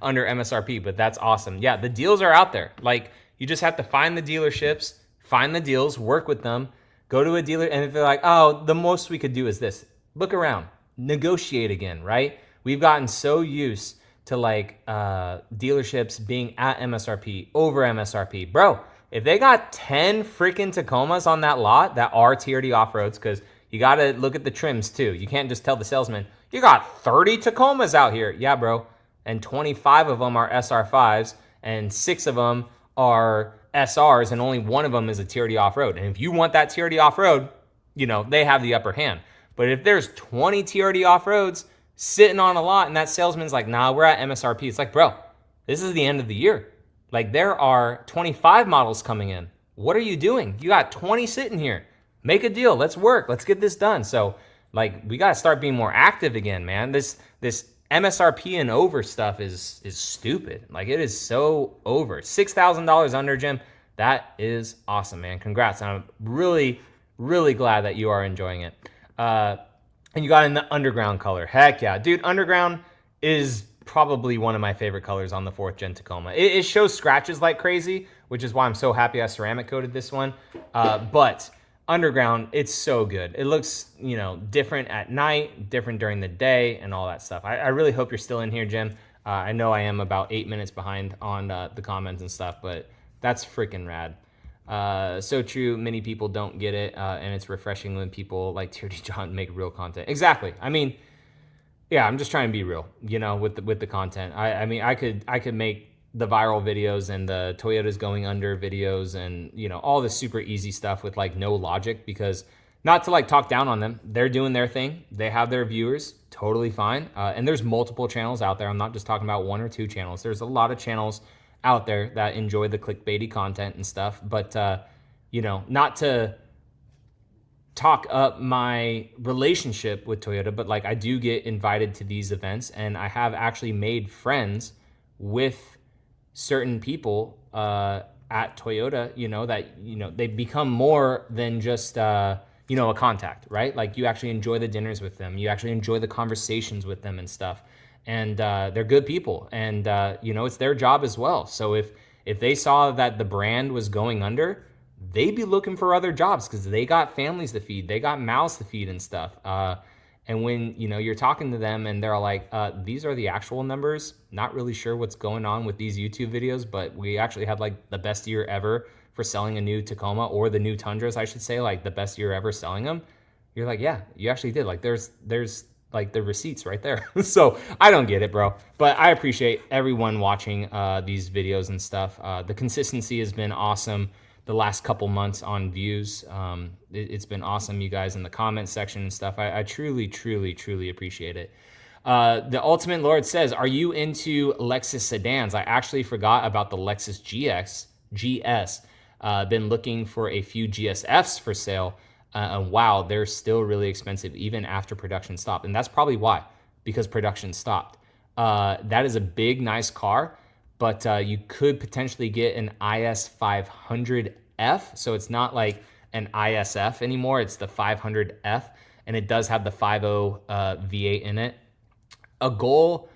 A: under MSRP, but that's awesome. Yeah, the deals are out there. Like, you just have to find the dealerships, find the deals, work with them, go to a dealer, and if they're like, oh, the most we could do is this, look around, negotiate again, right? We've gotten so used to like dealerships being at MSRP, over MSRP. Bro, if they got 10 freaking Tacomas on that lot that are TRD off-roads, because you got to look at the trims too. You can't just tell the salesman, you got 30 Tacomas out here. Yeah, bro. And 25 of them are SR5s, and 6 of them are SRs, and only one of them is a TRD off-road. And if you want that TRD off-road, you know, they have the upper hand. But if there's 20 TRD off-roads sitting on a lot and that salesman's like, nah, we're at MSRP. It's like, bro, this is the end of the year. Like, there are 25 models coming in. What are you doing? You got 20 sitting here. Make a deal. Let's work. Let's get this done. So, like, we got to start being more active again, man. This MSRP and over stuff is stupid. Like, it is so over. $6,000 under, Jim. That is awesome, man. Congrats. I'm really, really glad that you are enjoying it. And you got in the underground color. Heck yeah. Dude, underground is probably one of my favorite colors on the 4th gen Tacoma. It shows scratches like crazy, which is why I'm so happy I ceramic coated this one. But underground, it's so good. It looks, you know, different at night, different during the day, and all that stuff. I really hope you're still in here, Jim. I know I am about 8 minutes behind on the comments and stuff, but that's freaking rad. So true, many people don't get it, and it's refreshing when people like TRD John make real content. Exactly. I mean, yeah, I'm just trying to be real, you know, with the content. I mean, I could make the viral videos and the Toyotas going under videos and, you know, all this super easy stuff with like no logic, because not to like talk down on them. They're doing their thing. They have their viewers, totally fine. And there's multiple channels out there. I'm not just talking about 1 or 2 channels. There's a lot of channels out there that enjoy the clickbaity content and stuff. But, you know, not to talk up my relationship with Toyota, but like, I do get invited to these events, and I have actually made friends with certain people at Toyota, you know, that, you know, they become more than just, you know, a contact, right? Like, you actually enjoy the dinners with them. You actually enjoy the conversations with them and stuff. And they're good people, and you know, it's their job as well. So if they saw that the brand was going under, they'd be looking for other jobs, because they got families to feed, they got mouths to feed and stuff. And when, you know, you're talking to them and they're like, these are the actual numbers, not really sure what's going on with these YouTube videos, but we actually had like the best year ever for selling a new Tacoma, or the new Tundras, I should say, like the best year ever selling them. You're like, yeah, you actually did. Like, there's like the receipts right there. So I don't get it, bro. But I appreciate everyone watching these videos and stuff. The consistency has been awesome the last couple months on views. It's been awesome, you guys, in the comment section and stuff. I truly, truly, truly appreciate it. The Ultimate Lord says, are you into Lexus sedans? I actually forgot about the Lexus GS. Been looking for a few GSFs for sale. And wow, they're still really expensive even after production stopped. And that's probably why, because production stopped. That is a big, nice car, but you could potentially get an IS 500F. So it's not like an ISF anymore. It's the 500F, and it does have the 5.0 V8 in it. A goal,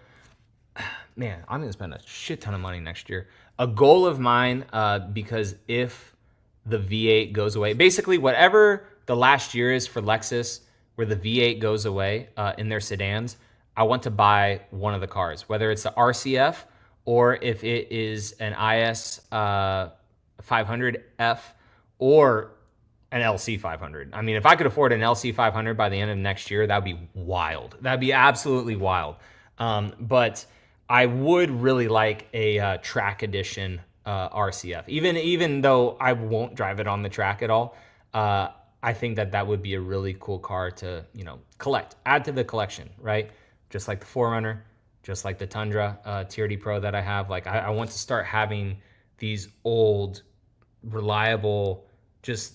A: man, I'm going to spend a shit ton of money next year. A goal of mine, because if the V8 goes away, basically whatever the last year is for Lexus, where the V8 goes away in their sedans, I want to buy one of the cars, whether it's the RCF or if it is an IS 500F or an LC 500. I mean, if I could afford an LC 500 by the end of next year, that'd be wild. That'd be absolutely wild. But I would really like a track edition RCF. Even though I won't drive it on the track at all, I think that would be a really cool car to, collect, add to the collection, right? Just like the 4Runner, just like the Tundra TRD Pro that I have. Like I want to start having these old, reliable, just,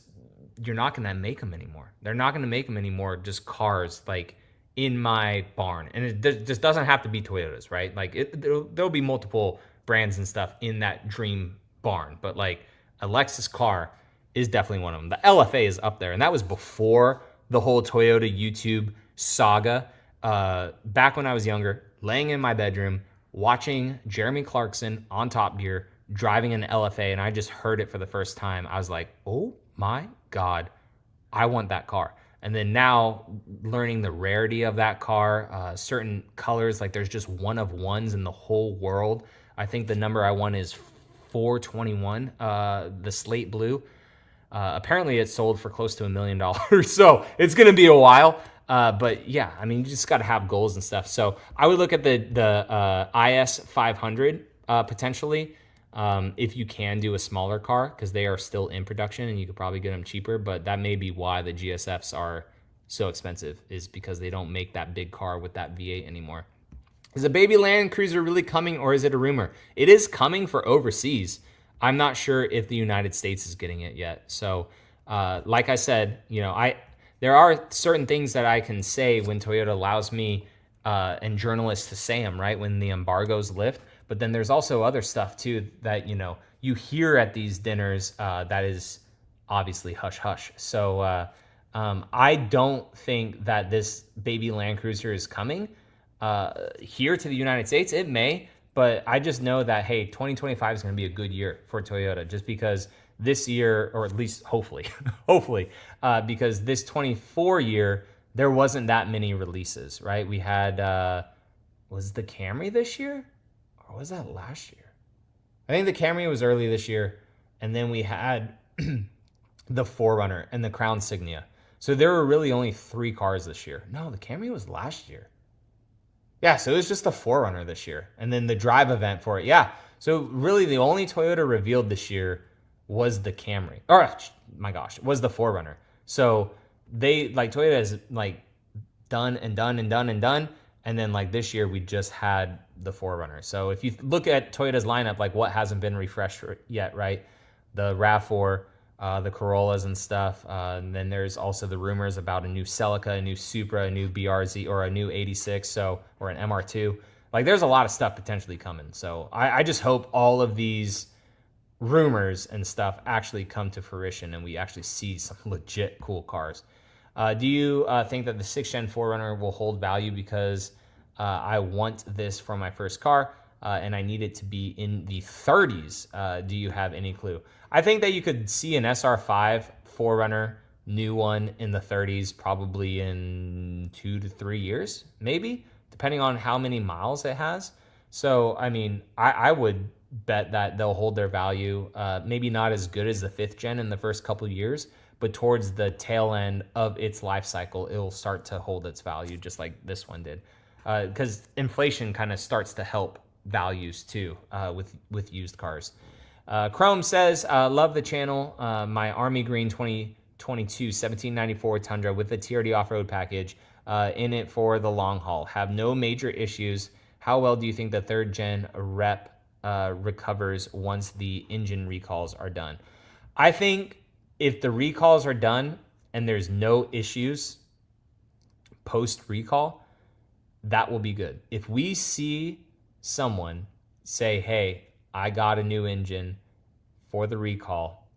A: you're not going to make them anymore. They're not going to make them anymore, just cars like in my barn. And it just doesn't have to be Toyotas, right? Like there'll be multiple brands and stuff in that dream barn, but like a Lexus car is definitely one of them. The LFA is up there, and that was before the whole Toyota YouTube saga. Back when I was younger, laying in my bedroom, watching Jeremy Clarkson on Top Gear, driving an LFA, and I just heard it for the first time. I was like, oh my God, I want that car. And then now learning the rarity of that car, certain colors, like there's just one of ones in the whole world. I think the number I want is 421, the slate blue. Apparently it sold for close to $1 million. So it's going to be a while. But yeah, I mean, you just got to have goals and stuff. So I would look at the IS 500 potentially, if you can do a smaller car, because they are still in production and you could probably get them cheaper. But that may be why the GSFs are so expensive, is because they don't make that big car with that V8 anymore. Is a baby Land Cruiser really coming, or is it a rumor? It is coming for overseas. I'm not sure if the United States is getting it yet. So like I said, there are certain things that I can say when Toyota allows me and journalists to say them, right, when the embargoes lift. But then there's also other stuff too that, you hear at these dinners that is obviously hush hush. So I don't think that this baby Land Cruiser is coming here to the United States. It may. But I just know that, hey, 2025 is going to be a good year for Toyota, just because this year, or at least hopefully, because this 24 year, there wasn't that many releases, right? We had, was the Camry this year? Or was that last year? I think the Camry was early this year. And then we had the 4Runner and the Crown Signia. So there were really only 3 cars this year. No, the Camry was last year. Yeah, so it was just the 4Runner this year, and then the drive event for it. Yeah, so really the only Toyota revealed this year was the Camry. Or, my gosh, was the 4Runner. So Toyota has done and done and done and done, and then this year we just had the 4Runner. So if you look at Toyota's lineup, what hasn't been refreshed yet, right? The RAV4, the Corollas and stuff. And then there's also the rumors about a new Celica, a new Supra, a new BRZ, or a new 86, or an MR2. There's a lot of stuff potentially coming. So I just hope all of these rumors and stuff actually come to fruition and we actually see some legit cool cars. Do you think that the 6th Gen 4Runner will hold value? Because I want this for my first car and I need it to be in the 30s. Do you have any clue? I think that you could see an SR5 4Runner, new one in the 30s, probably in 2 to 3 years, maybe, depending on how many miles it has. So, I mean, I would bet that they'll hold their value, maybe not as good as the 5th Gen in the first couple of years, but towards the tail end of its life cycle, it'll start to hold its value just like this one did. Because inflation kind of starts to help values too with used cars. Chrome says, love the channel. My Army Green 2022 1794 Tundra with the TRD off-road package in it for the long haul. Have no major issues. How well do you think the 3rd Gen rep recovers once the engine recalls are done? I think if the recalls are done and there's no issues post-recall, that will be good. If we see someone say, hey, I got a new engine for the recall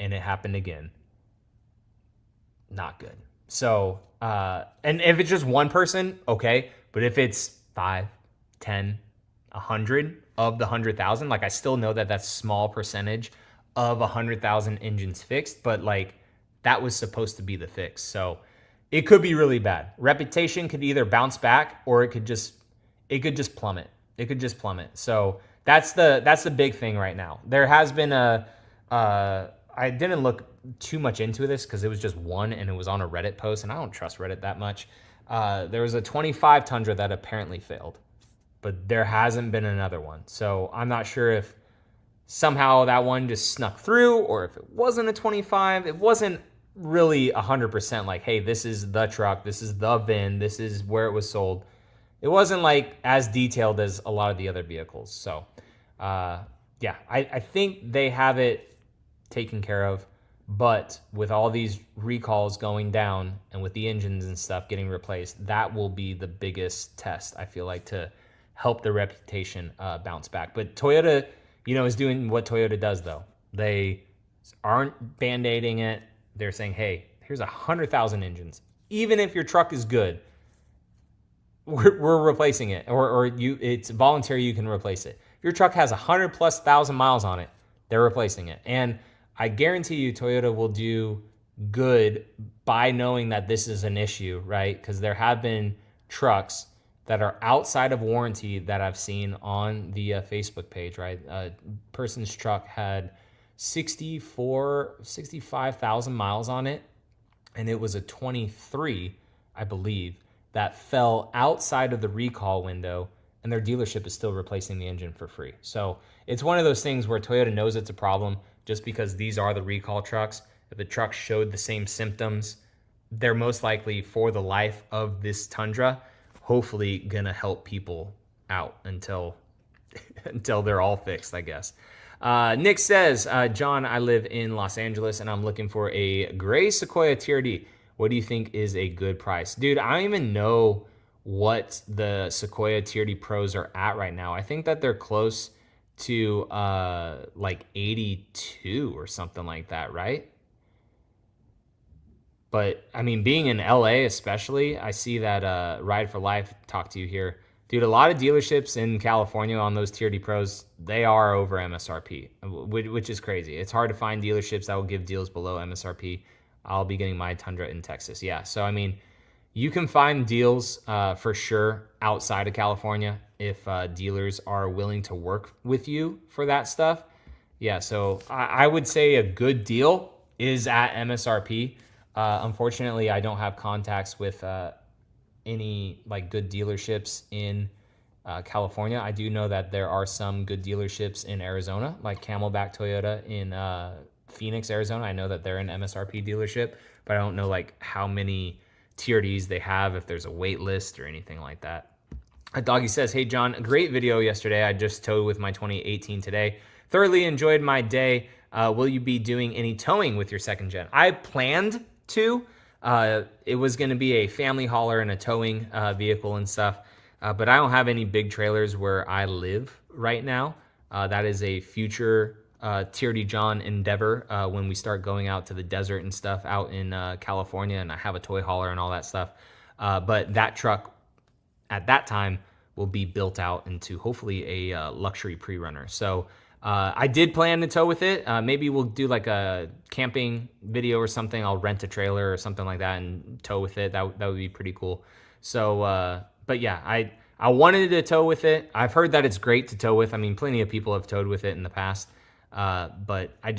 A: and it happened again, not good. So, and if it's just one person, okay. But if it's 5, 10, 100 of the 100,000, I still know that that's small percentage of 100,000 engines fixed, but that was supposed to be the fix. So it could be really bad. Reputation could either bounce back or it could just plummet. It could just plummet. So that's the big thing right now. There has been I didn't look too much into this because it was just one and it was on a Reddit post, and I don't trust Reddit that much. There was a 25 Tundra that apparently failed, but there hasn't been another one. So I'm not sure if somehow that one just snuck through, or if it wasn't a 25. It wasn't really 100% like, hey, this is the truck, this is the VIN, this is where it was sold. It wasn't like as detailed as a lot of the other vehicles. So yeah, I think they have it taken care of. But with all these recalls going down and with the engines and stuff getting replaced, that will be the biggest test, I feel like, to help the reputation bounce back. But Toyota, is doing what Toyota does, though. They aren't band-aiding it. They're saying, hey, here's 100,000 engines. Even if your truck is good, we're replacing it. Or it's voluntary, you can replace it. If your truck has 100,000+ miles on it, they're replacing it. And I guarantee you Toyota will do good by knowing that this is an issue, right? Because there have been trucks that are outside of warranty that I've seen on the Facebook page, right? A person's truck had 65,000 miles on it, and it was a 23, I believe, that fell outside of the recall window, and their dealership is still replacing the engine for free. So it's one of those things where Toyota knows it's a problem just because these are the recall trucks. If the truck showed the same symptoms, they're most likely, for the life of this Tundra, hopefully gonna help people out until they're all fixed, I guess. Nick says, John, I live in Los Angeles and I'm looking for a gray Sequoia TRD. What do you think is a good price? Dude, I don't even know what the Sequoia TRD Pros are at right now. I think that they're close to like 82 or something like that, right? But I mean, being in LA especially, I see that Ride for Life talked to you here. Dude, a lot of dealerships in California on those TRD Pros, they are over MSRP, which is crazy. It's hard to find dealerships that will give deals below MSRP. I'll be getting my Tundra in Texas. Yeah, so I mean, you can find deals for sure outside of California if dealers are willing to work with you for that stuff. Yeah, so I would say a good deal is at MSRP. Unfortunately, I don't have contacts with any like good dealerships in California. I do know that there are some good dealerships in Arizona, like Camelback Toyota in Phoenix, Arizona. I know that they're an MSRP dealership, but I don't know like how many TRDs they have, if there's a wait list or anything like that. Doggy says, hey John, a great video yesterday. I just towed with my 2018 today. Thoroughly enjoyed my day. Will you be doing any towing with your second gen? I planned to. It was going to be a family hauler and a towing vehicle and stuff, but I don't have any big trailers where I live right now. That is a future TRD John endeavor when we start going out to the desert and stuff out in California, and I have a toy hauler and all that stuff. But that truck at that time will be built out into hopefully a luxury pre-runner. So I did plan to tow with it. Maybe we'll do like a camping video or something. I'll rent a trailer or something like that and tow with it. That would be pretty cool. So, but yeah, I wanted to tow with it. I've heard that it's great to tow with. I mean, plenty of people have towed with it in the past. But I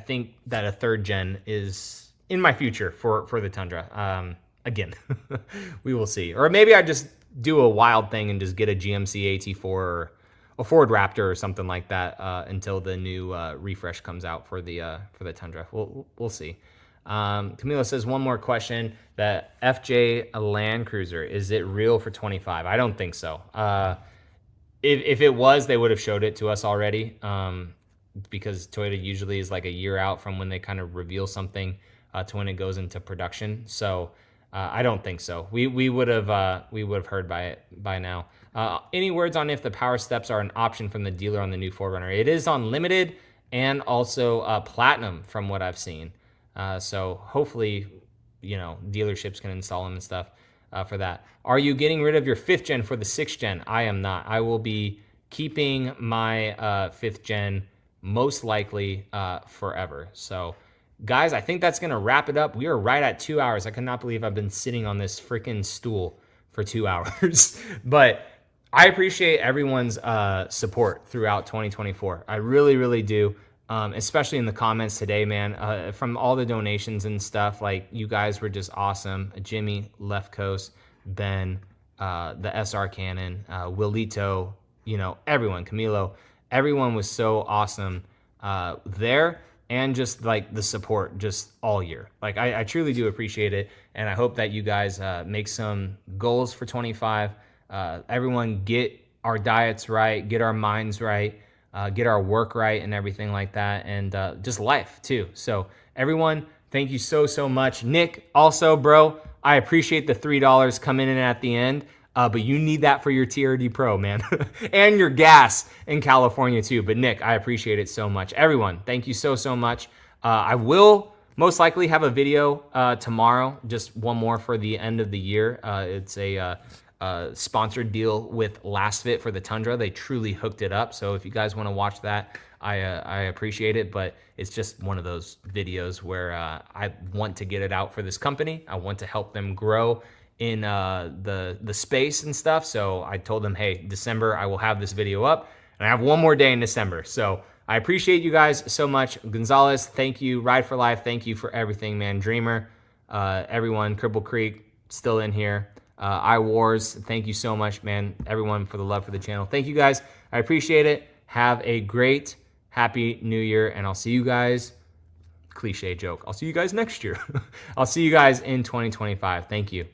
A: think that a third gen is in my future for the Tundra. Again, we will see. Or maybe I just do a wild thing and just get a GMC AT4 or a Ford Raptor or something like that until the new refresh comes out for the Tundra. We'll see. Camilo says, one more question. The FJ Land Cruiser, is it real for 25? I don't think so. If it was, they would have showed it to us already. Because Toyota usually is like a year out from when they kind of reveal something to when it goes into production. So I don't think so. We would have heard by now. Any words on if the power steps are an option from the dealer on the new 4Runner? It is on limited and also platinum from what I've seen. So hopefully, dealerships can install them and stuff for that. Are you getting rid of your 5th gen for the 6th gen? I am not. I will be keeping my 5th gen most likely forever. So guys, I think that's gonna wrap it up. We are right at 2 hours. I cannot believe I've been sitting on this freaking stool for 2 hours. But I appreciate everyone's support throughout 2024. I really, really do. Especially in the comments today, man, from all the donations and stuff. Like, you guys were just awesome. Jimmy, Left Coast, Ben, the SR Cannon, Willito, you know, everyone, Camilo, everyone was so awesome there, and just like the support just all year. Like, I truly do appreciate it. And I hope that you guys make some goals for 25. Everyone get our diets right, get our minds right, get our work right and everything like that, and just life too. So everyone, thank you so much. Nick, also, bro, I appreciate the $3 coming in at the end, but you need that for your TRD Pro, man, and your gas in California too. But Nick, I appreciate it so much. Everyone, thank you so much. I will most likely have a video tomorrow, just one more for the end of the year. It's a sponsored deal with Last Fit for the Tundra. They truly hooked it up. So if you guys want to watch that, I appreciate it. But it's just one of those videos where I want to get it out for this company. I want to help them grow in the space and stuff. So I told them, hey, December, I will have this video up. And I have one more day in December. So I appreciate you guys so much. Gonzalez, thank you. Ride for Life, thank you for everything, man. Dreamer, everyone, Cripple Creek, still in here. iWars, thank you so much, man. Everyone, for the love for the channel. Thank you guys. I appreciate it. Have a great, happy new year, and I'll see you guys, cliche joke, I'll see you guys next year. I'll see you guys in 2025. Thank you.